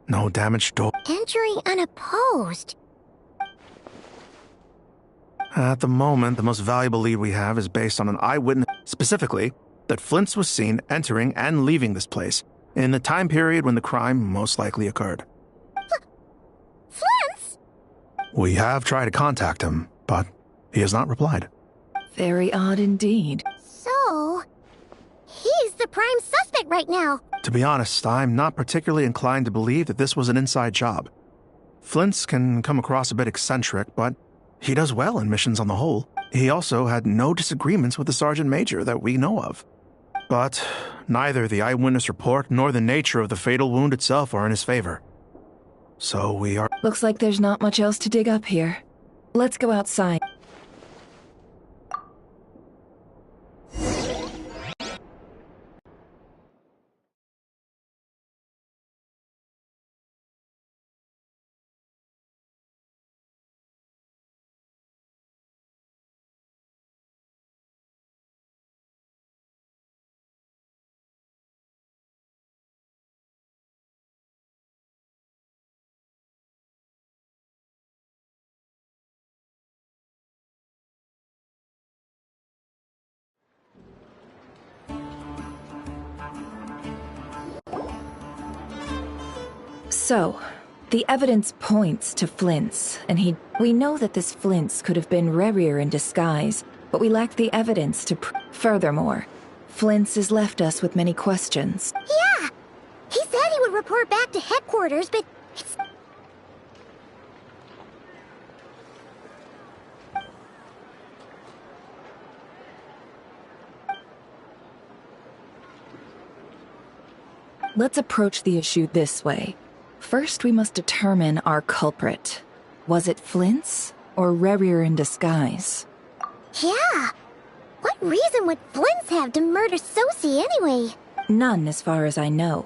No damaged door. Entering unopposed. At the moment, the most valuable lead we have is based on an eyewitness, specifically that Flint's was seen entering and leaving this place in the time period when the crime most likely occurred. Flint's? We have tried to contact him, but he has not replied. Very odd indeed. So, he's the prime suspect right now. To be honest, I'm not particularly inclined to believe that this was an inside job. Flint's can come across a bit eccentric, but he does well in missions on the whole. He also had no disagreements with the Sergeant Major that we know of. But neither the eyewitness report nor the nature of the fatal wound itself are in his favor. So we are... Looks like there's not much else to dig up here. Let's go outside. So, the evidence points to Flint's, and we know that this Flint's could have been Rerir in disguise, but we lack the evidence to Furthermore, Flint's has left us with many questions. Yeah! He said he would report back to headquarters, but it's... Let's approach the issue this way. First, we must determine our culprit. Was it Flint's or Rerir in disguise? Yeah. What reason would Flint's have to murder Sosie anyway? None, as far as I know.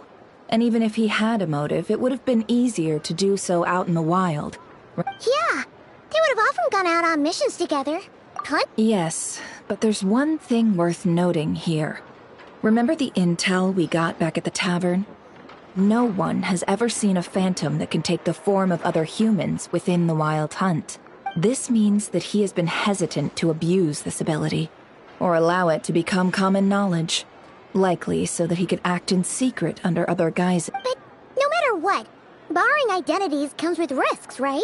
And even if he had a motive, it would have been easier to do so out in the wild. Yeah. They would have often gone out on missions together. Yes, but there's one thing worth noting here. Remember the intel we got back at the tavern? No one has ever seen a phantom that can take the form of other humans within the Wild Hunt. This means that he has been hesitant to abuse this ability, or allow it to become common knowledge. Likely so that he could act in secret under other guises. But no matter what, barring identities comes with risks, right?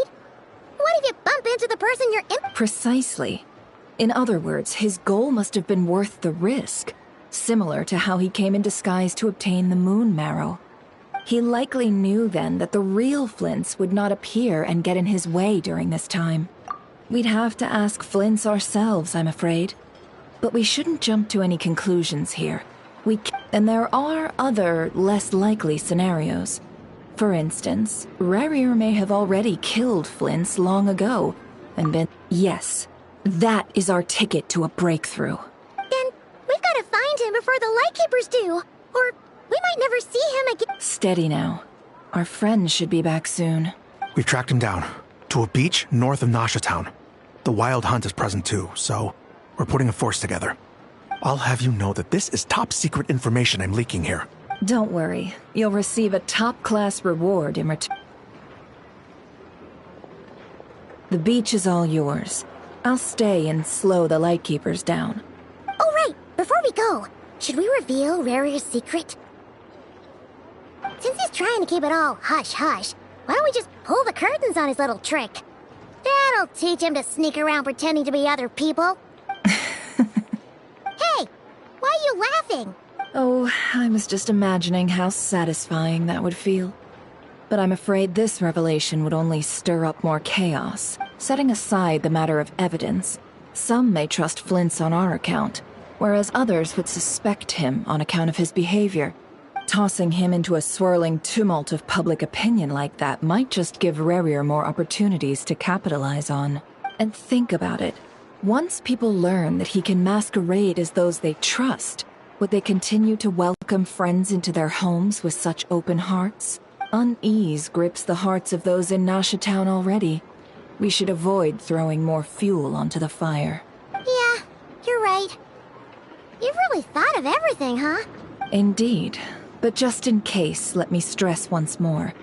What if you bump into the person you're in? Precisely. In other words, his goal must have been worth the risk, similar to how he came in disguise to obtain the moon marrow. He likely knew then that the real Flints would not appear and get in his way during this time. We'd have to ask Flints ourselves, I'm afraid. But we shouldn't jump to any conclusions here. And there are other, less likely scenarios. For instance, Rerir may have already killed Flints long ago, and been— Yes, that is our ticket to a breakthrough. Then we've got to find him before the Lightkeepers do, or we might never see him again. Steady now. Our friend should be back soon. We've tracked him down, to a beach north of Nasha Town. The Wild Hunt is present too, so we're putting a force together. I'll have you know that this is top-secret information I'm leaking here. Don't worry. You'll receive a top-class reward in return. The beach is all yours. I'll stay and slow the Lightkeepers down. Oh, right. Before we go, should we reveal Rerir's secret? Since he's trying to keep it all hush-hush, why don't we just pull the curtains on his little trick? That'll teach him to sneak around pretending to be other people. Hey, why are you laughing? Oh, I was just imagining how satisfying that would feel. But I'm afraid this revelation would only stir up more chaos. Setting aside the matter of evidence, some may trust Flint's on our account, whereas others would suspect him on account of his behavior. Tossing him into a swirling tumult of public opinion like that might just give Rerir more opportunities to capitalize on. And think about it. Once people learn that he can masquerade as those they trust, would they continue to welcome friends into their homes with such open hearts? Unease grips the hearts of those in Nasha Town already. We should avoid throwing more fuel onto the fire. Yeah, you're right. You've really thought of everything, huh? Indeed. But just in case, let me stress once more.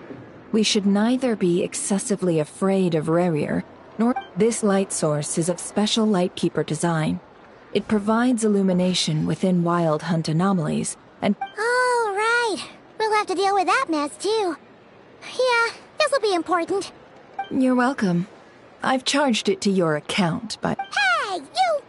We should neither be excessively afraid of Rerir, nor— This light source is of special Lightkeeper design. It provides illumination within Wild Hunt anomalies, and— Oh, right. We'll have to deal with that mess, too. Yeah, this'll be important. You're welcome. I've charged it to your account, but— Hey, you!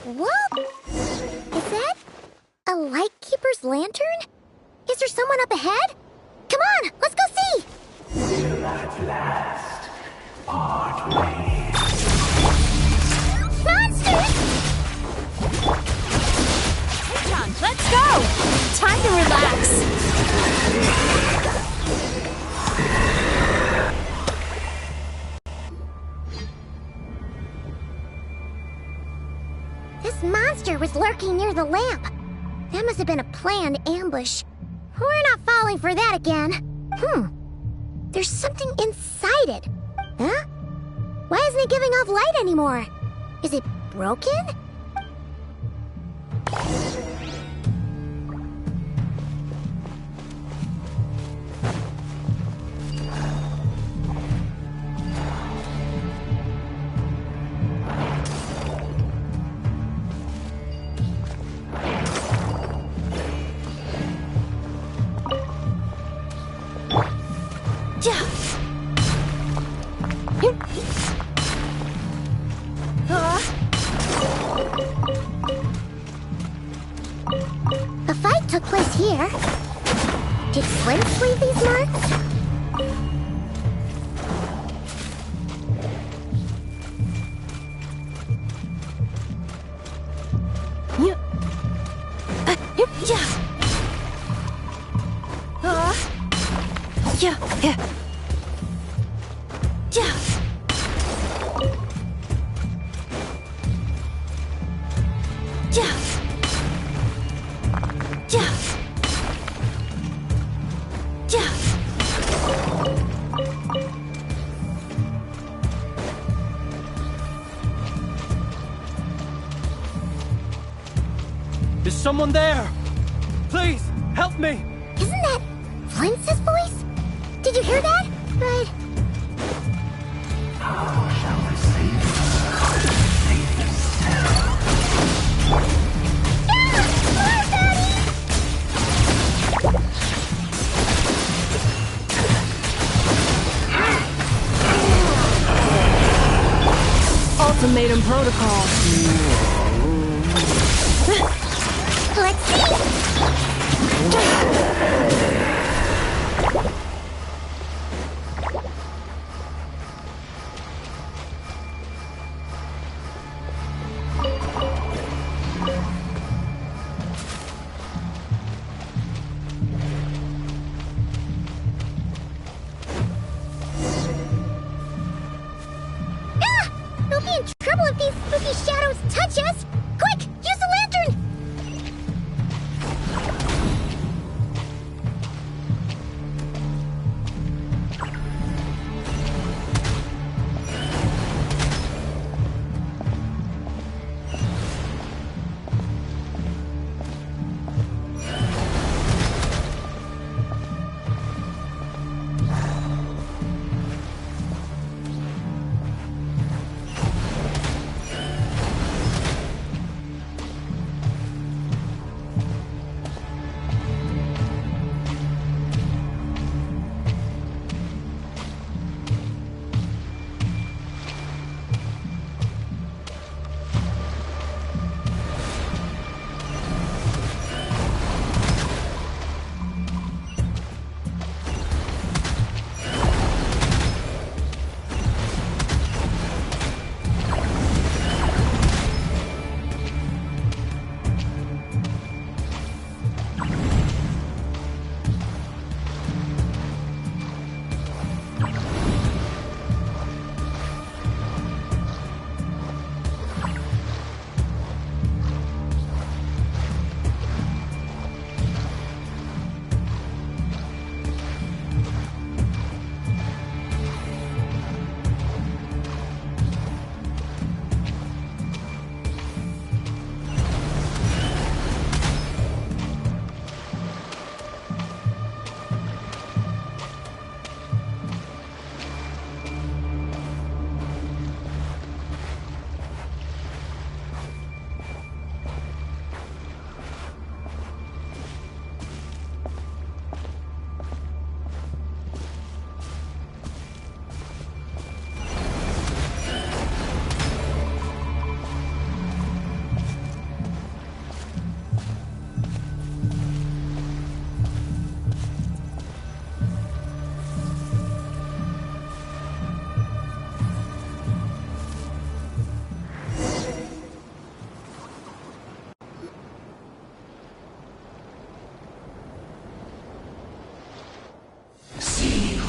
What? Is that a Lightkeeper's lantern? Is there someone up ahead? Come on, let's go see! Will at last part ways. Monsters! Hey, John, let's go! Time to relax. This monster was lurking near the lamp. That must have been a planned ambush. We're not falling for that again. There's something inside it. Huh? Why isn't it giving off light anymore? Is it broken? The fight took place here. Did Flint leave these marks? Is someone there? Please, help me! Isn't that Flint's voice? Did you hear that? But... How shall we save her? Save yourself. Ultimatum protocol. Let's see! We'll be in trouble if these spooky shadows touch us! Quick, use the lantern!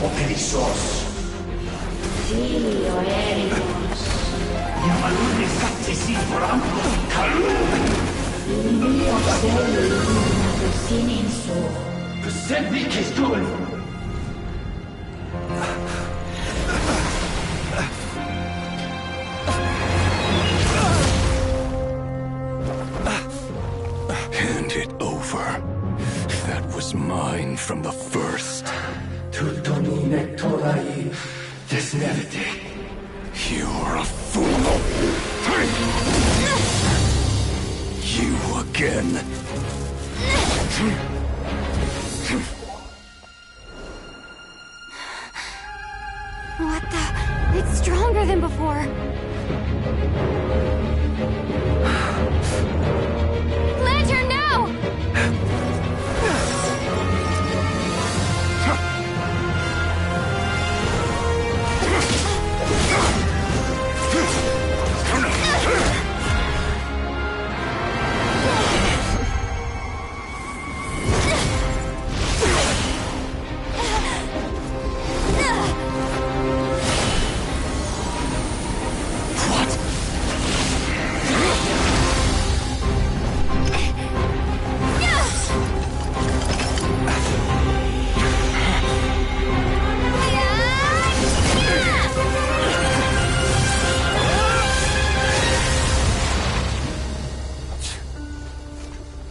Operizos. Sí, lo éramos. Llamalun escatesi por ambos calum. Io sei una sininso. Senti che stun. Hand it over. That was mine from the first. Tutto mi nectorai desnevite. You're a fool. You again. him before. Lantern, now!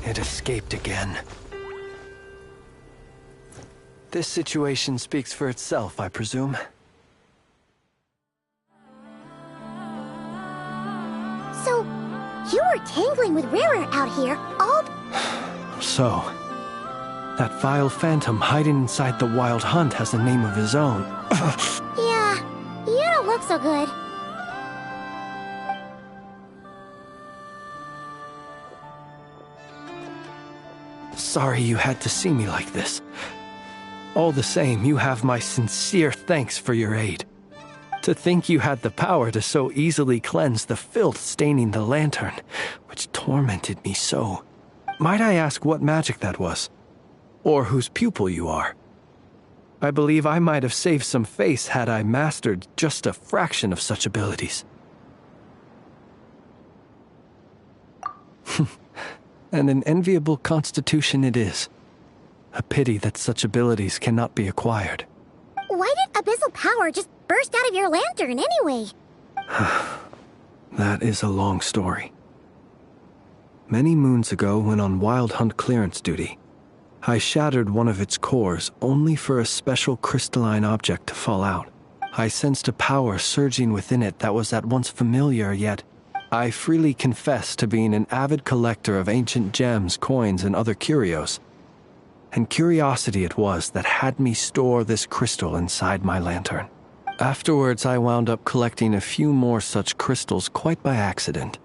It escaped again. This situation speaks for itself, I presume. So, you were tangling with Rara out here all... So, that vile phantom hiding inside the Wild Hunt has a name of his own. Yeah, you don't look so good. Sorry you had to see me like this. All the same, you have my sincere thanks for your aid. To think you had the power to so easily cleanse the filth staining the lantern, which tormented me so. Might I ask what magic that was? Or whose pupil you are? I believe I might have saved some face had I mastered just a fraction of such abilities. And an enviable constitution it is. A pity that such abilities cannot be acquired. Why did abyssal power just burst out of your lantern anyway? That is a long story. Many moons ago, when on Wild Hunt clearance duty, I shattered one of its cores only for a special crystalline object to fall out. I sensed a power surging within it that was at once familiar, yet I freely confess to being an avid collector of ancient gems, coins, and other curios. And curiosity it was that had me store this crystal inside my lantern. Afterwards, I wound up collecting a few more such crystals quite by accident,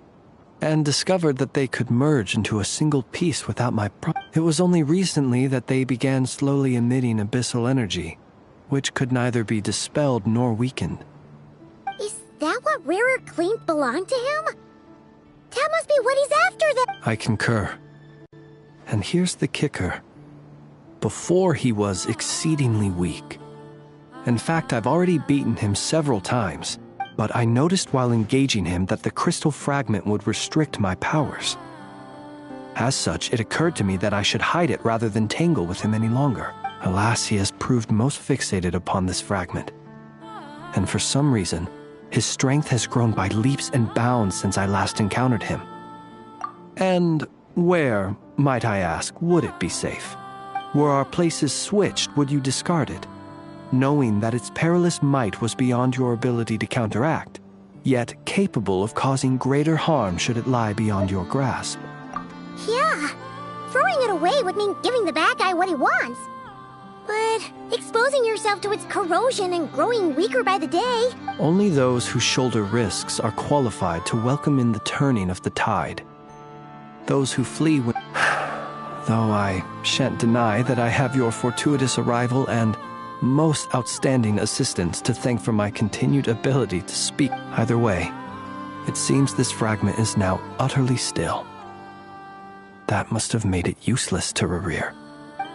and discovered that they could merge into a single piece without my It was only recently that they began slowly emitting abyssal energy, which could neither be dispelled nor weakened. Is that what Rara claimed belonged to him? That must be what he's after then. I concur. And here's the kicker. Before he was exceedingly weak. In fact, I've already beaten him several times, but I noticed while engaging him that the crystal fragment would restrict my powers. As such, it occurred to me that I should hide it rather than tangle with him any longer. Alas, he has proved most fixated upon this fragment. And for some reason, his strength has grown by leaps and bounds since I last encountered him. And where, might I ask, would it be safe? Were our places switched, would you discard it, knowing that its perilous might was beyond your ability to counteract, yet capable of causing greater harm should it lie beyond your grasp? Yeah, throwing it away would mean giving the bad guy what he wants. But exposing yourself to its corrosion and growing weaker by the day... Only those who shoulder risks are qualified to welcome in the turning of the tide. Those who flee when... Though I shan't deny that I have your fortuitous arrival and most outstanding assistance to thank for my continued ability to speak. Either way, it seems this fragment is now utterly still. That must have made it useless to rerear.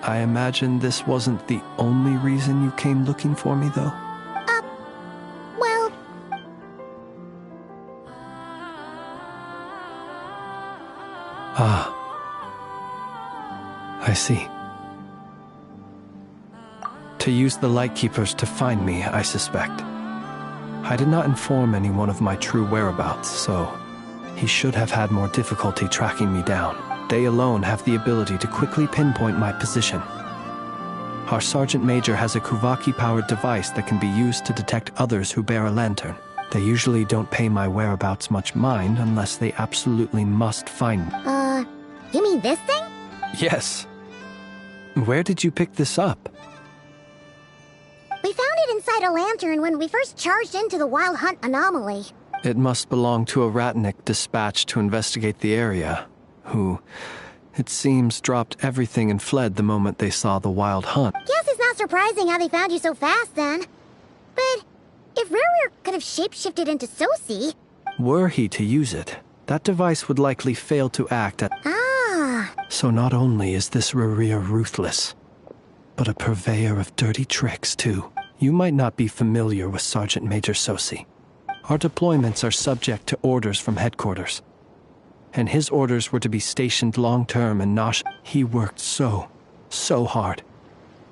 I imagine this wasn't the only reason you came looking for me, though? Well... Ah. I see. To use the Lightkeepers to find me, I suspect. I did not inform anyone of my true whereabouts, so he should have had more difficulty tracking me down. They alone have the ability to quickly pinpoint my position. Our Sergeant Major has a Kuvaki-powered device that can be used to detect others who bear a lantern. They usually don't pay my whereabouts much mind unless they absolutely must find me. You mean this thing? Yes. Where did you pick this up? We found it inside a lantern when we first charged into the Wild Hunt anomaly. It must belong to a ratnik dispatched to investigate the area, who, it seems, dropped everything and fled the moment they saw the Wild Hunt. Guess it's not surprising how they found you so fast, then. But if Rerir could have shapeshifted into Sosi... Were he to use it, that device would likely fail to act at... Ah. So not only is this Rerir ruthless, but a purveyor of dirty tricks, too. You might not be familiar with Sergeant Major Sosi. Our deployments are subject to orders from headquarters. And his orders were to be stationed long-term in Nosh. He worked so hard,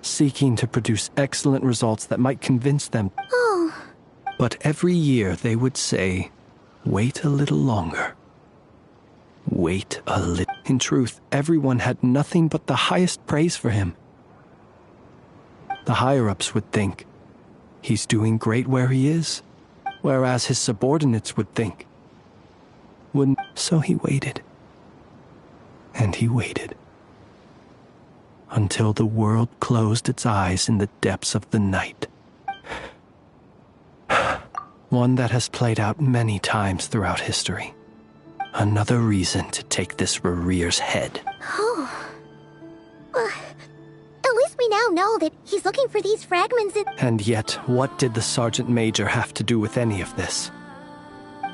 seeking to produce excellent results that might convince them. Oh. But every year they would say, wait a little longer. Wait a little. In truth, everyone had nothing but the highest praise for him. The higher-ups would think, he's doing great where he is, whereas his subordinates would think, wouldn't. So he waited. And he waited. Until the world closed its eyes in the depths of the night. One that has played out many times throughout history. Another reason to take this Rerir's head. Oh. At least we now know that he's looking for these fragments in... And yet, what did the Sergeant Major have to do with any of this?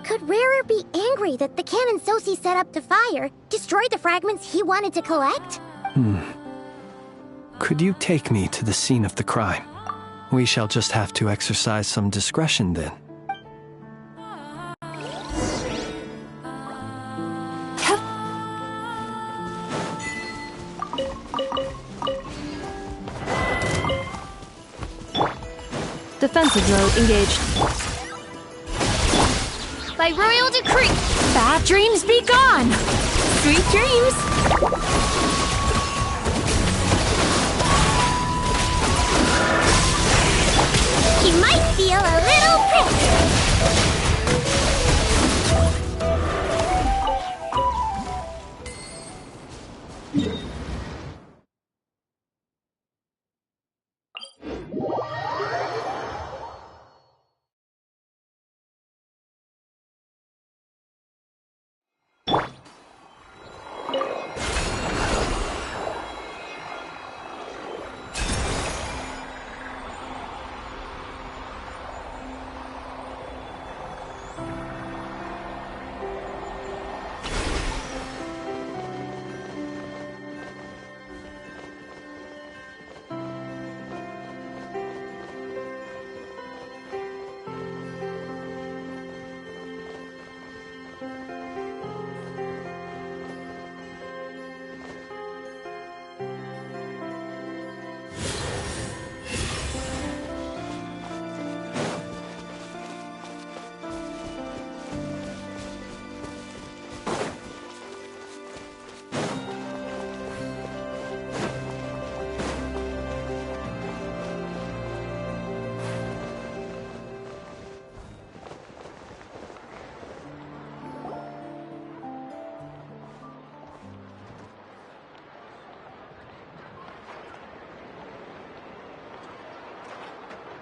Could Rerir be angry that the cannon Sosi set up to fire destroyed the fragments he wanted to collect? Could you take me to the scene of the crime? We shall just have to exercise some discretion then. Defensive mode engaged. By royal decree, Bad dreams be gone! sweet dreams. He might feel a little prick.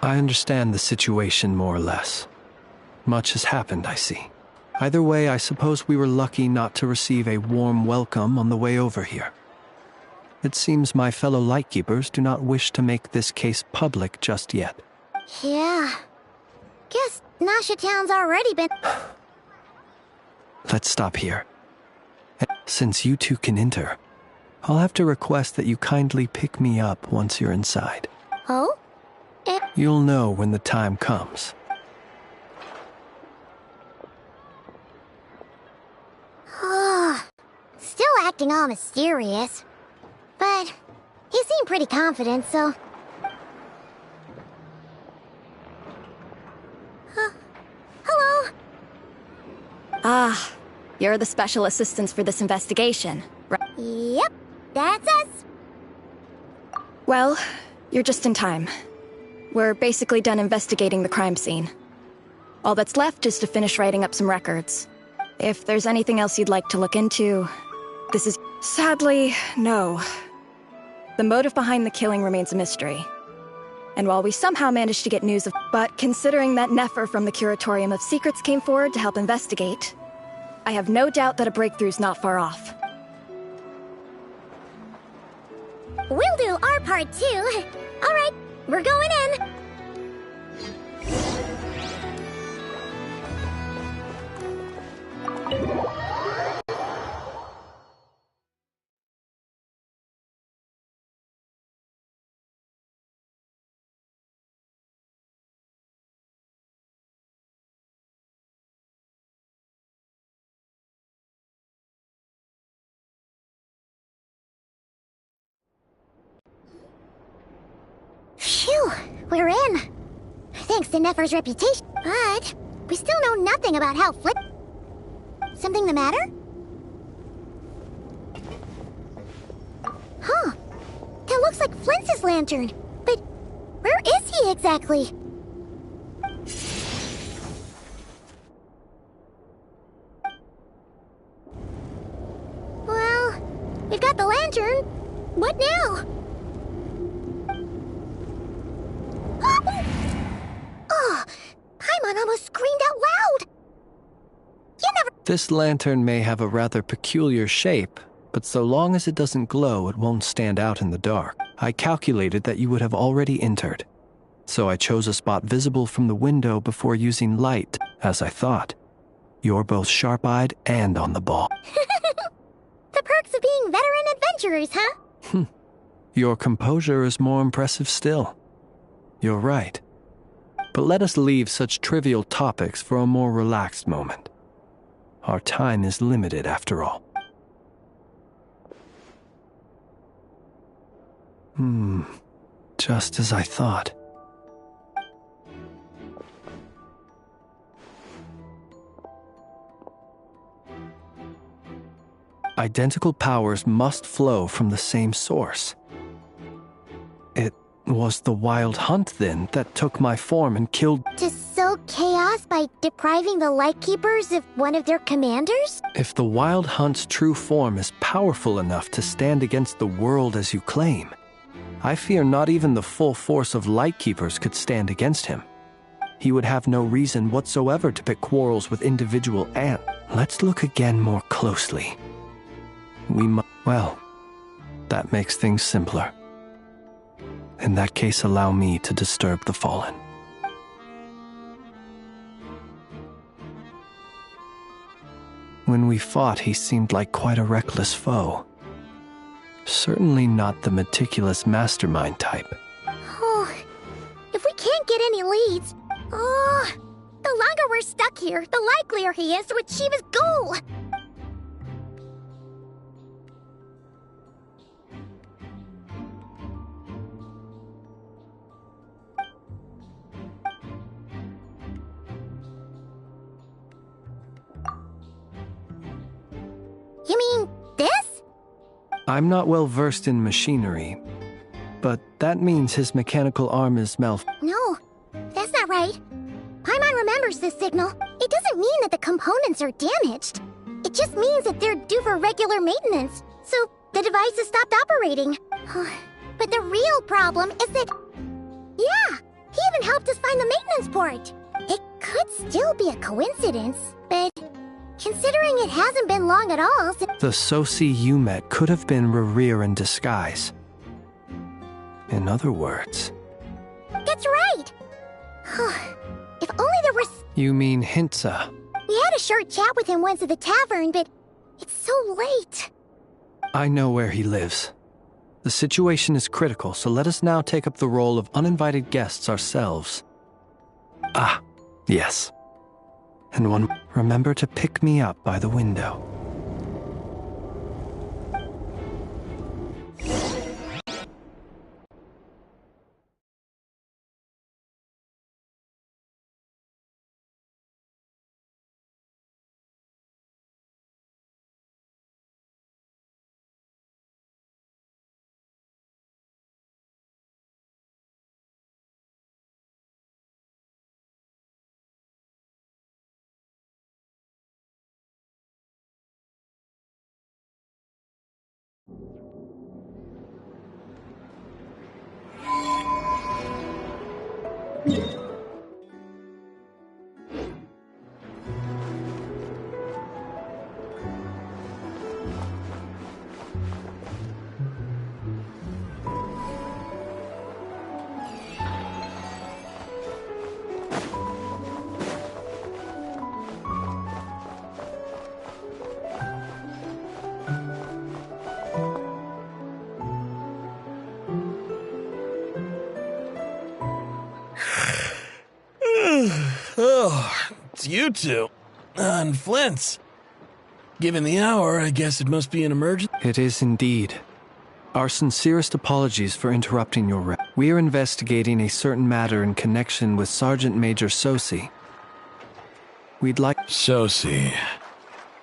I understand the situation more or less. Much has happened, I see. Either way, I suppose we were lucky not to receive a warm welcome on the way over here. It seems my fellow Lightkeepers do not wish to make this case public just yet. Yeah. Guess Nasha Town's already been... Let's stop here. Since you two can enter, I'll have to request that you kindly pick me up once you're inside. Oh? You'll know when the time comes. Still acting all mysterious. But he seemed pretty confident, so... Hello? Ah, you're the special assistants for this investigation, right? Yep, that's us. Well, you're just in time. We're basically done investigating the crime scene. All that's left is to finish writing up some records. If there's anything else you'd like to look into, this is... Sadly, no. The motive behind the killing remains a mystery. And while we somehow managed to get news of... But considering that Nefer from the Curatorium of Secrets came forward to help investigate, I have no doubt that a breakthrough's not far off. We'll do our part too. All right, we're going in. Phew, we're in. Thanks to Nefer's reputation. But we still know nothing about how Flint... Something the matter? Huh. That looks like Flint's lantern. But where is he exactly? Well, we've got the lantern. What now? Oh, Paimon almost screamed out loud. You never... This lantern may have a rather peculiar shape, but so long as it doesn't glow, it won't stand out in the dark. I calculated that you would have already entered, so I chose a spot visible from the window before using light, as I thought. You're both sharp-eyed and on the ball. The perks of being veteran adventurers, huh? Your composure is more impressive still. You're right. But let us leave such trivial topics for a more relaxed moment. Our time is limited, after all. Just as I thought. Identical powers must flow from the same source. It was the Wild Hunt, then, that took my form and killed... To sow chaos by depriving the Lightkeepers of one of their commanders? If the Wild Hunt's true form is powerful enough to stand against the world as you claim, I fear not even the full force of Lightkeepers could stand against him. He would have no reason whatsoever to pick quarrels with individual ants. Let's look again more closely. Well, that makes things simpler. In that case, allow me to disturb the fallen. When we fought, he seemed like quite a reckless foe. Certainly not the meticulous mastermind type. Oh, if we can't get any leads, the longer we're stuck here, the likelier he is to achieve his goal. You mean this? I'm not well versed in machinery, but that means his mechanical arm is No, that's not right. Paimon remembers this signal. It doesn't mean that the components are damaged. It just means that they're due for regular maintenance, so the device has stopped operating. But the real problem is that... Yeah, he even helped us find the maintenance port. It could still be a coincidence, but... Considering it hasn't been long at all since... The Soci you met could have been Rerir in disguise. In other words... That's right! If only there were... You mean Hintsa? We had a short chat with him once at the tavern, but it's so late. I know where he lives. The situation is critical, so let us now take up the role of uninvited guests ourselves. Ah, yes. And remember to pick me up by the window. Oh, it's you two. And Flint's. Given the hour, I guess it must be an emergency. It is indeed. Our sincerest apologies for interrupting your rest. We are investigating a certain matter in connection with Sergeant Major Sosi. We'd like... Sosi.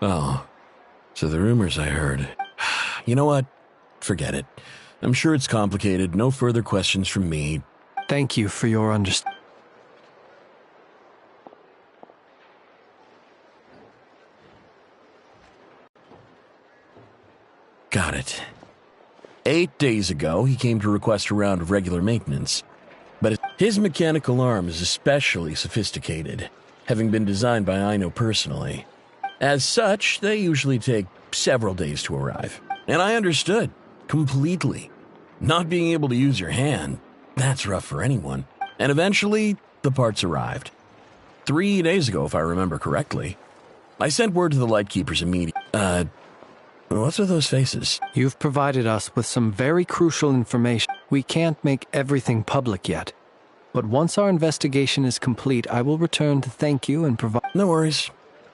Oh, so the rumors I heard. You know what? Forget it. I'm sure it's complicated. No further questions from me. Thank you for your understanding. Got it. 8 days ago, he came to request a round of regular maintenance. But his mechanical arm is especially sophisticated, having been designed by Aino personally. As such, they usually take several days to arrive. And I understood. Completely. Not being able to use your hand, that's rough for anyone. And eventually, the parts arrived. 3 days ago, if I remember correctly. I sent word to the Lightkeepers immediately. What's with those faces? You've provided us with some very crucial information. We can't make everything public yet. But once our investigation is complete, I will return to thank you and provide... No worries.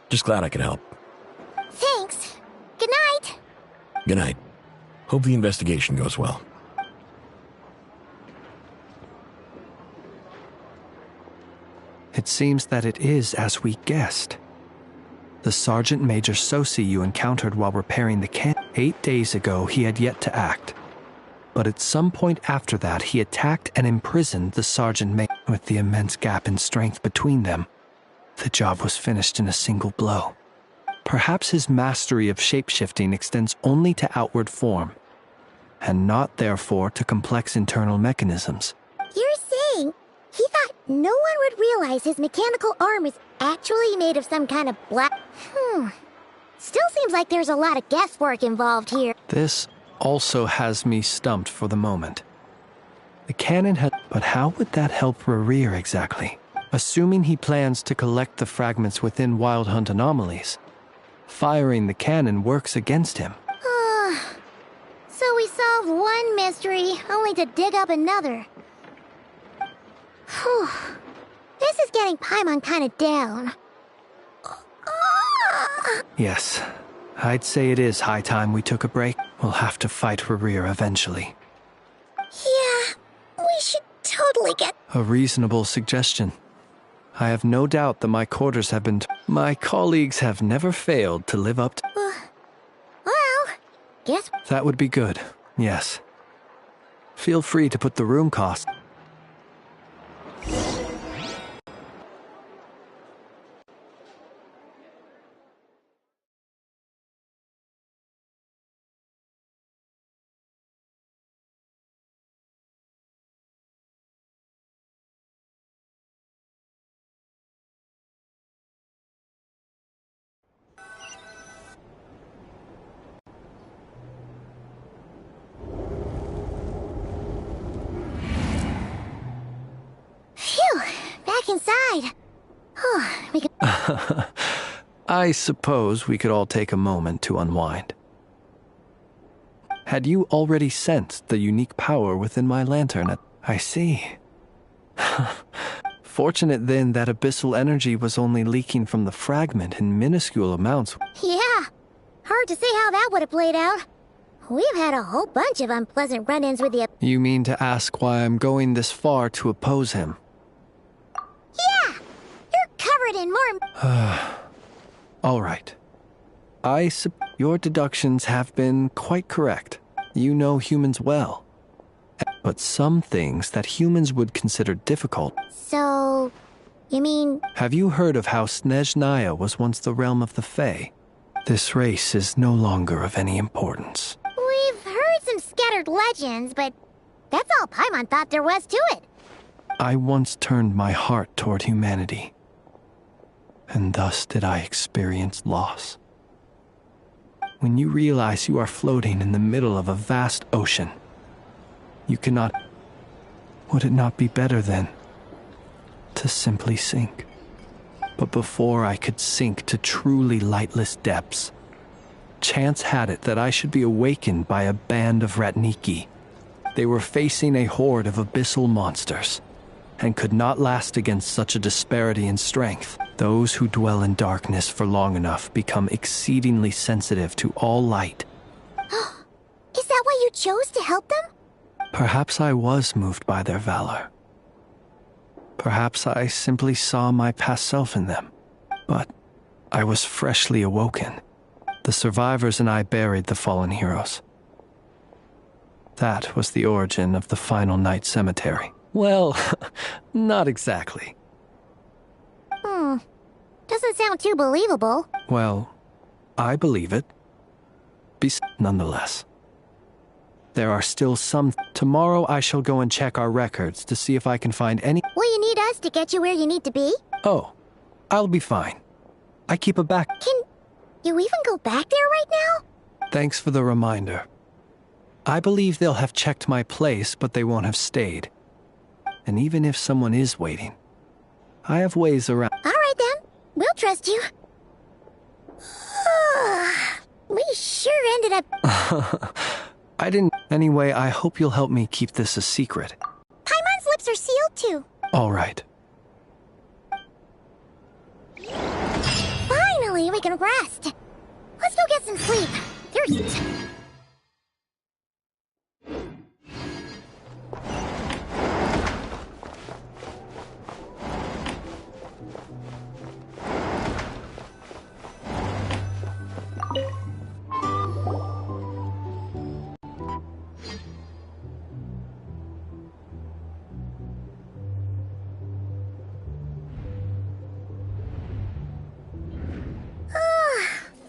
Just glad I could help. Thanks. Good night. Good night. Hope the investigation goes well. It seems that it is as we guessed. The Sergeant Major Sosi you encountered while repairing the cannon. 8 days ago, he had yet to act. But at some point after that, he attacked and imprisoned the Sergeant Major. With the immense gap in strength between them, the job was finished in a single blow. Perhaps his mastery of shapeshifting extends only to outward form, and not therefore to complex internal mechanisms. You're saying he thought no one would realize his mechanical arm is actually made of some kind of black... Still seems like there's a lot of guesswork involved here. This also has me stumped for the moment. The cannon had... But how would that help Rerir exactly? Assuming he plans to collect the fragments within Wild Hunt anomalies, firing the cannon works against him. So we solved one mystery, only to dig up another. Whew. This is getting Paimon kind of down. Yes, I'd say it is high time we took a break. We'll have to fight Rerir eventually. Yeah, we should totally get... A reasonable suggestion. I have no doubt that my quarters have been... My colleagues have never failed to live up to... Well, guess... That would be good, yes. Feel free to put the room cost... Phew, back inside. We can... I suppose we could all take a moment to unwind. Had you already sensed the unique power within my lantern? I see. Fortunate then that abyssal energy was only leaking from the fragment in minuscule amounts. Yeah, hard to say how that would have played out. We've had a whole bunch of unpleasant run-ins with the... You mean to ask why I'm going this far to oppose him? Yeah! You're covered in more... All right. Your deductions have been quite correct. You know humans well. But some things that humans would consider difficult... So... you mean... Have you heard of how Snezhnaya was once the realm of the Fae? This race is no longer of any importance. We've heard some scattered legends, but that's all Paimon thought there was to it. I once turned my heart toward humanity, and thus did I experience loss. When you realize you are floating in the middle of a vast ocean, you cannot... Would it not be better then to simply sink? But before I could sink to truly lightless depths, chance had it that I should be awakened by a band of Ratniki. They were facing a horde of abyssal monsters, and could not last against such a disparity in strength. Those who dwell in darkness for long enough become exceedingly sensitive to all light. Is that why you chose to help them? Perhaps I was moved by their valor. Perhaps I simply saw my past self in them. But I was freshly awoken. The survivors and I buried the fallen heroes. That was the origin of the Final Night Cemetery. Well, not exactly. Doesn't sound too believable. Well, I believe it. Nonetheless. There are still some... Tomorrow I shall go and check our records to see if I can find any... Will you need us to get you where you need to be? Oh, I'll be fine. I keep a back... Can you even go back there right now? Thanks for the reminder. I believe they'll have checked my place, but they won't have stayed. And even if someone is waiting, I have ways around... All right then. We'll trust you. We sure ended up... I didn't... Anyway, I hope you'll help me keep this a secret. Paimon's lips are sealed too. All right. Finally, we can rest. Let's go get some sleep. There's...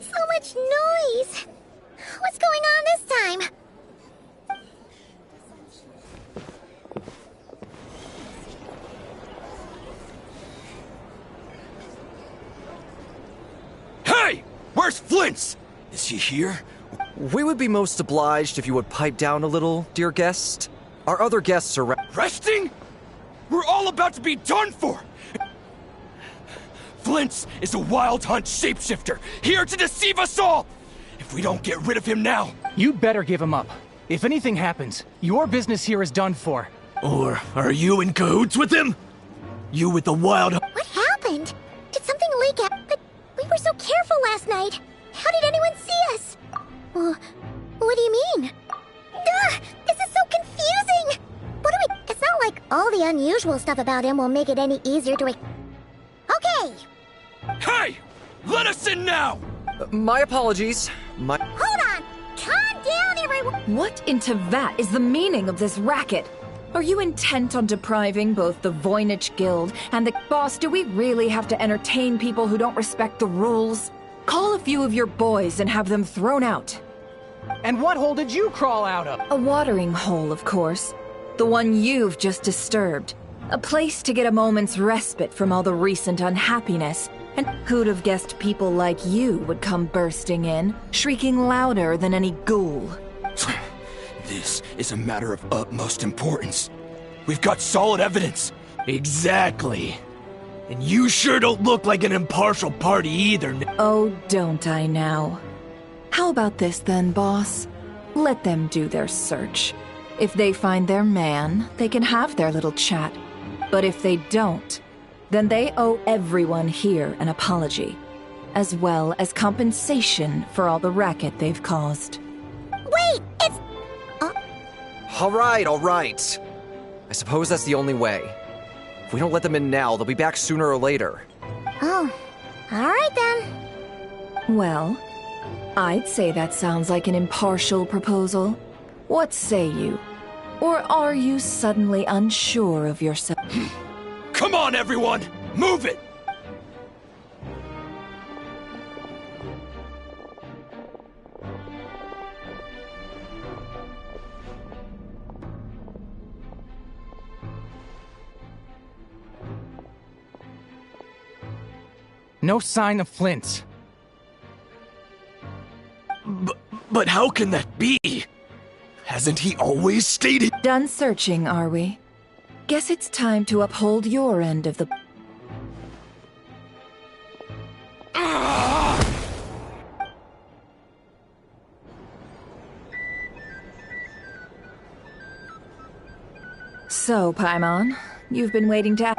so much noise. What's going on this time? Hey! Where's Flint's? Is he here? We would be most obliged if you would pipe down a little, dear guest. Our other guests are resting? We're all about to be done for! Flint's is a wild hunt shapeshifter, here to deceive us all! If we don't get rid of him now... You'd better give him up. If anything happens, your business here is done for. Or are you in cahoots with him? You with the wild... What happened? Did something leak out? But we were so careful last night. How did anyone see us? What do you mean? This is so confusing! What do we... It's not like all the unusual stuff about him will make it any easier to... Okay! Hey! Let us in now! My apologies. Hold on! Calm down, everyone! What in Tevat is the meaning of this racket? Are you intent on depriving both the Voynich Guild and the... Boss, do we really have to entertain people who don't respect the rules? Call a few of your boys and have them thrown out. And what hole did you crawl out of? A watering hole, of course. The one you've just disturbed. A place to get a moment's respite from all the recent unhappiness. And who'd have guessed people like you would come bursting in, shrieking louder than any ghoul? This is a matter of utmost importance. We've got solid evidence. Exactly. And you sure don't look like an impartial party either. Oh, don't I now? How about this then, boss? Let them do their search. If they find their man, they can have their little chat. But if they don't, then they owe everyone here an apology, as well as compensation for all the racket they've caused. Wait, it's... All right. I suppose that's the only way. If we don't let them in now, they'll be back sooner or later. Oh, all right then. Well, I'd say that sounds like an impartial proposal. What say you? Or are you suddenly unsure of yourself? Come on, everyone! Move it! no sign of Flint. But how can that be? Hasn't he always stated— Done searching, are we? Guess it's time to uphold your end of the— So, Paimon, you've been waiting to— Yeah,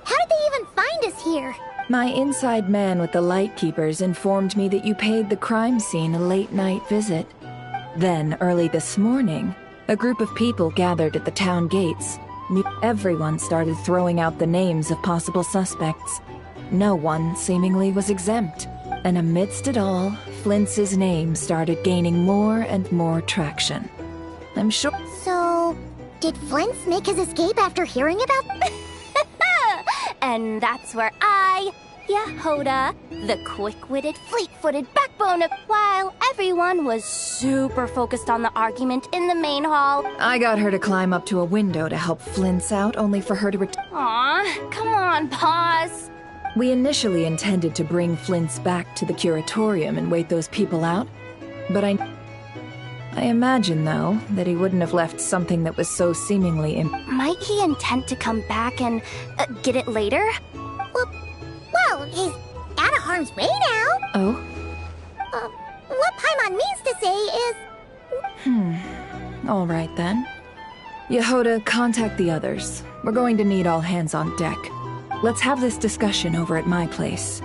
how did they even find us here? My inside man with the Lightkeepers informed me that you paid the crime scene a late-night visit. Then, early this morning, a group of people gathered at the town gates. Everyone started throwing out the names of possible suspects. No one, seemingly, was exempt. And amidst it all, Flint's name started gaining more and more traction. I'm sure— So, did Flint make his escape after hearing about— And that's where I, Yehoda, the quick-witted, fleet-footed backbone of— while everyone was super focused on the argument in the main hall. I got her to climb up to a window to help Flint's out, only for her to Aw, come on, pause. We initially intended to bring Flint's back to the curatorium and wait those people out, but I imagine, though, that he wouldn't have left something that was so seemingly Might he intend to come back and get it later? Well, he's out of harm's way now. Oh? What Paimon means to say is— All right, then. Yehoda, contact the others. We're going to need all hands on deck. Let's have this discussion over at my place.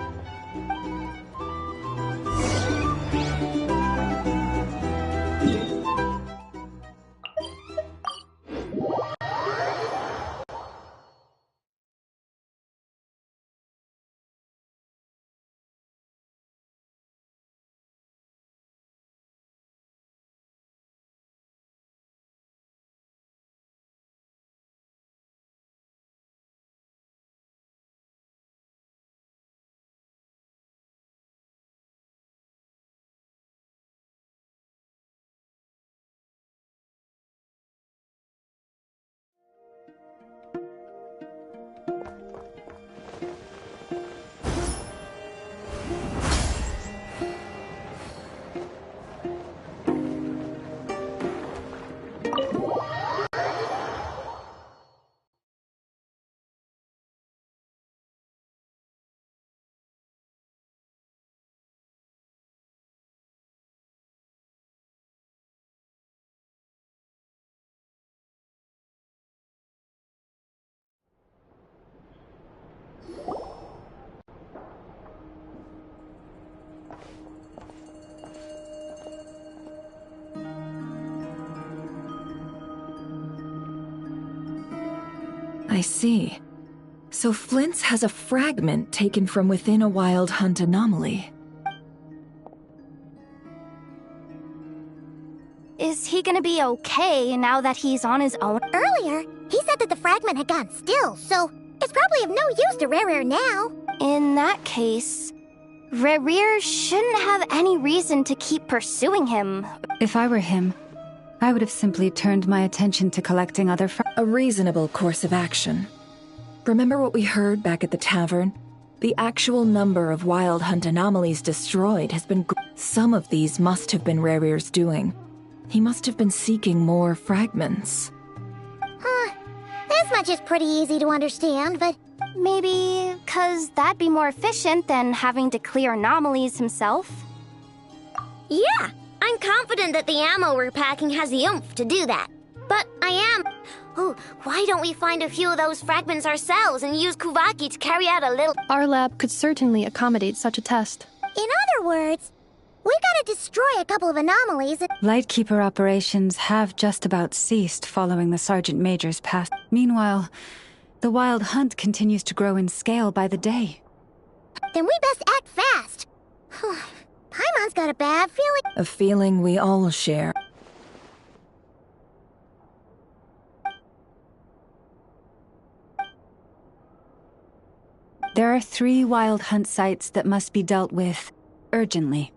I see. So Flint's has a fragment taken from within a wild hunt anomaly. Is he gonna be okay now that he's on his own? Earlier, he said that the fragment had gone still, so it's probably of no use to Rare now. In that case, Rare shouldn't have any reason to keep pursuing him. If I were him, I would have simply turned my attention to collecting other A reasonable course of action. Remember what we heard back at the tavern? The actual number of wild hunt anomalies destroyed has been some of these must have been Rare's doing. He must have been seeking more fragments. This much is pretty easy to understand, but maybe 'cause that'd be more efficient than having to clear anomalies himself. Yeah, I'm confident that the ammo we're packing has the oomph to do that. But I am... Oh, why don't we find a few of those fragments ourselves and use Kuvaki to carry out a little... Our lab could certainly accommodate such a test. In other words, we gotta destroy a couple of anomalies and... Lightkeeper operations have just about ceased following the Sergeant Major's pass. Meanwhile, the wild hunt continues to grow in scale by the day. Then we best act fast. Paimon's got a bad feeling. A feeling we all share. There are 3 wild hunt sites that must be dealt with urgently.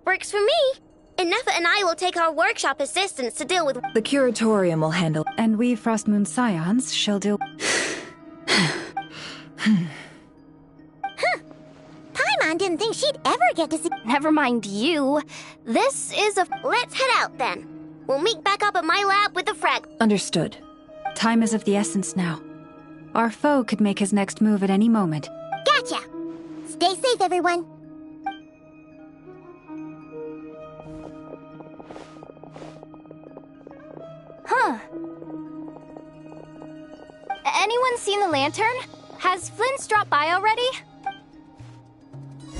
Works for me. Nefa and I will take our workshop assistants to deal with... The curatorium will handle... And we Frostmoon Scions shall deal... Paimon didn't think she'd ever get to see. Never mind you. This is a... Let's head out then. We'll meet back up at my lab with the frag. Understood. Time is of the essence now. Our foe could make his next move at any moment. Gotcha! Stay safe, everyone. Huh. Anyone seen the lantern? Has Flint's dropped by already?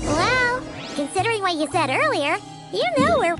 Well, considering what you said earlier, you know we're...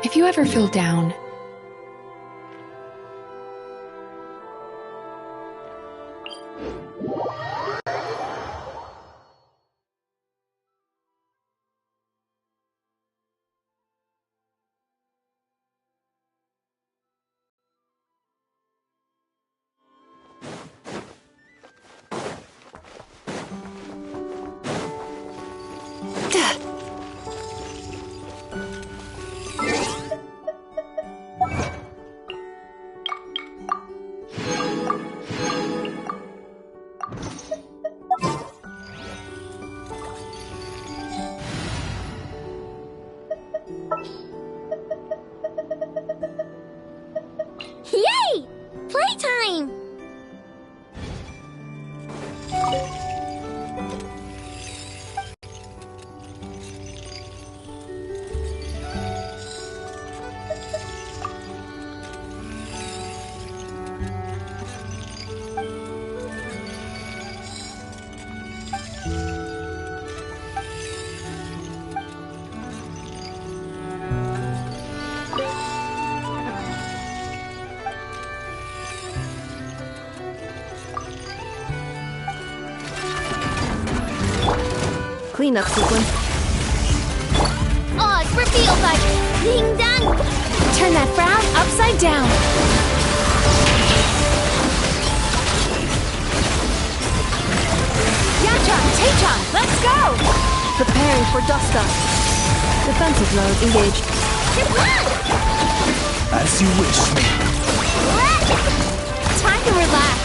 If you ever feel down, Yay! Playtime! Cleanup sequence. Odd reveal by Ding Dong! turn that frown upside down. Yachan, Taechan, let's go! Preparing for dust up. Defensive mode engaged. As you wish. Time to relax.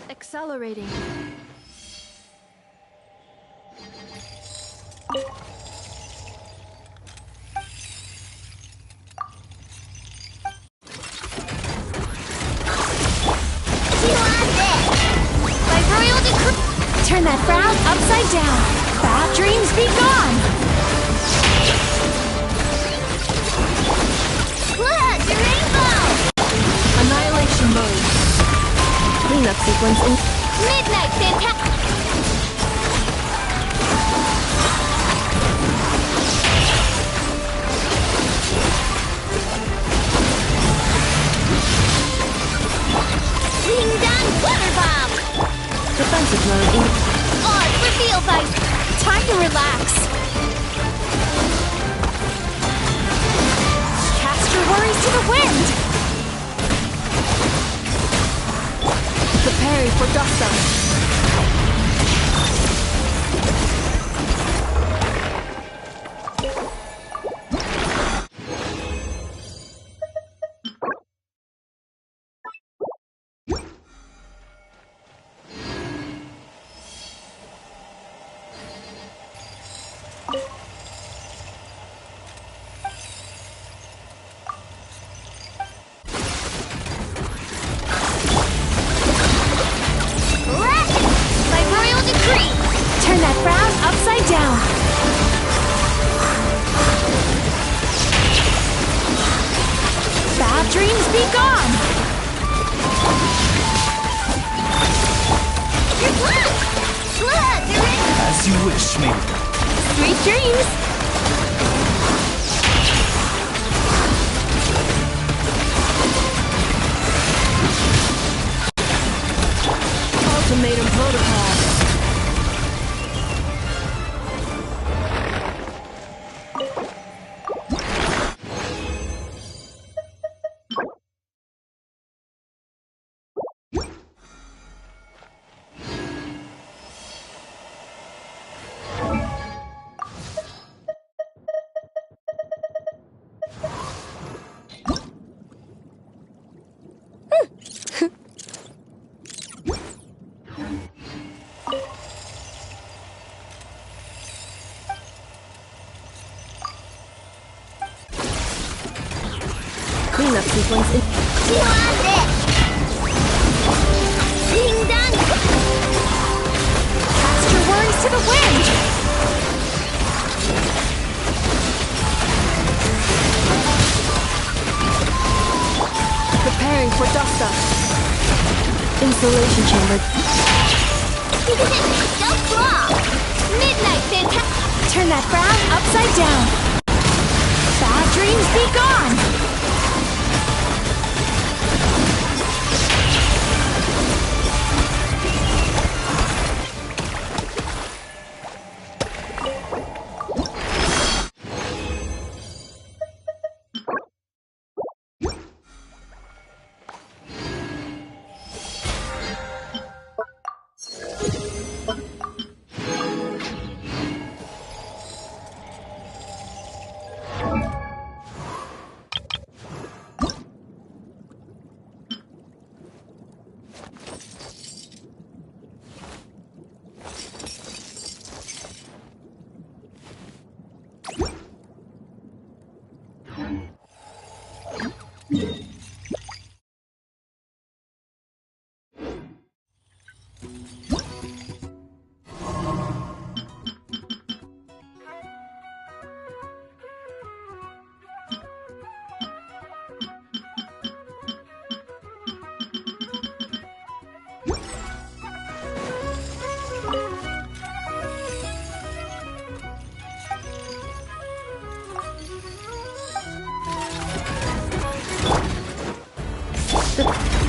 Accelerating. Turn that frown upside down. Bad dreams be gone. Look, the rainbow! Annihilation mode. Cleanup sequence in Midnight Fantastic! Ding Dong Weather Bomb! defensive mode in Odd reveal by... Time to relax. Cast your worries to the wind. awesome! Turn that frown upside down. Bad dreams be gone. As you wish, mate. Sweet dreams. Ultimatum protocol. Cleanup sequence in. Ding dong! Cast your worries to the wind. Preparing for dust up. Insulation chamber. Don't claw! Midnight fantastic! Turn that frown upside down. Bad dreams be gone.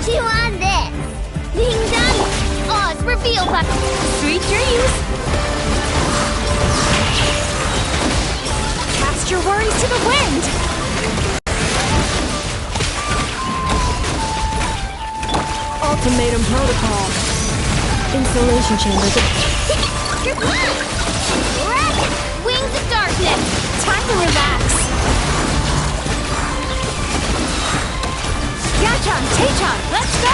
Chew on this! Ding dong! Oz reveal button! Sweet dreams. Cast your worries to the wind. Ultimatum protocol. Insulation chamber. Wings of darkness! Time to relax. Yachan, Taechan, let's go!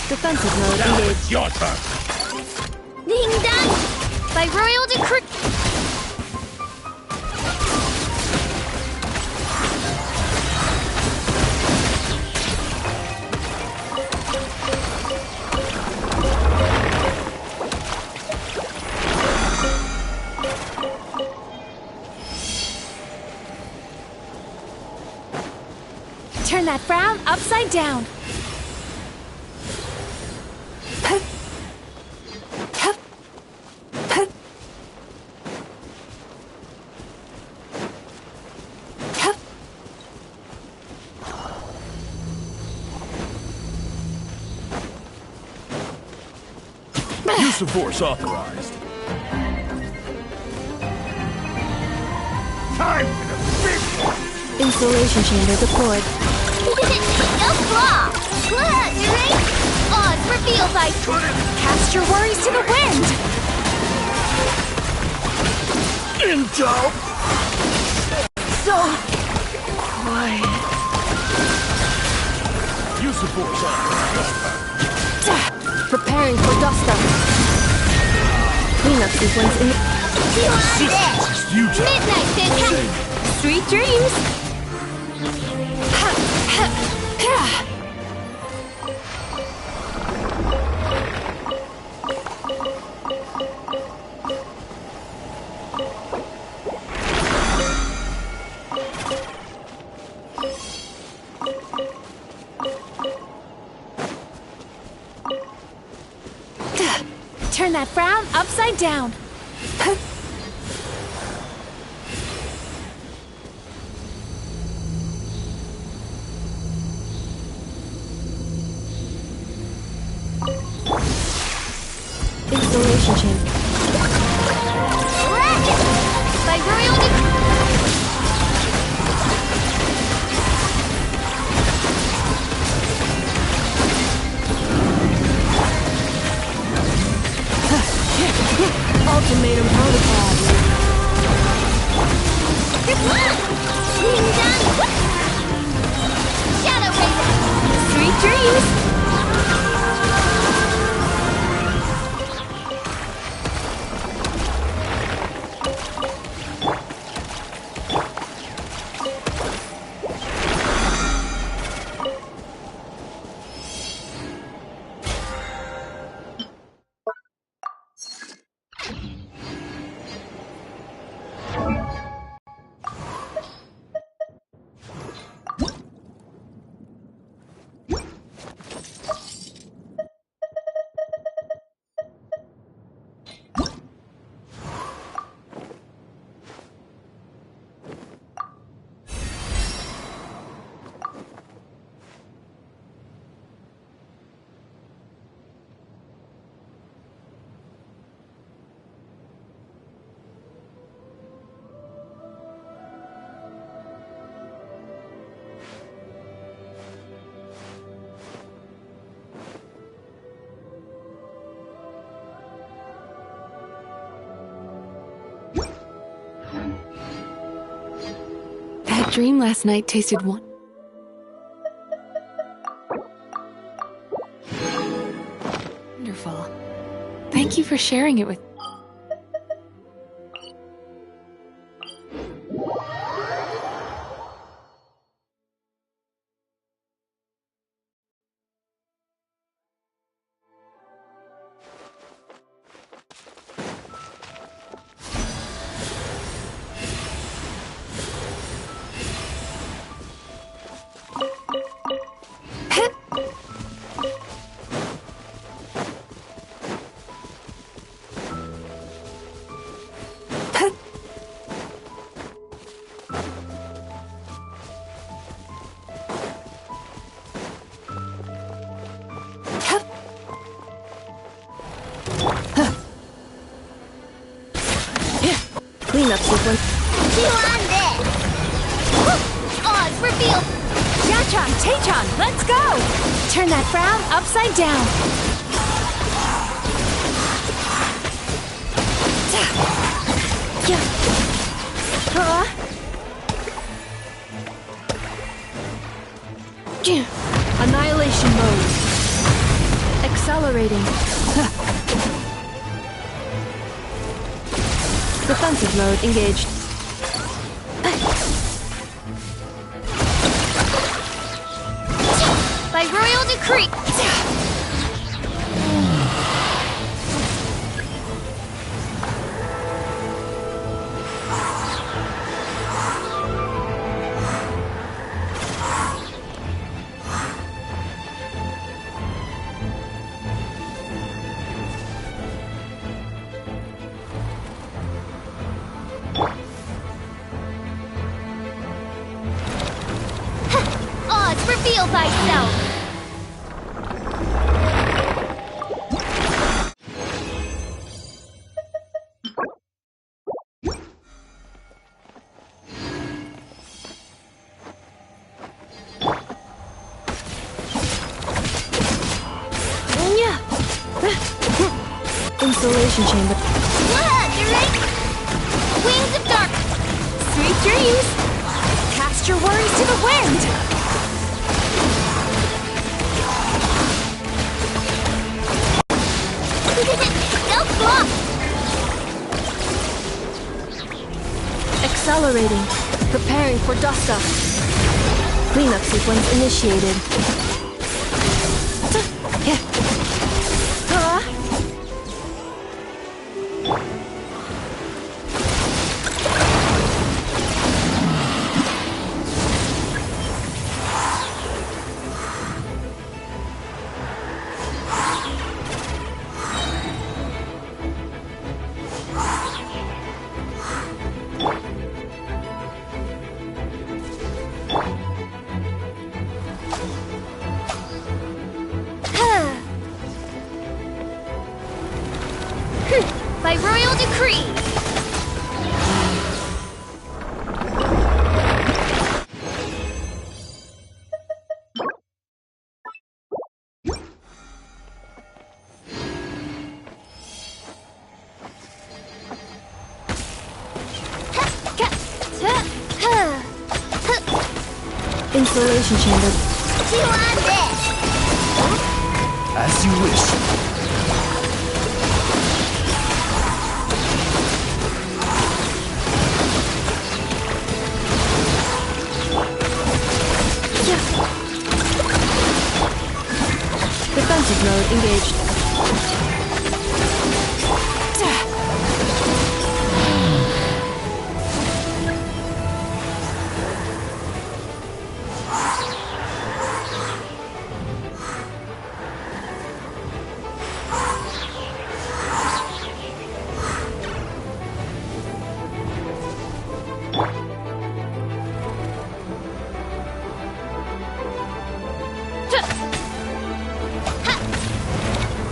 Defensive mode engaged. Your turn. Ding dong! By royal decree. Turn that frown upside down. Use of force authorized. Time for the big one! Installation chamber deployed. No flaw! Right? Odds revealed by... Cast your worries to the wind! Intel! So... quiet. Use of force authorized. Preparing for dust-up. Cleanup sequence in... You want this! Future. Midnight fantastic! Sweet dreams! Turn that frown upside down. Installation chamber. Racket! By royal Ultimatum protocol. Ding dong! Shadow Razor! Sweet dreams! dream last night tasted wonderful. Thank you for sharing it with me. Cleanup sequence. Chew on this! Odds revealed! Yachan, Taechan, let's go! Turn that frown upside down. Annihilation mode. Accelerating. Defensive mode engaged. By royal decree! Odds reveal thyself! Insulation chamber. Wings of dark! Sweet dreams! Cast your worries to the wind! Go flop! Accelerating. Preparing for dust-up. Cleanup sequence initiated. By royal decree! Insulation chamber. Chew on this! As you wish. Defensive mode engaged.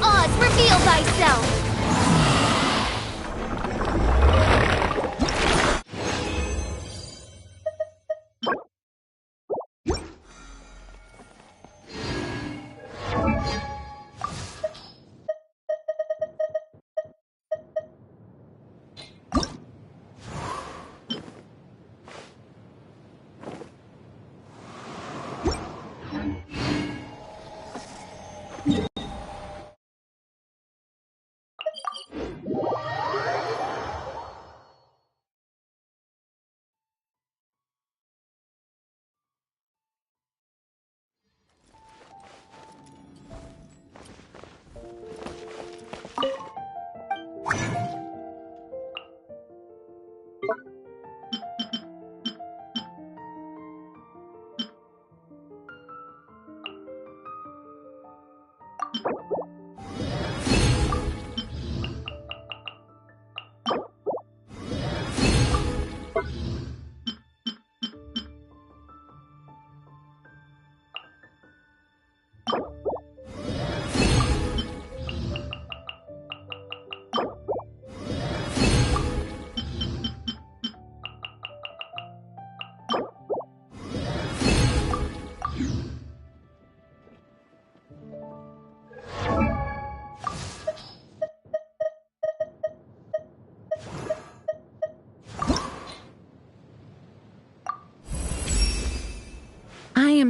Odds reveal thyself!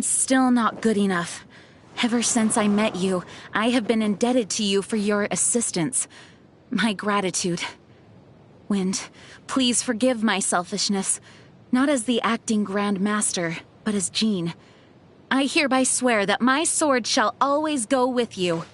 am still not good enough. Ever since I met you, I have been indebted to you for your assistance. My gratitude. Wind, please forgive my selfishness. Not as the acting Grand Master, but as Jean. I hereby swear that my sword shall always go with you.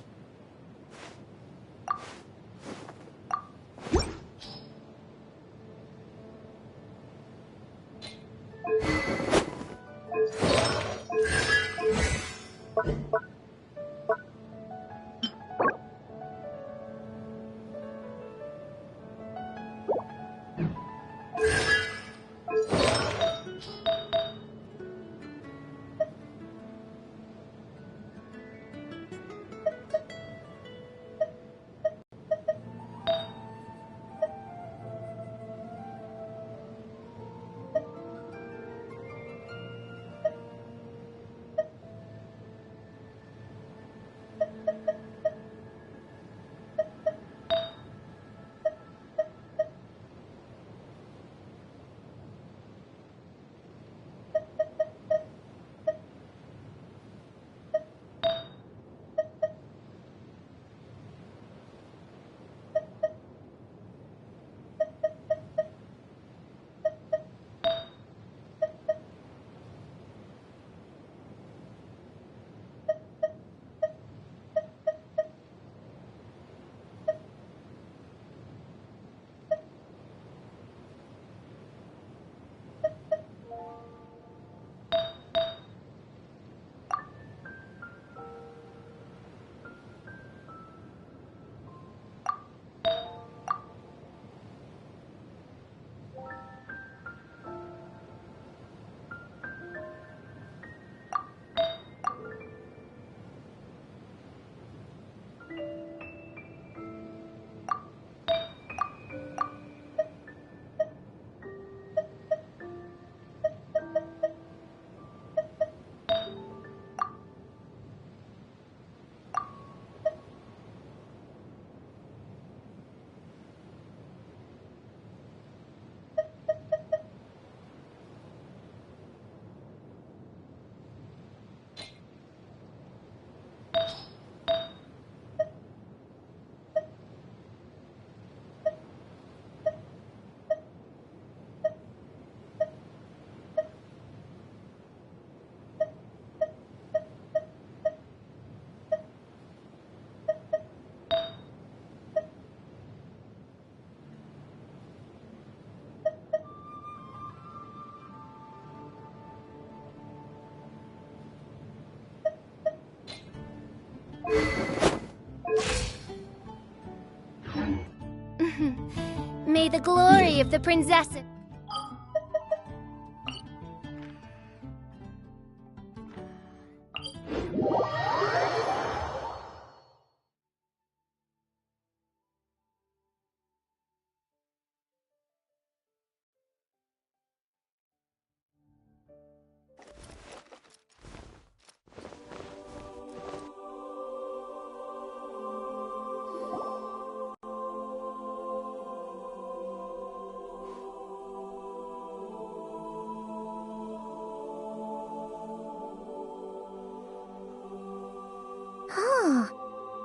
May the glory of the princess...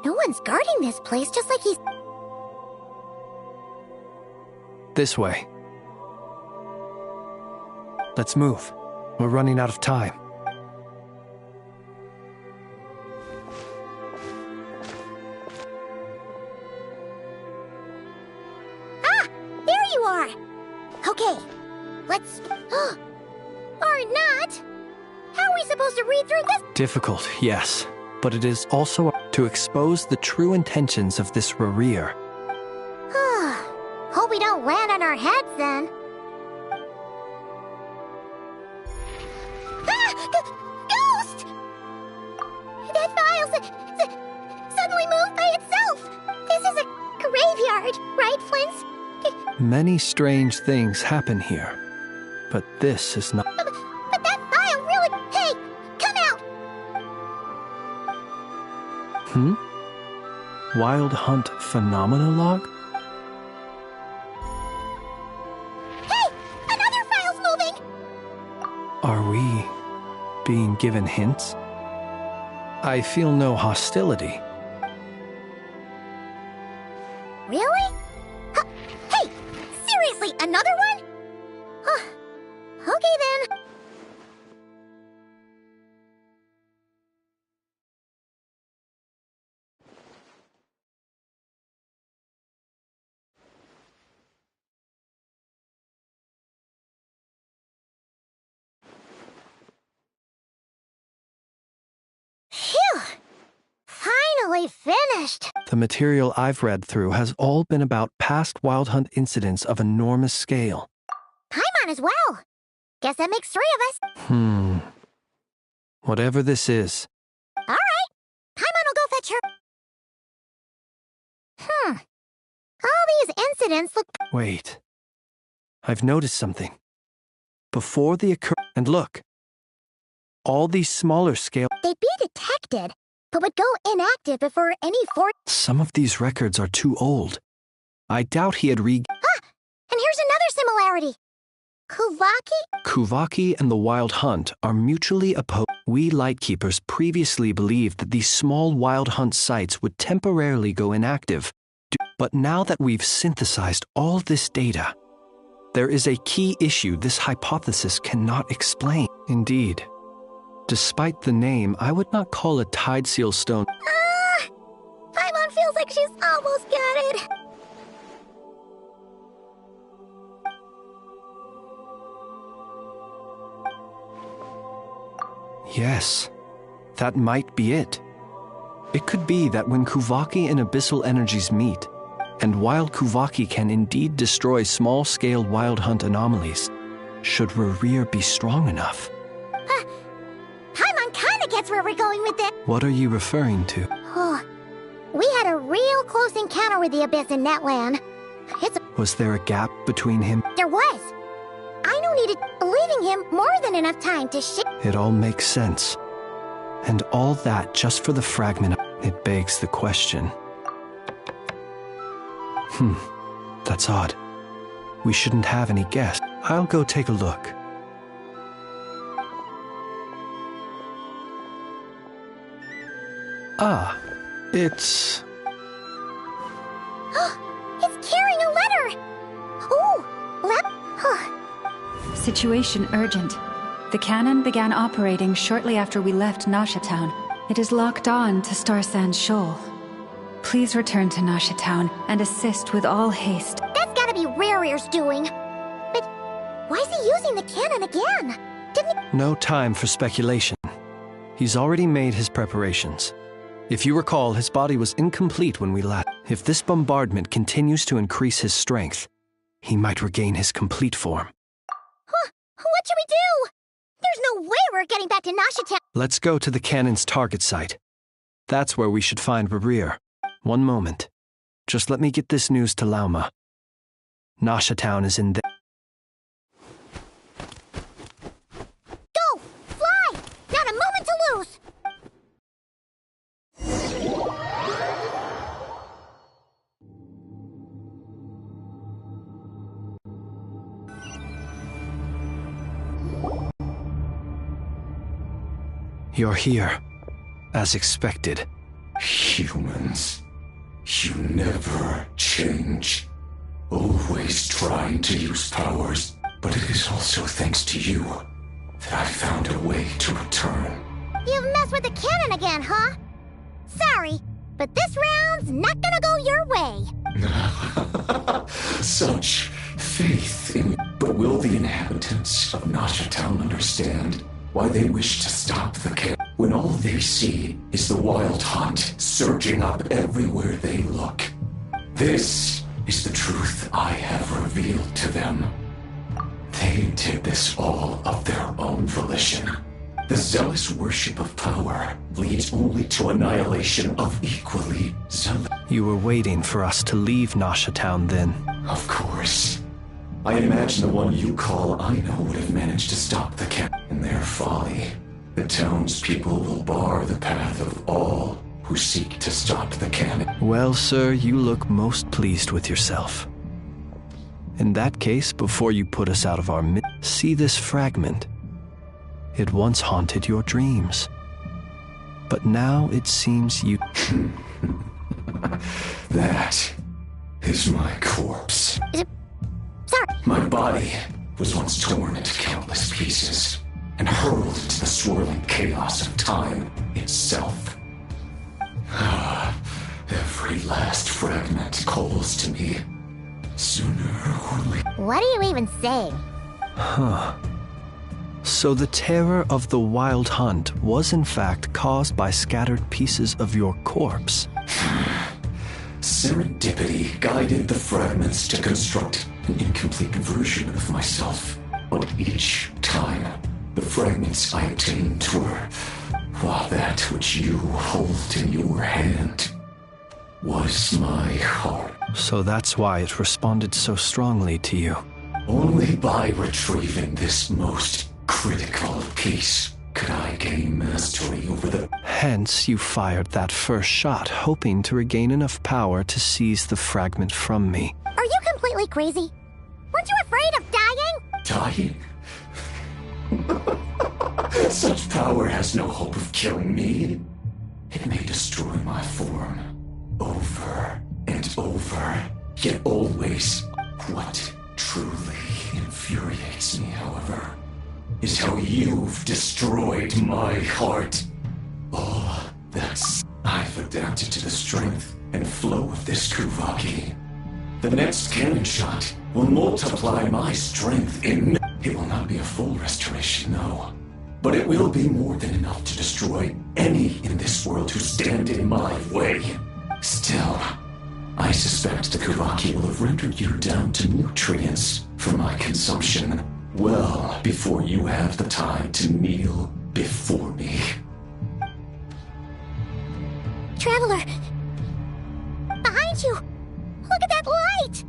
No one's guarding this place, just like he's... This way. Let's move. We're running out of time. Ah! There you are! Okay, let's... Or not! How are we supposed to read through this? Difficult, yes. But it is also to expose the true intentions of this Rereer. Hope we don't land on our heads, then. Ghost! That file suddenly moved by itself! This is a graveyard, right, Flint? Many strange things happen here. But this is not... But that file really... Hey! Come out! Wild Hunt Phenomena Log? Hey! Another file's moving! Are we being given hints. I feel no hostility. Really? Huh, hey! Seriously, another one? Huh. Okay then. Phew! Finally finished! The material I've read through has all been about past Wild Hunt incidents of enormous scale. Paimon as well! Guess that makes 3 of us. Whatever this is. Alright! Paimon will go fetch her. All these incidents look... Wait. I've noticed something. Before the and look. All these smaller scale... They'd be detected, but would go inactive before any Some of these records are too old. I doubt he had Ah! And here's another similarity. Kuvaki and the Wild Hunt are mutually opposed. We Lightkeepers previously believed that these small Wild Hunt sites would temporarily go inactive. But now that we've synthesized all this data, there is a key issue this hypothesis cannot explain. Indeed. Despite the name, I would not call a Tide Seal stone. Paimon feels like she's almost got it. Yes, that might be it. It could be that when Kuvaki and Abyssal energies meet, and while Kuvaki can indeed destroy small-scale Wild Hunt anomalies, should Rerir be strong enough? Paimon kinda gets where we're going with it. What are you referring to? We had a real close encounter with the Abyss in Netland. Was there a gap between him? There was. Aino needed leaving him more than enough time to It all makes sense. And all that just for the fragment. It begs the question. That's odd. We shouldn't have any guests. I'll go take a look. It's... It's carrying a letter! Ooh, Situation urgent. The cannon began operating shortly after we left Nasha Town. It is locked on to Star Sand Shoal. Please return to Nasha Town and assist with all haste. That's gotta be Rerir's doing. But why is he using the cannon again? Didn't he... No time for speculation. He's already made his preparations. If you recall, his body was incomplete when we left. If this bombardment continues to increase his strength, he might regain his complete form. What should we do? There's no way we're getting back to Nasha Town. Let's go to the cannon's target site. That's where we should find Rerir. One moment. Just let me get this news to Lauma. Nasha Town is in there. Go! Fly! Not a moment to lose! You're here, as expected. Humans, you never change. Always trying to use powers, but it is also thanks to you that I found a way to return. You've messed with the cannon again, huh? Sorry, but this round's not gonna go your way. Such faith in... But will the inhabitants of Nasha Town understand why they wish to stop the cannon when all they see is the Wild Hunt surging up everywhere they look? This is the truth I have revealed to them. They did this all of their own volition. The zealous worship of power leads only to annihilation of equally zealous. You were waiting for us to leave Nasha Town then? Of course. I imagine the one you call Aino would have managed to stop the cat. In their folly, the townspeople will bar the path of all who seek to stop the cannon. Well, sir, you look most pleased with yourself. In that case, before you put us out of our see this fragment. It once haunted your dreams. But now it seems you... That is my corpse. Sorry. My body was once torn into countless pieces and hurled into the swirling chaos of time itself. Every last fragment calls to me. Sooner or later. What are you even saying? Huh. So the terror of the Wild Hunt was in fact caused by scattered pieces of your corpse. Serendipity guided the fragments to construct an incomplete version of myself. But each time, the fragments I obtained were that which you hold in your hand was my heart. So that's why it responded so strongly to you. Only by retrieving this most critical piece could I gain mastery over the... Hence, you fired that first shot, hoping to regain enough power to seize the fragment from me. Are you completely crazy? Weren't you afraid of dying? Dying? Such power has no hope of killing me. It may destroy my form over and over, yet always. What truly infuriates me, however, is how you've destroyed my heart. All that's I've adapted to the strength and flow of this Kuvaki. The next cannon shot will multiply my strength in... It will not be a full restoration, no. But it will be more than enough to destroy any in this world who stand in my way. Still, I suspect the Kuvaki will have rendered you down to nutrients for my consumption well before you have the time to kneel before me. Traveler! Behind you! Look at that light!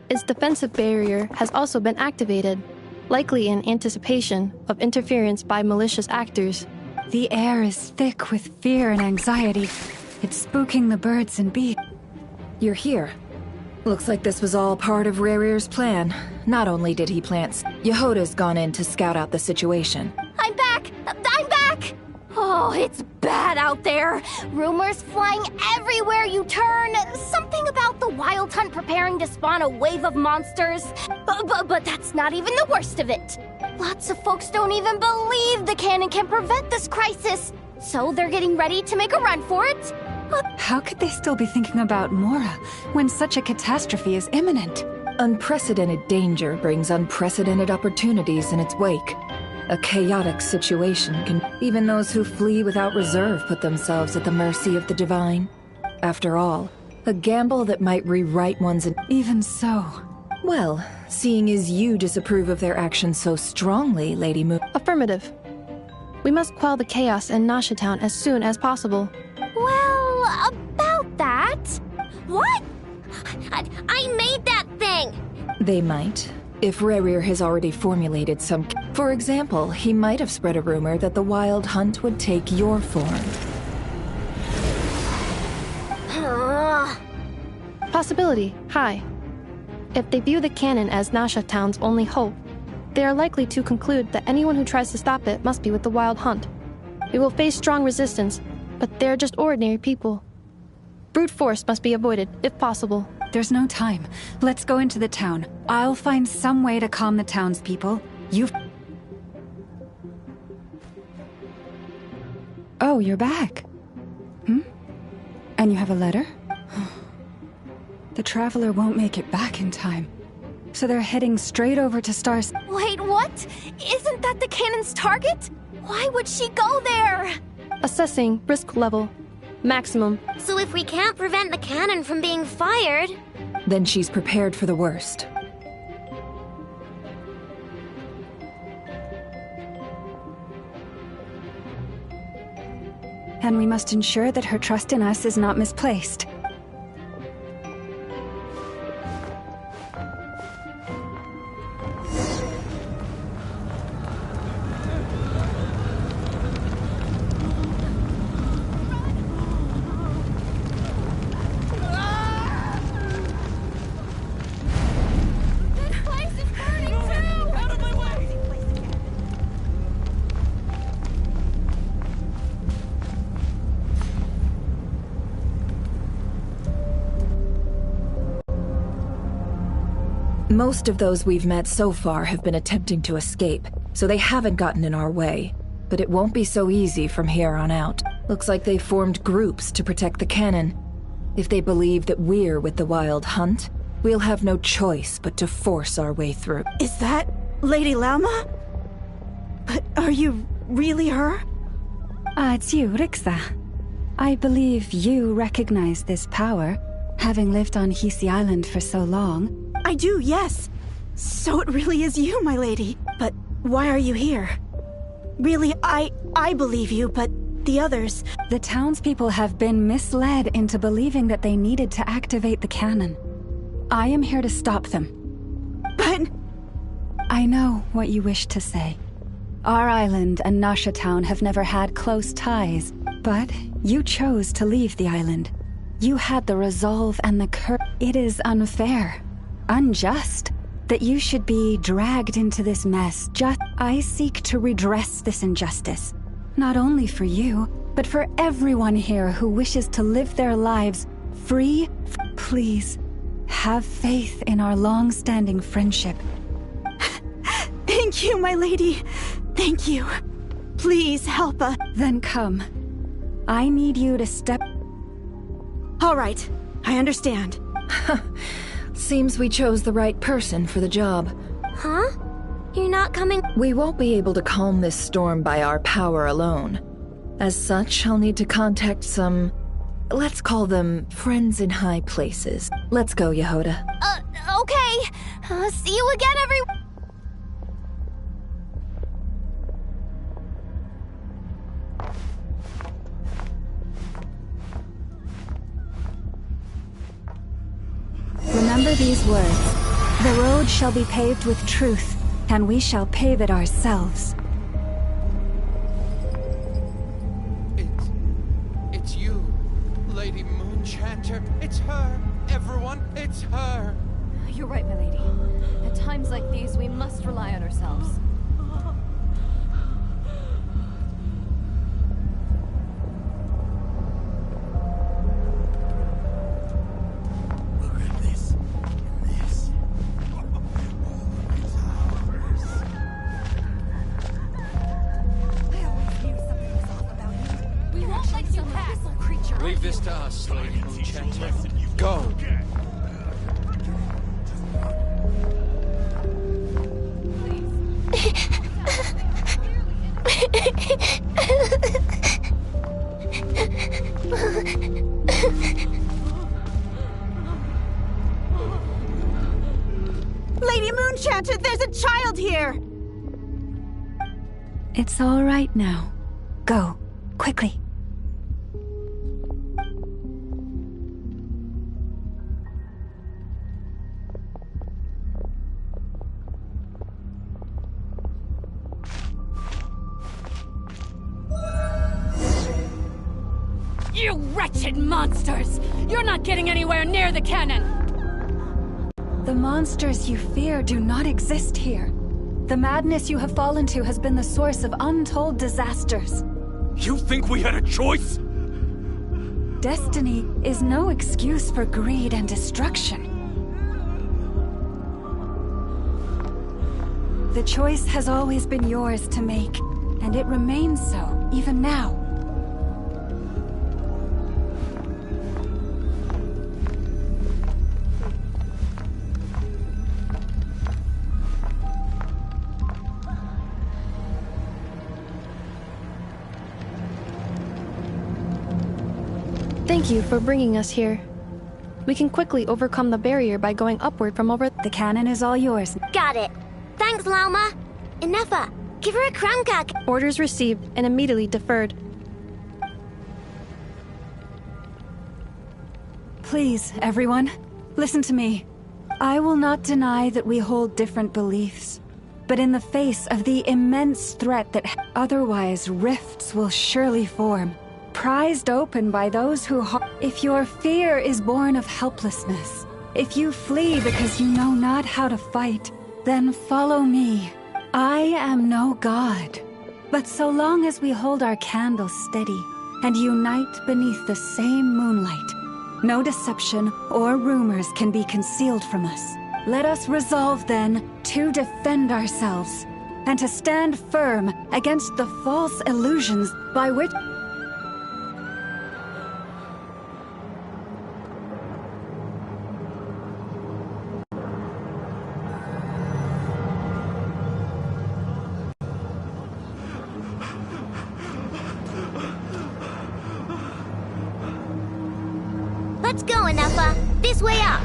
Its defensive barrier has also been activated, likely in anticipation of interference by malicious actors. The air is thick with fear and anxiety. It's spooking the birds and bees. You're here. Looks like this was all part of Rerir's plan. Not only did he plant... Yehoda's gone in to scout out the situation. I'm back! I'm back! Oh, it's bad out there. Rumors flying everywhere you turn. Something about the Wild Hunt preparing to spawn a wave of monsters. But that's not even the worst of it. Lots of folks don't even believe the cannon can prevent this crisis. So they're getting ready to make a run for it. How could they still be thinking about Mora when such a catastrophe is imminent? Unprecedented danger brings unprecedented opportunities in its wake. A chaotic situation can... Even those who flee without reserve put themselves at the mercy of the divine. After all, a gamble that might rewrite one's... Even so... Well, seeing as you disapprove of their actions so strongly, Lady Moon... Affirmative. We must quell the chaos in Nasha Town as soon as possible. Well, about that... What? I made that thing! They might. If Rerir has already formulated some... For example, he might have spread a rumor that the Wild Hunt would take your form. Possibility high. If they view the cannon as Nasha Town's only hope, they are likely to conclude that anyone who tries to stop it must be with the Wild Hunt. We will face strong resistance, but they're just ordinary people. Brute force must be avoided, if possible. There's no time. Let's go into the town. I'll find some way to calm the townspeople. Oh, you're back. And you have a letter? The Traveler won't make it back in time. So they're heading straight over to Stars. Wait, what? Isn't that the cannon's target? Why would she go there? Assessing risk level. Maximum. So if we can't prevent the cannon from being fired... Then she's prepared for the worst. And we must ensure that her trust in us is not misplaced. Most of those we've met so far have been attempting to escape, so they haven't gotten in our way. But it won't be so easy from here on out. Looks like they've formed groups to protect the cannon. If they believe that we're with the Wild Hunt, we'll have no choice but to force our way through. Is that Lady Lauma? But are you really her? It's you, Rixa. I believe you recognize this power, having lived on Hisi Island for so long. I do, yes. So it really is you, my lady. But why are you here? Really, I believe you, but the others... The townspeople have been misled into believing that they needed to activate the cannon. I am here to stop them. But... I know what you wish to say. Our island and Nasha Town have never had close ties, but you chose to leave the island. You had the resolve and the courage. It is unfair. Unjust that you should be dragged into this mess. I seek to redress this injustice, not only for you, but for everyone here who wishes to live their lives free. Please, have faith in our long-standing friendship. Thank you, my lady. Thank you. Please help us. Then come. I need you to step... All right, I understand. Seems we chose the right person for the job. Huh? You're not coming? We won't be able to calm this storm by our power alone. As such, I'll need to contact some... let's call them friends in high places. Let's go, Yehoda. Okay. See you again, everyone. Remember these words. The road shall be paved with truth, and we shall pave it ourselves. It's you, Lady Moonchanter. It's her. Everyone, it's her. You're right, my lady. At times like these, we must rely on ourselves. Leave this to us, Lady Moonchanter. Go! Lady Moonchanter, there's a child here! It's all right now. Go, quickly. You wretched monsters! You're not getting anywhere near the cannon! The monsters you fear do not exist here. The madness you have fallen to has been the source of untold disasters. You think we had a choice? Destiny is no excuse for greed and destruction. The choice has always been yours to make, and it remains so, even now. Thank you for bringing us here. We can quickly overcome the barrier by going upward from over. The cannon is all yours. Got it. Thanks, Lauma. Enougha, give her a crumcock. Orders received and immediately deferred. Please, everyone, listen to me. I will not deny that we hold different beliefs, but in the face of the immense threat that otherwise rifts will surely form, prized open by those who if your fear is born of helplessness, if you flee because you know not how to fight, then follow me. I am no god, but so long as we hold our candle steady and unite beneath the same moonlight, no deception or rumors can be concealed from us. Let us resolve, then, to defend ourselves, and to stand firm against the false illusions by which... Let's go, Enougha. This way up.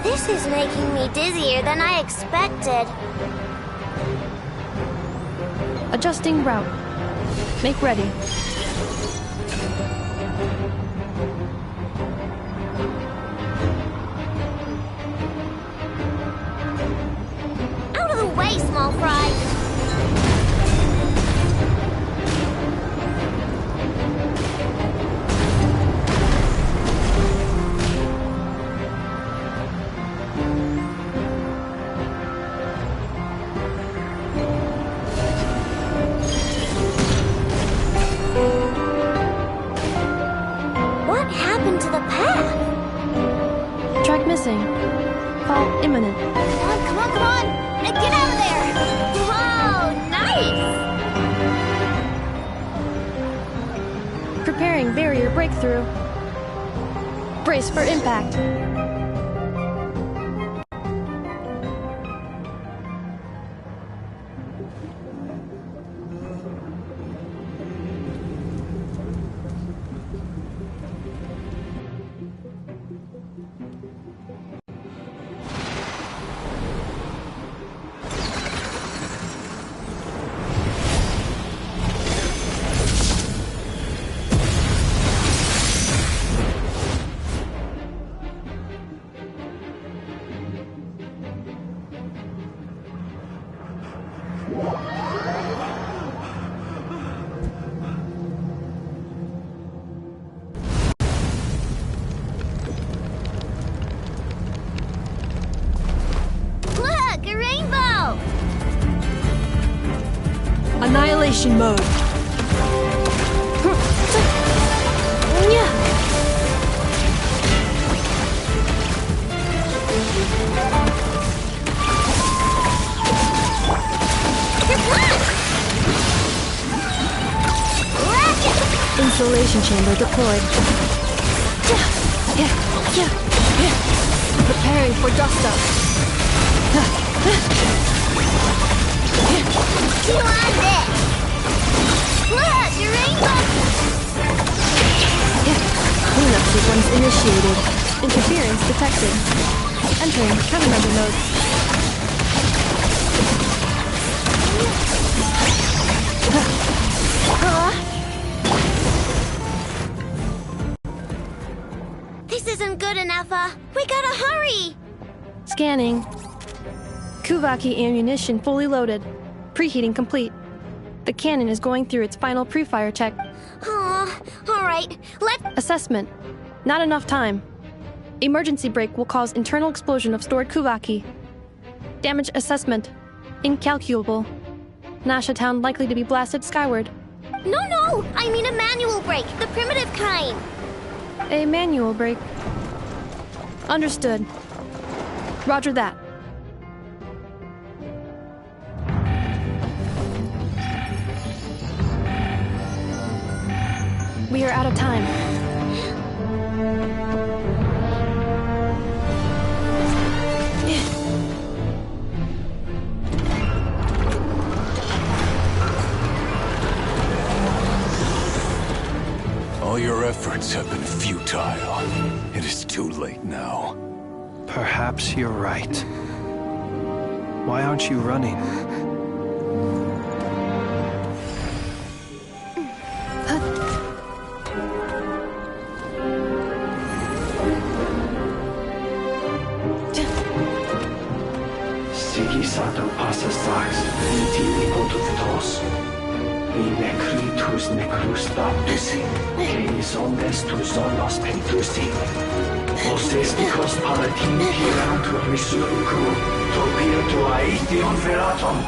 This is making me dizzier than I expected. Adjusting route. Make ready. Out of the way, small fry. Fall imminent. Come on! Now get out of there! Whoa, nice! Preparing barrier breakthrough. Brace for impact. Annihilation mode. Insulation chamber deployed. Preparing for dust up. You on this! Look, your rainbow! Cleanup sequence initiated. Interference detected. Entering countermeasure mode. This isn't good enough, we gotta hurry! Scanning. Kuvaki ammunition fully loaded. Preheating complete. The cannon is going through its final pre-fire check. Alright, Assessment. Not enough time. Emergency brake will cause internal explosion of stored Kuvaki. Damage assessment. Incalculable. Nasha Town likely to be blasted skyward. No! I mean a manual brake, the primitive kind! A manual brake. Understood. Roger that. We are out of time. All your efforts have been futile. It is too late now. Perhaps you're right. Why aren't you running? Sigisato passa sax, iti nipotutos. Mi necritus necrus baptisi, que omnes tu solos pentusi. Ostes dicos palatin pirantur resurricu, topia tua ition veratum.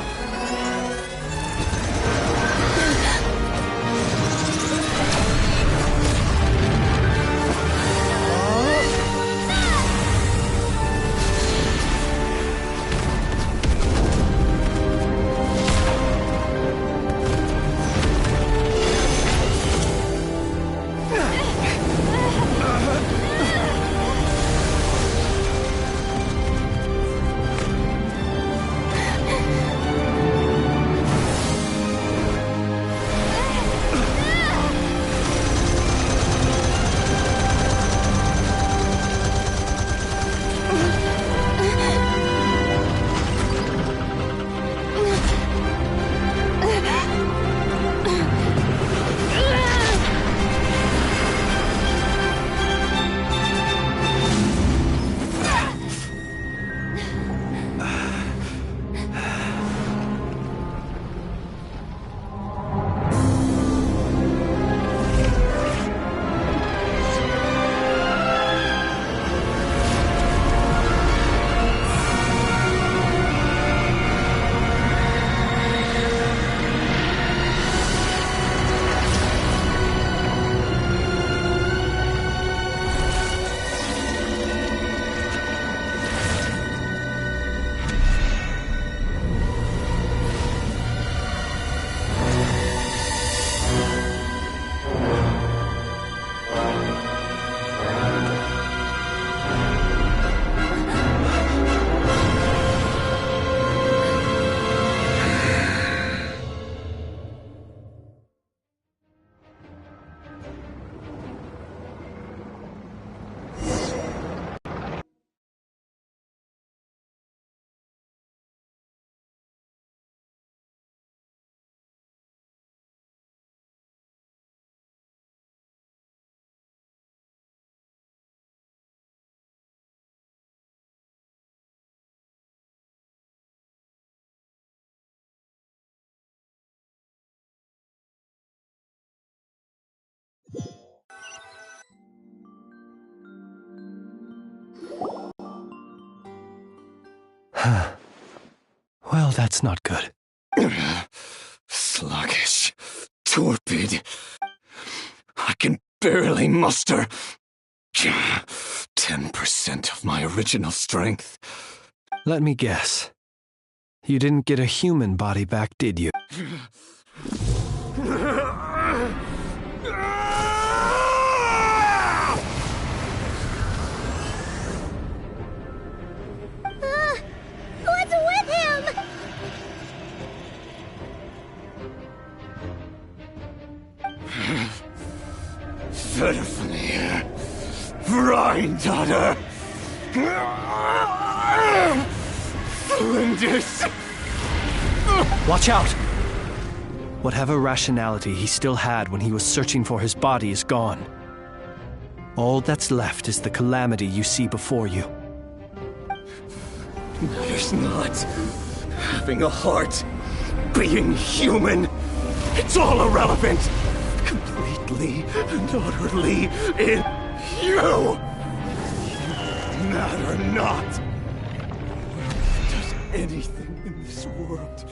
Well, that's not good. Sluggish. Torpid. I can barely muster 10% of my original strength. Let me guess. You didn't get a human body back, did you? What's with him? Verfnir. Rhine-daughter. Flinders. Watch out! Whatever rationality he still had when he was searching for his body is gone. All that's left is the calamity you see before you. Matters not. Having a heart. Being human. It's all irrelevant. Completely and utterly in you. You matter not. Does anything in this world.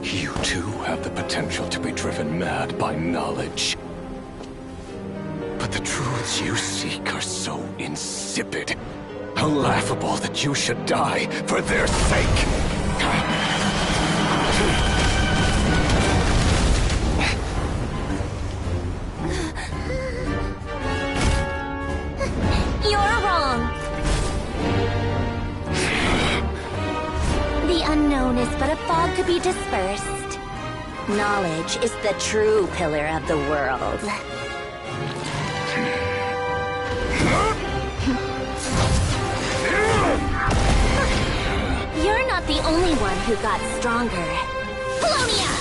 You too have the potential to be driven mad by knowledge. But the truths you seek are so insipid, how laughable that you should die for their sake. all to be dispersed. Knowledge is the true pillar of the world. You're not the only one who got stronger. Polonia!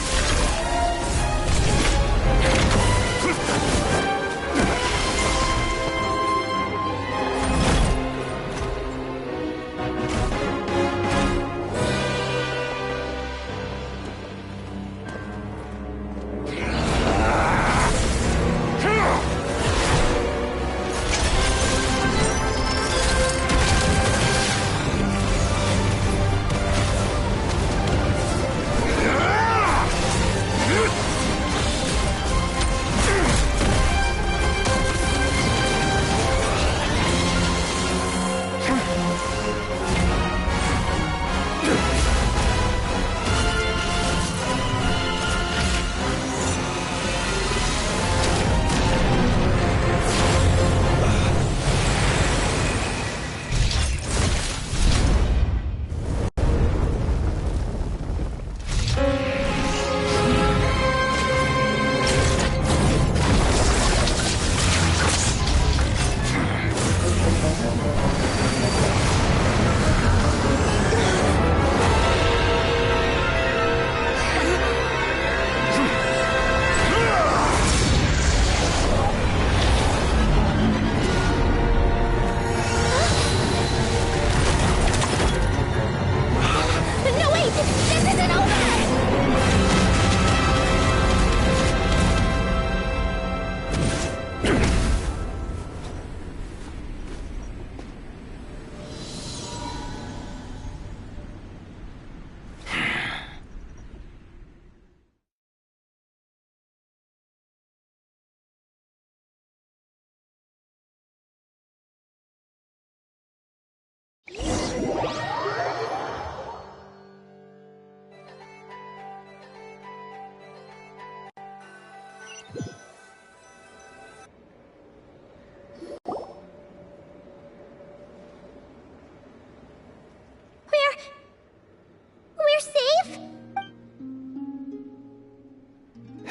We're safe?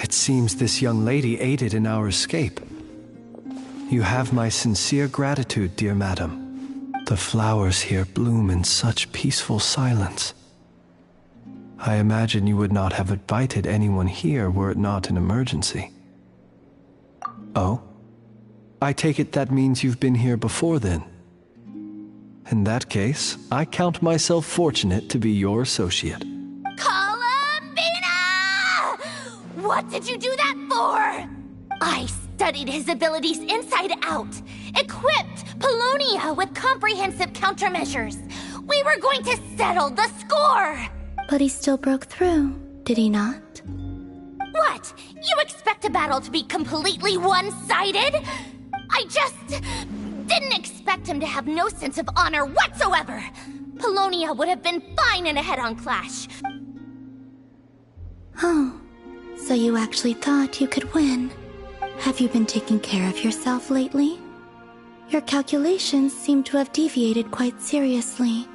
It seems this young lady aided in our escape. You have my sincere gratitude, dear madam. The flowers here bloom in such peaceful silence. I imagine you would not have invited anyone here were it not an emergency. Oh? I take it that means you've been here before then. In that case, I count myself fortunate to be your associate. Columbina! What did you do that for? I studied his abilities inside out, equipped Polonia with comprehensive countermeasures. We were going to settle the score! But he still broke through, did he not? What? You expect a battle to be completely one-sided? I just didn't expect him to have no sense of honor whatsoever. Polonia would have been fine in a head-on clash. Oh, so you actually thought you could win. Have you been taking care of yourself lately? Your calculations seem to have deviated quite seriously.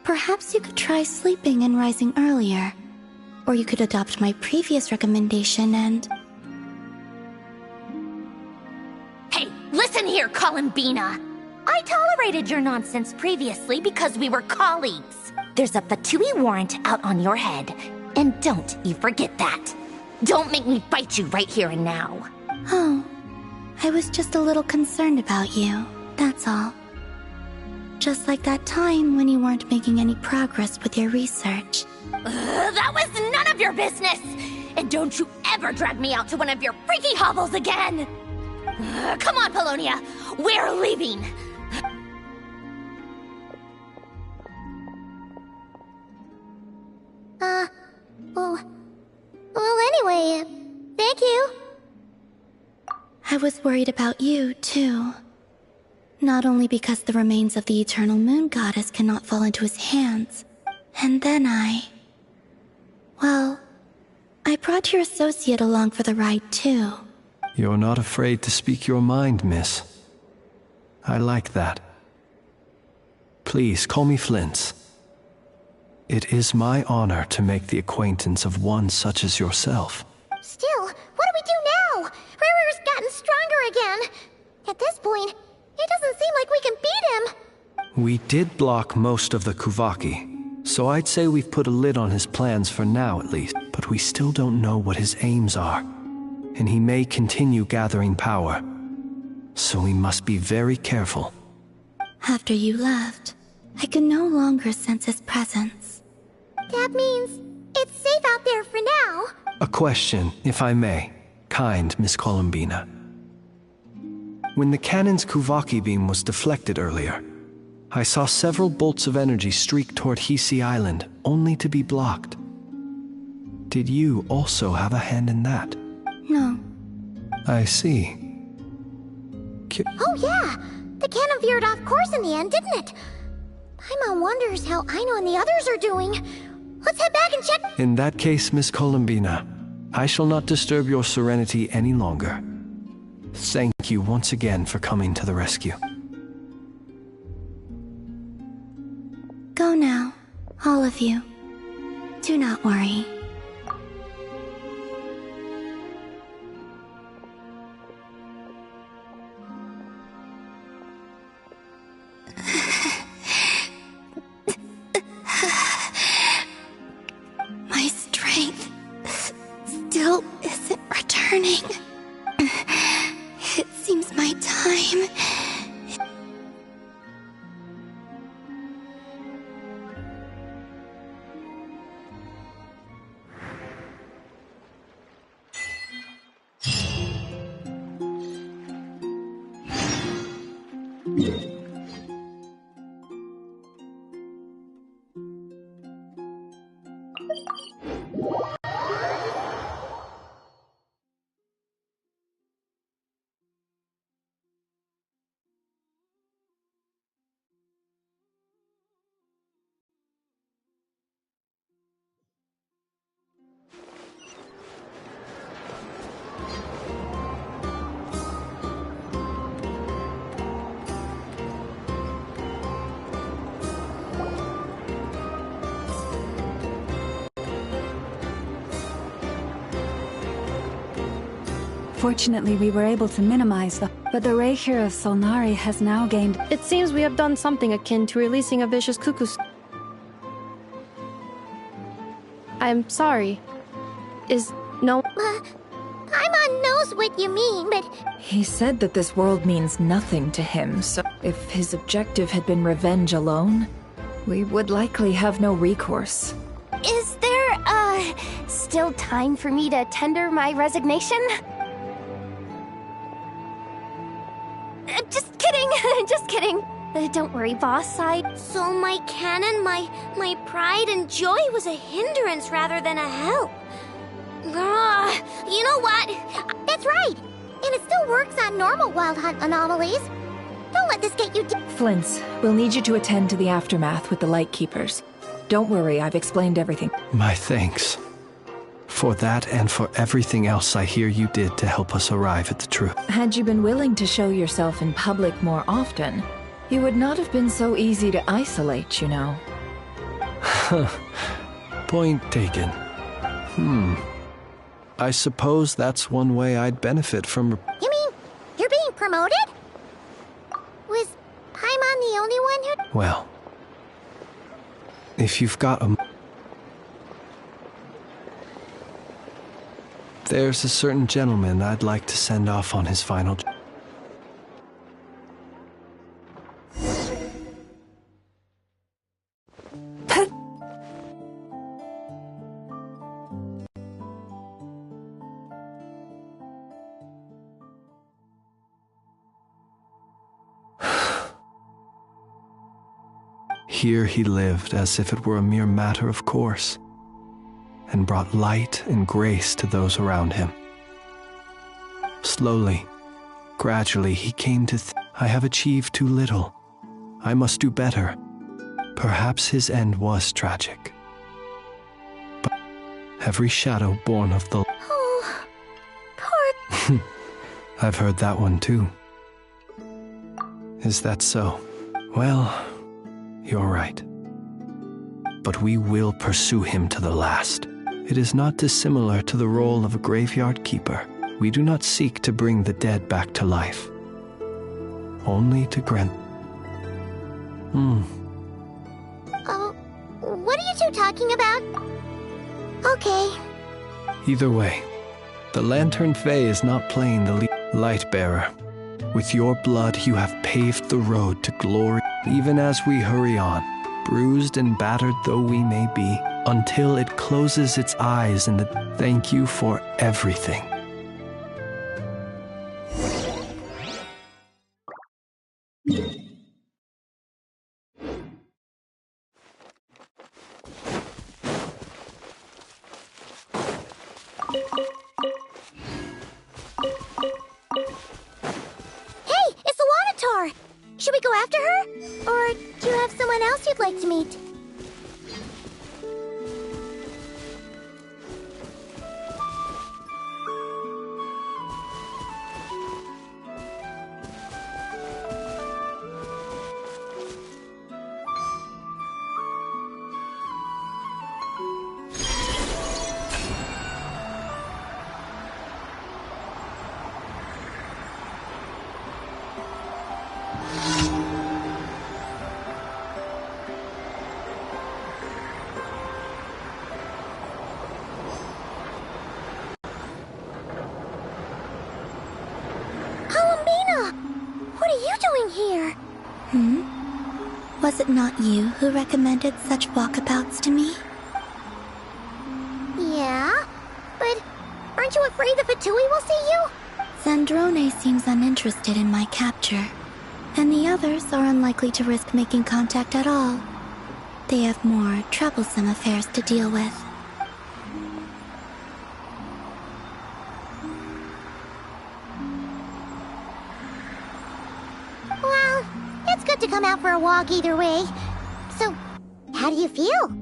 Perhaps you could try sleeping and rising earlier. Or you could adopt my previous recommendation and... Hey, listen here, Columbina! I tolerated your nonsense previously because we were colleagues. There's a Fatui warrant out on your head, and don't you forget that. Don't make me fight you right here and now. Oh, I was just a little concerned about you, that's all. Just like that time when you weren't making any progress with your research. That was none of your business! And don't you ever drag me out to one of your freaky hovels again! Come on, Polonia! We're leaving! Well, anyway, thank you. I was worried about you, too. Not only because the remains of the Eternal Moon Goddess cannot fall into his hands, and then well, I brought your associate along for the ride, too. You're not afraid to speak your mind, miss. I like that. Please, call me Flint's. It is my honor to make the acquaintance of one such as yourself. Still, what do we do now? Riri's gotten stronger again. At this point, it doesn't seem like we can beat him. We did block most of the Kuvaki, so I'd say we've put a lid on his plans for now at least. But we still don't know what his aims are, and he may continue gathering power. So we must be very careful. After you left, I could no longer sense his presence. That means it's safe out there for now. A question, if I may, kind Miss Columbina. When the cannon's Kuvaki beam was deflected earlier, I saw several bolts of energy streak toward Hisi Island, only to be blocked. Did you also have a hand in that? No. I see. Oh yeah! The cannon veered off course in the end, didn't it? Paimon wonders how Aino and the others are doing. Let's head back and check. In that case, Miss Columbina, I shall not disturb your serenity any longer. Thank you once again for coming to the rescue. Go now, all of you. Do not worry. My strength still isn't returning. It seems my time... Fortunately, we were able to minimize but the Reikir of Solnari has now gained... It seems we have done something akin to releasing a vicious cuckoo. I'm sorry. Is no... Paimon knows what you mean, but... He said that this world means nothing to him, so if his objective had been revenge alone, we would likely have no recourse. Is there, still time for me to tender my resignation? Just kidding, just kidding. Don't worry, boss, So my cannon, my pride and joy was a hindrance rather than a help. You know what? That's right. And it still works on normal Wild Hunt anomalies. Don't let this get you... Flints, we'll need you to attend to the aftermath with the Lightkeepers. Don't worry, I've explained everything. My thanks. For that and for everything else I hear you did to help us arrive at the truth. Had you been willing to show yourself in public more often, you would not have been so easy to isolate, you know. Point taken. I suppose that's one way I'd benefit from... You mean, you're being promoted? Was Paimon the only one who... Well, if you've got a... There's a certain gentleman I'd like to send off on his final... Here he lived as if it were a mere matter of course, and brought light and grace to those around him. Slowly, gradually, he came to I have achieved too little. I must do better. Perhaps his end was tragic. But every shadow born of the... Oh, poor... I've heard that one too. Is that so? Well, you're right. but we will pursue him to the last. It is not dissimilar to the role of a graveyard keeper. We do not seek to bring the dead back to life, only to grant... What are you two talking about? Okay. Either way, the Lantern Fae is not playing the light bearer. With your blood, you have paved the road to glory, even as we hurry on, bruised and battered though we may be, until it closes its eyes in the... Thank you for everything. Should we go after her? Or do you have someone else you'd like to meet? Here. Was it not you who recommended such walkabouts to me? Yeah, but aren't you afraid the Fatui will see you? Zandrone seems uninterested in my capture, and the others are unlikely to risk making contact at all. They have more troublesome affairs to deal with. To come out for a walk either way. So, how do you feel?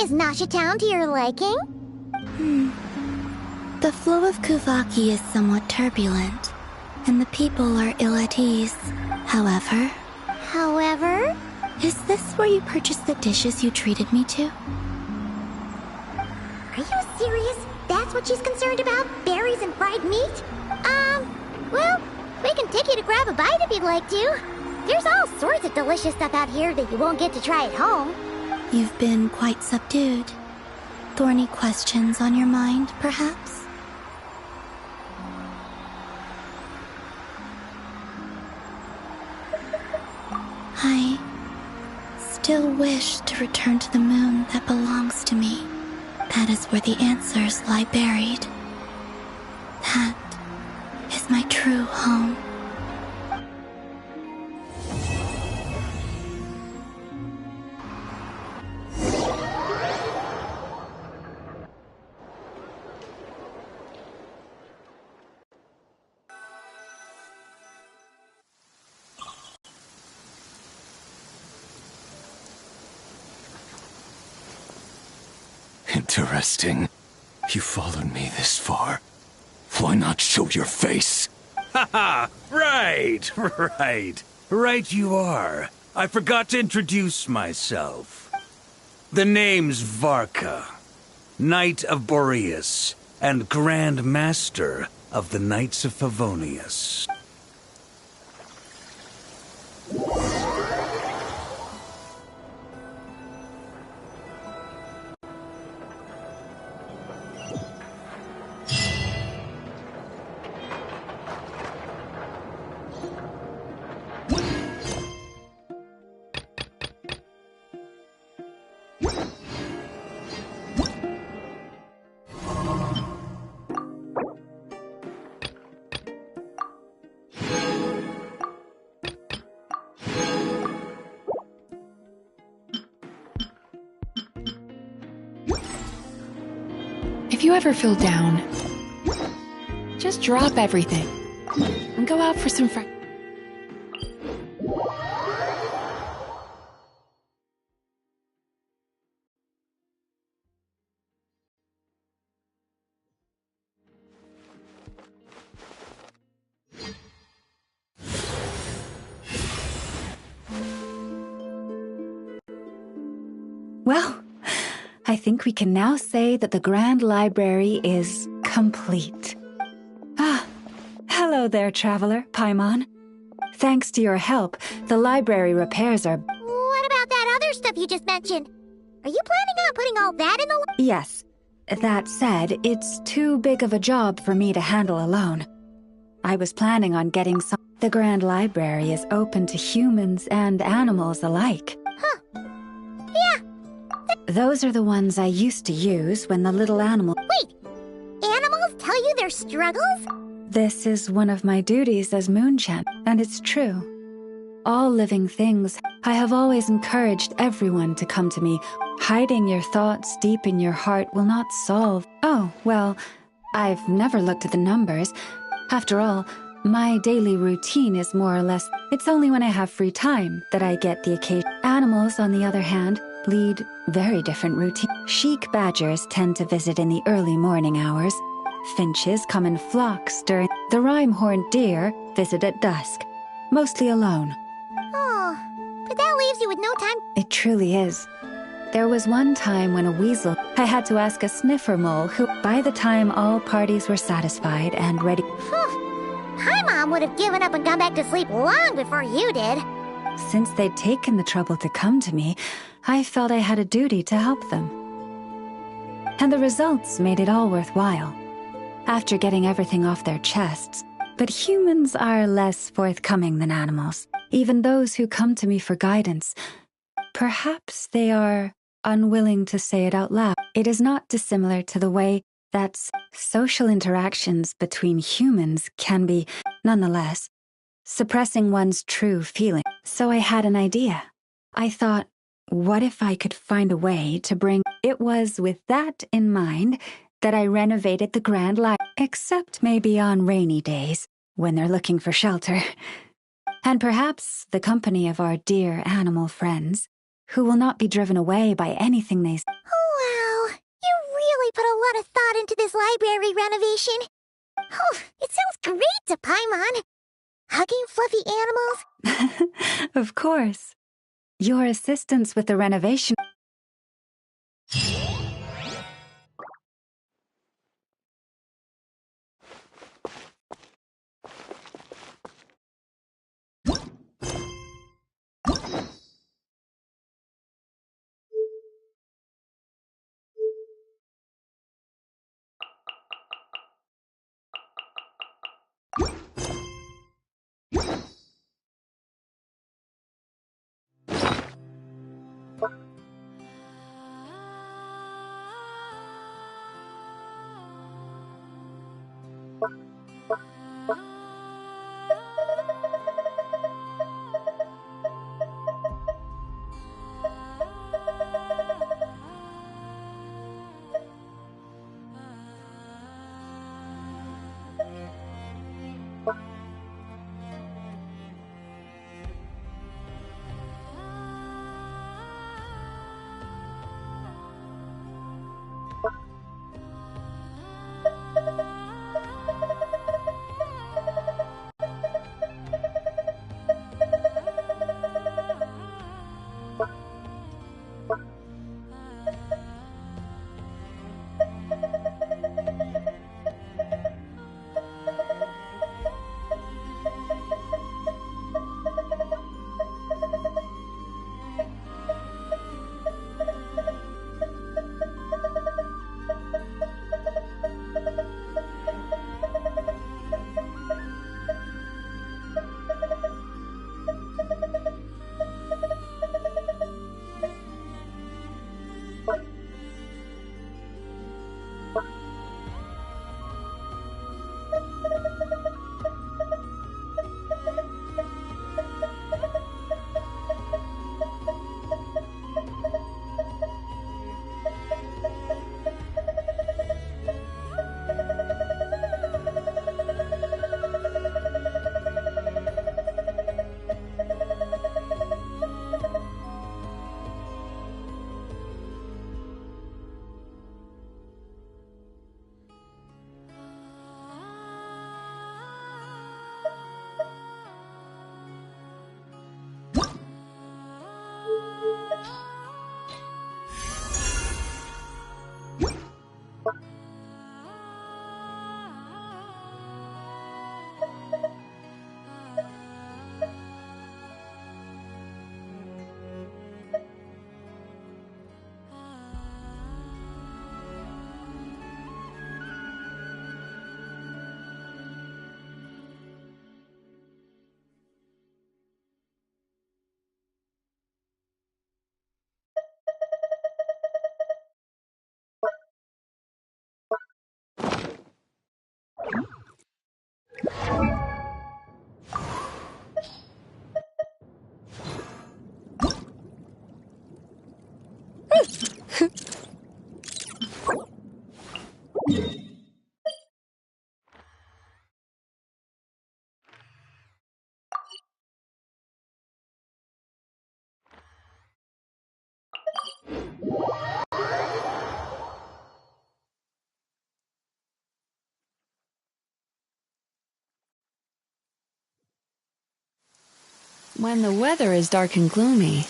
Is Nasha Town to your liking? The flow of Kuvaki is somewhat turbulent, and the people are ill at ease. However? Is this where you purchased the dishes you treated me to? Are you serious? That's what she's concerned about? Berries and fried meat? Well, we can take you to grab a bite if you'd like to. There's all sorts of delicious stuff out here that you won't get to try at home. You've been quite subdued. Thorny questions on your mind, perhaps? I still wish to return to the moon that belongs to me. That is where the answers lie buried. That is my true home. Interesting. You followed me this far. Why not show your face? Haha! Right! Right you are. I forgot to introduce myself. The name's Varka, Knight of Boreas, and Grand Master of the Knights of Favonius. If you ever feel down, just drop everything and go out for some fresh. Well, I think we can now say that the Grand Library is complete. Ah, hello there, traveler, Paimon. Thanks to your help, the library repairs are... What about that other stuff you just mentioned? Are you planning on putting all that in the... Yes. That said, it's too big of a job for me to handle alone. I was planning on getting some... The Grand Library is open to humans and animals alike. Huh. Yeah. Those are the ones I used to use when the little animal... Wait! Animals tell you their struggles? This is one of my duties as Moonchan, and it's true. All living things, I have always encouraged everyone to come to me. Hiding your thoughts deep in your heart will not solve... Oh, well, I've never looked at the numbers. After all, my daily routine is more or less... It's only when I have free time that I get the occasion. Animals, on the other hand, lead very different routines. Sheik badgers tend to visit in the early morning hours. Finches come in flocks during... The rhyme-horned deer visit at dusk, mostly alone. Oh, but that leaves you with no time... It truly is. There was one time when a weasel... I had to ask a sniffer mole who, by the time all parties were satisfied and ready... My mom would have given up and gone back to sleep long before you did. Since they'd taken the trouble to come to me, I felt I had a duty to help them. And the results made it all worthwhile. After getting everything off their chests. But humans are less forthcoming than animals. Even those who come to me for guidance. Perhaps they are unwilling to say it out loud. It is not dissimilar to the way that social interactions between humans can be, nonetheless, suppressing one's true feeling. So I had an idea. I thought, what if I could find a way to bring... It was with that in mind that I renovated the Grand Library, except maybe on rainy days, when they're looking for shelter. And perhaps the company of our dear animal friends, who will not be driven away by anything they... Wow, you really put a lot of thought into this library renovation. Oh, it sounds great to Paimon. Hugging fluffy animals. Of course. Your assistance with the renovation... When the weather is dark and gloomy,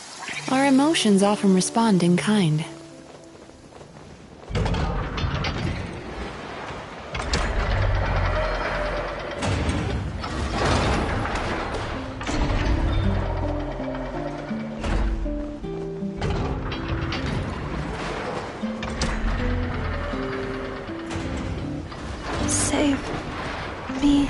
our emotions often respond in kind. Save me.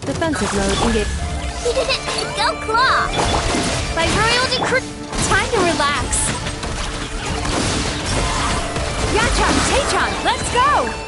Defensive mode engaged. Go Claw! By royal decree. Time to relax. Yachan, Taechan, let's go!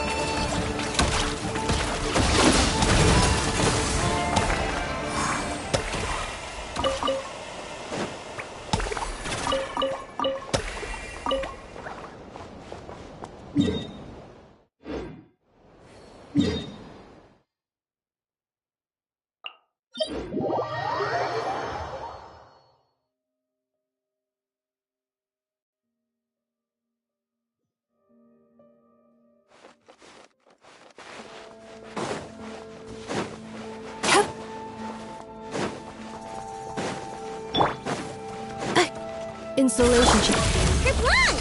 Insulation chip. Kerplunk!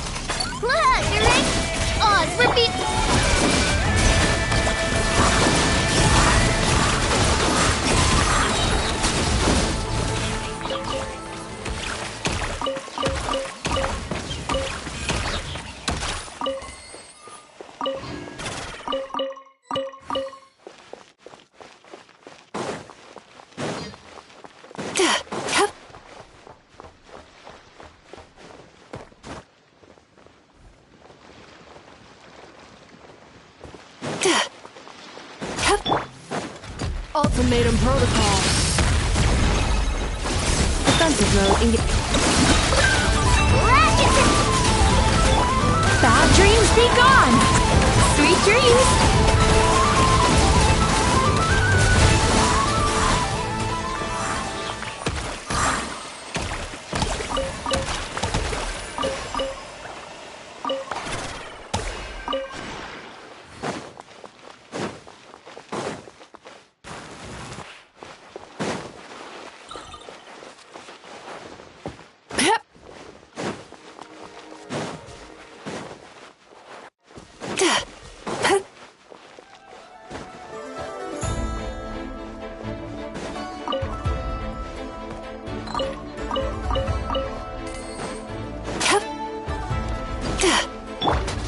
Look, direct odds repeat. Ultimatum protocol. Defensive mode engage. Bad dreams be gone! Sweet dreams!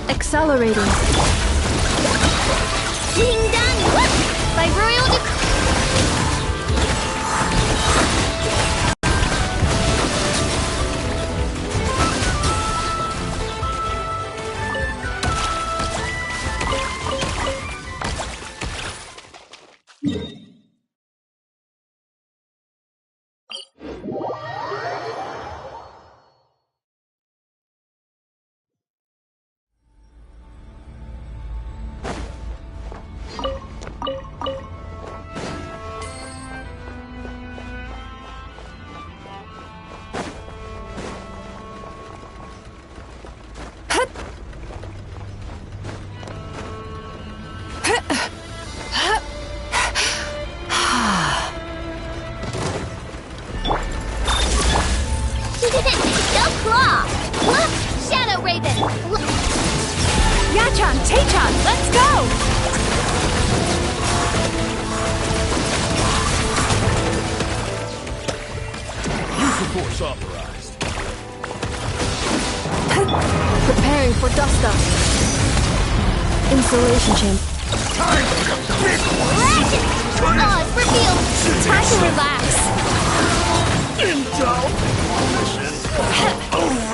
Accelerating. Ding dong! By royal decree. Preparing for dust up. Insulation chamber. Odds revealed. Time to relax. Intel. Mission over.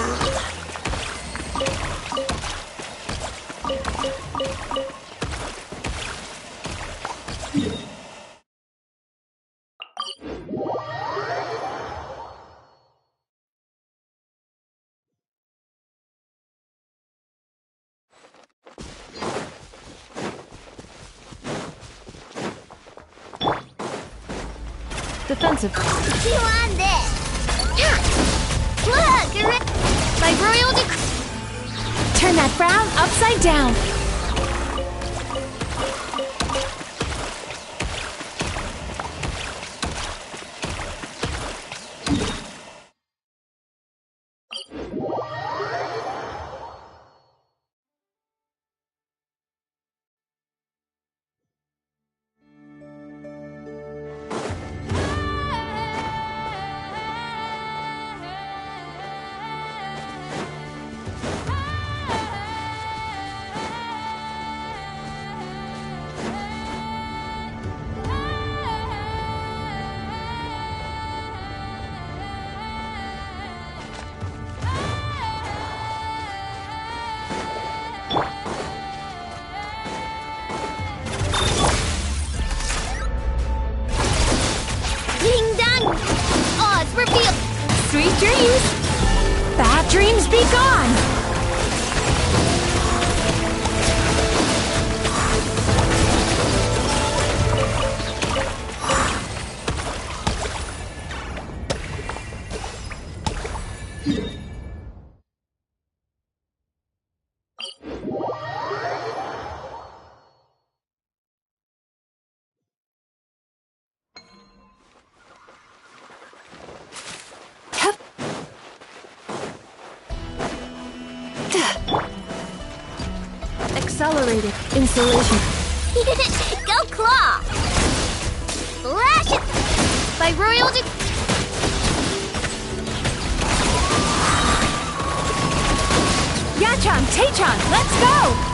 Defensive. You on this? Look, by royal decree. Turn that frown upside down. Sweet dreams! Bad dreams be gone! Accelerated installation. Go claw! Slash it! By royal Yachan, Taechan, let's go!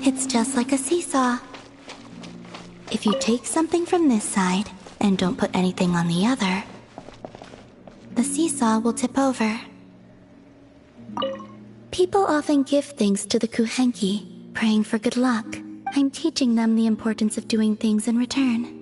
It's just like a seesaw. If you take something from this side and don't put anything on the other, the seesaw will tip over. People often give things to the Kuhenki, praying for good luck. I'm teaching them the importance of doing things in return.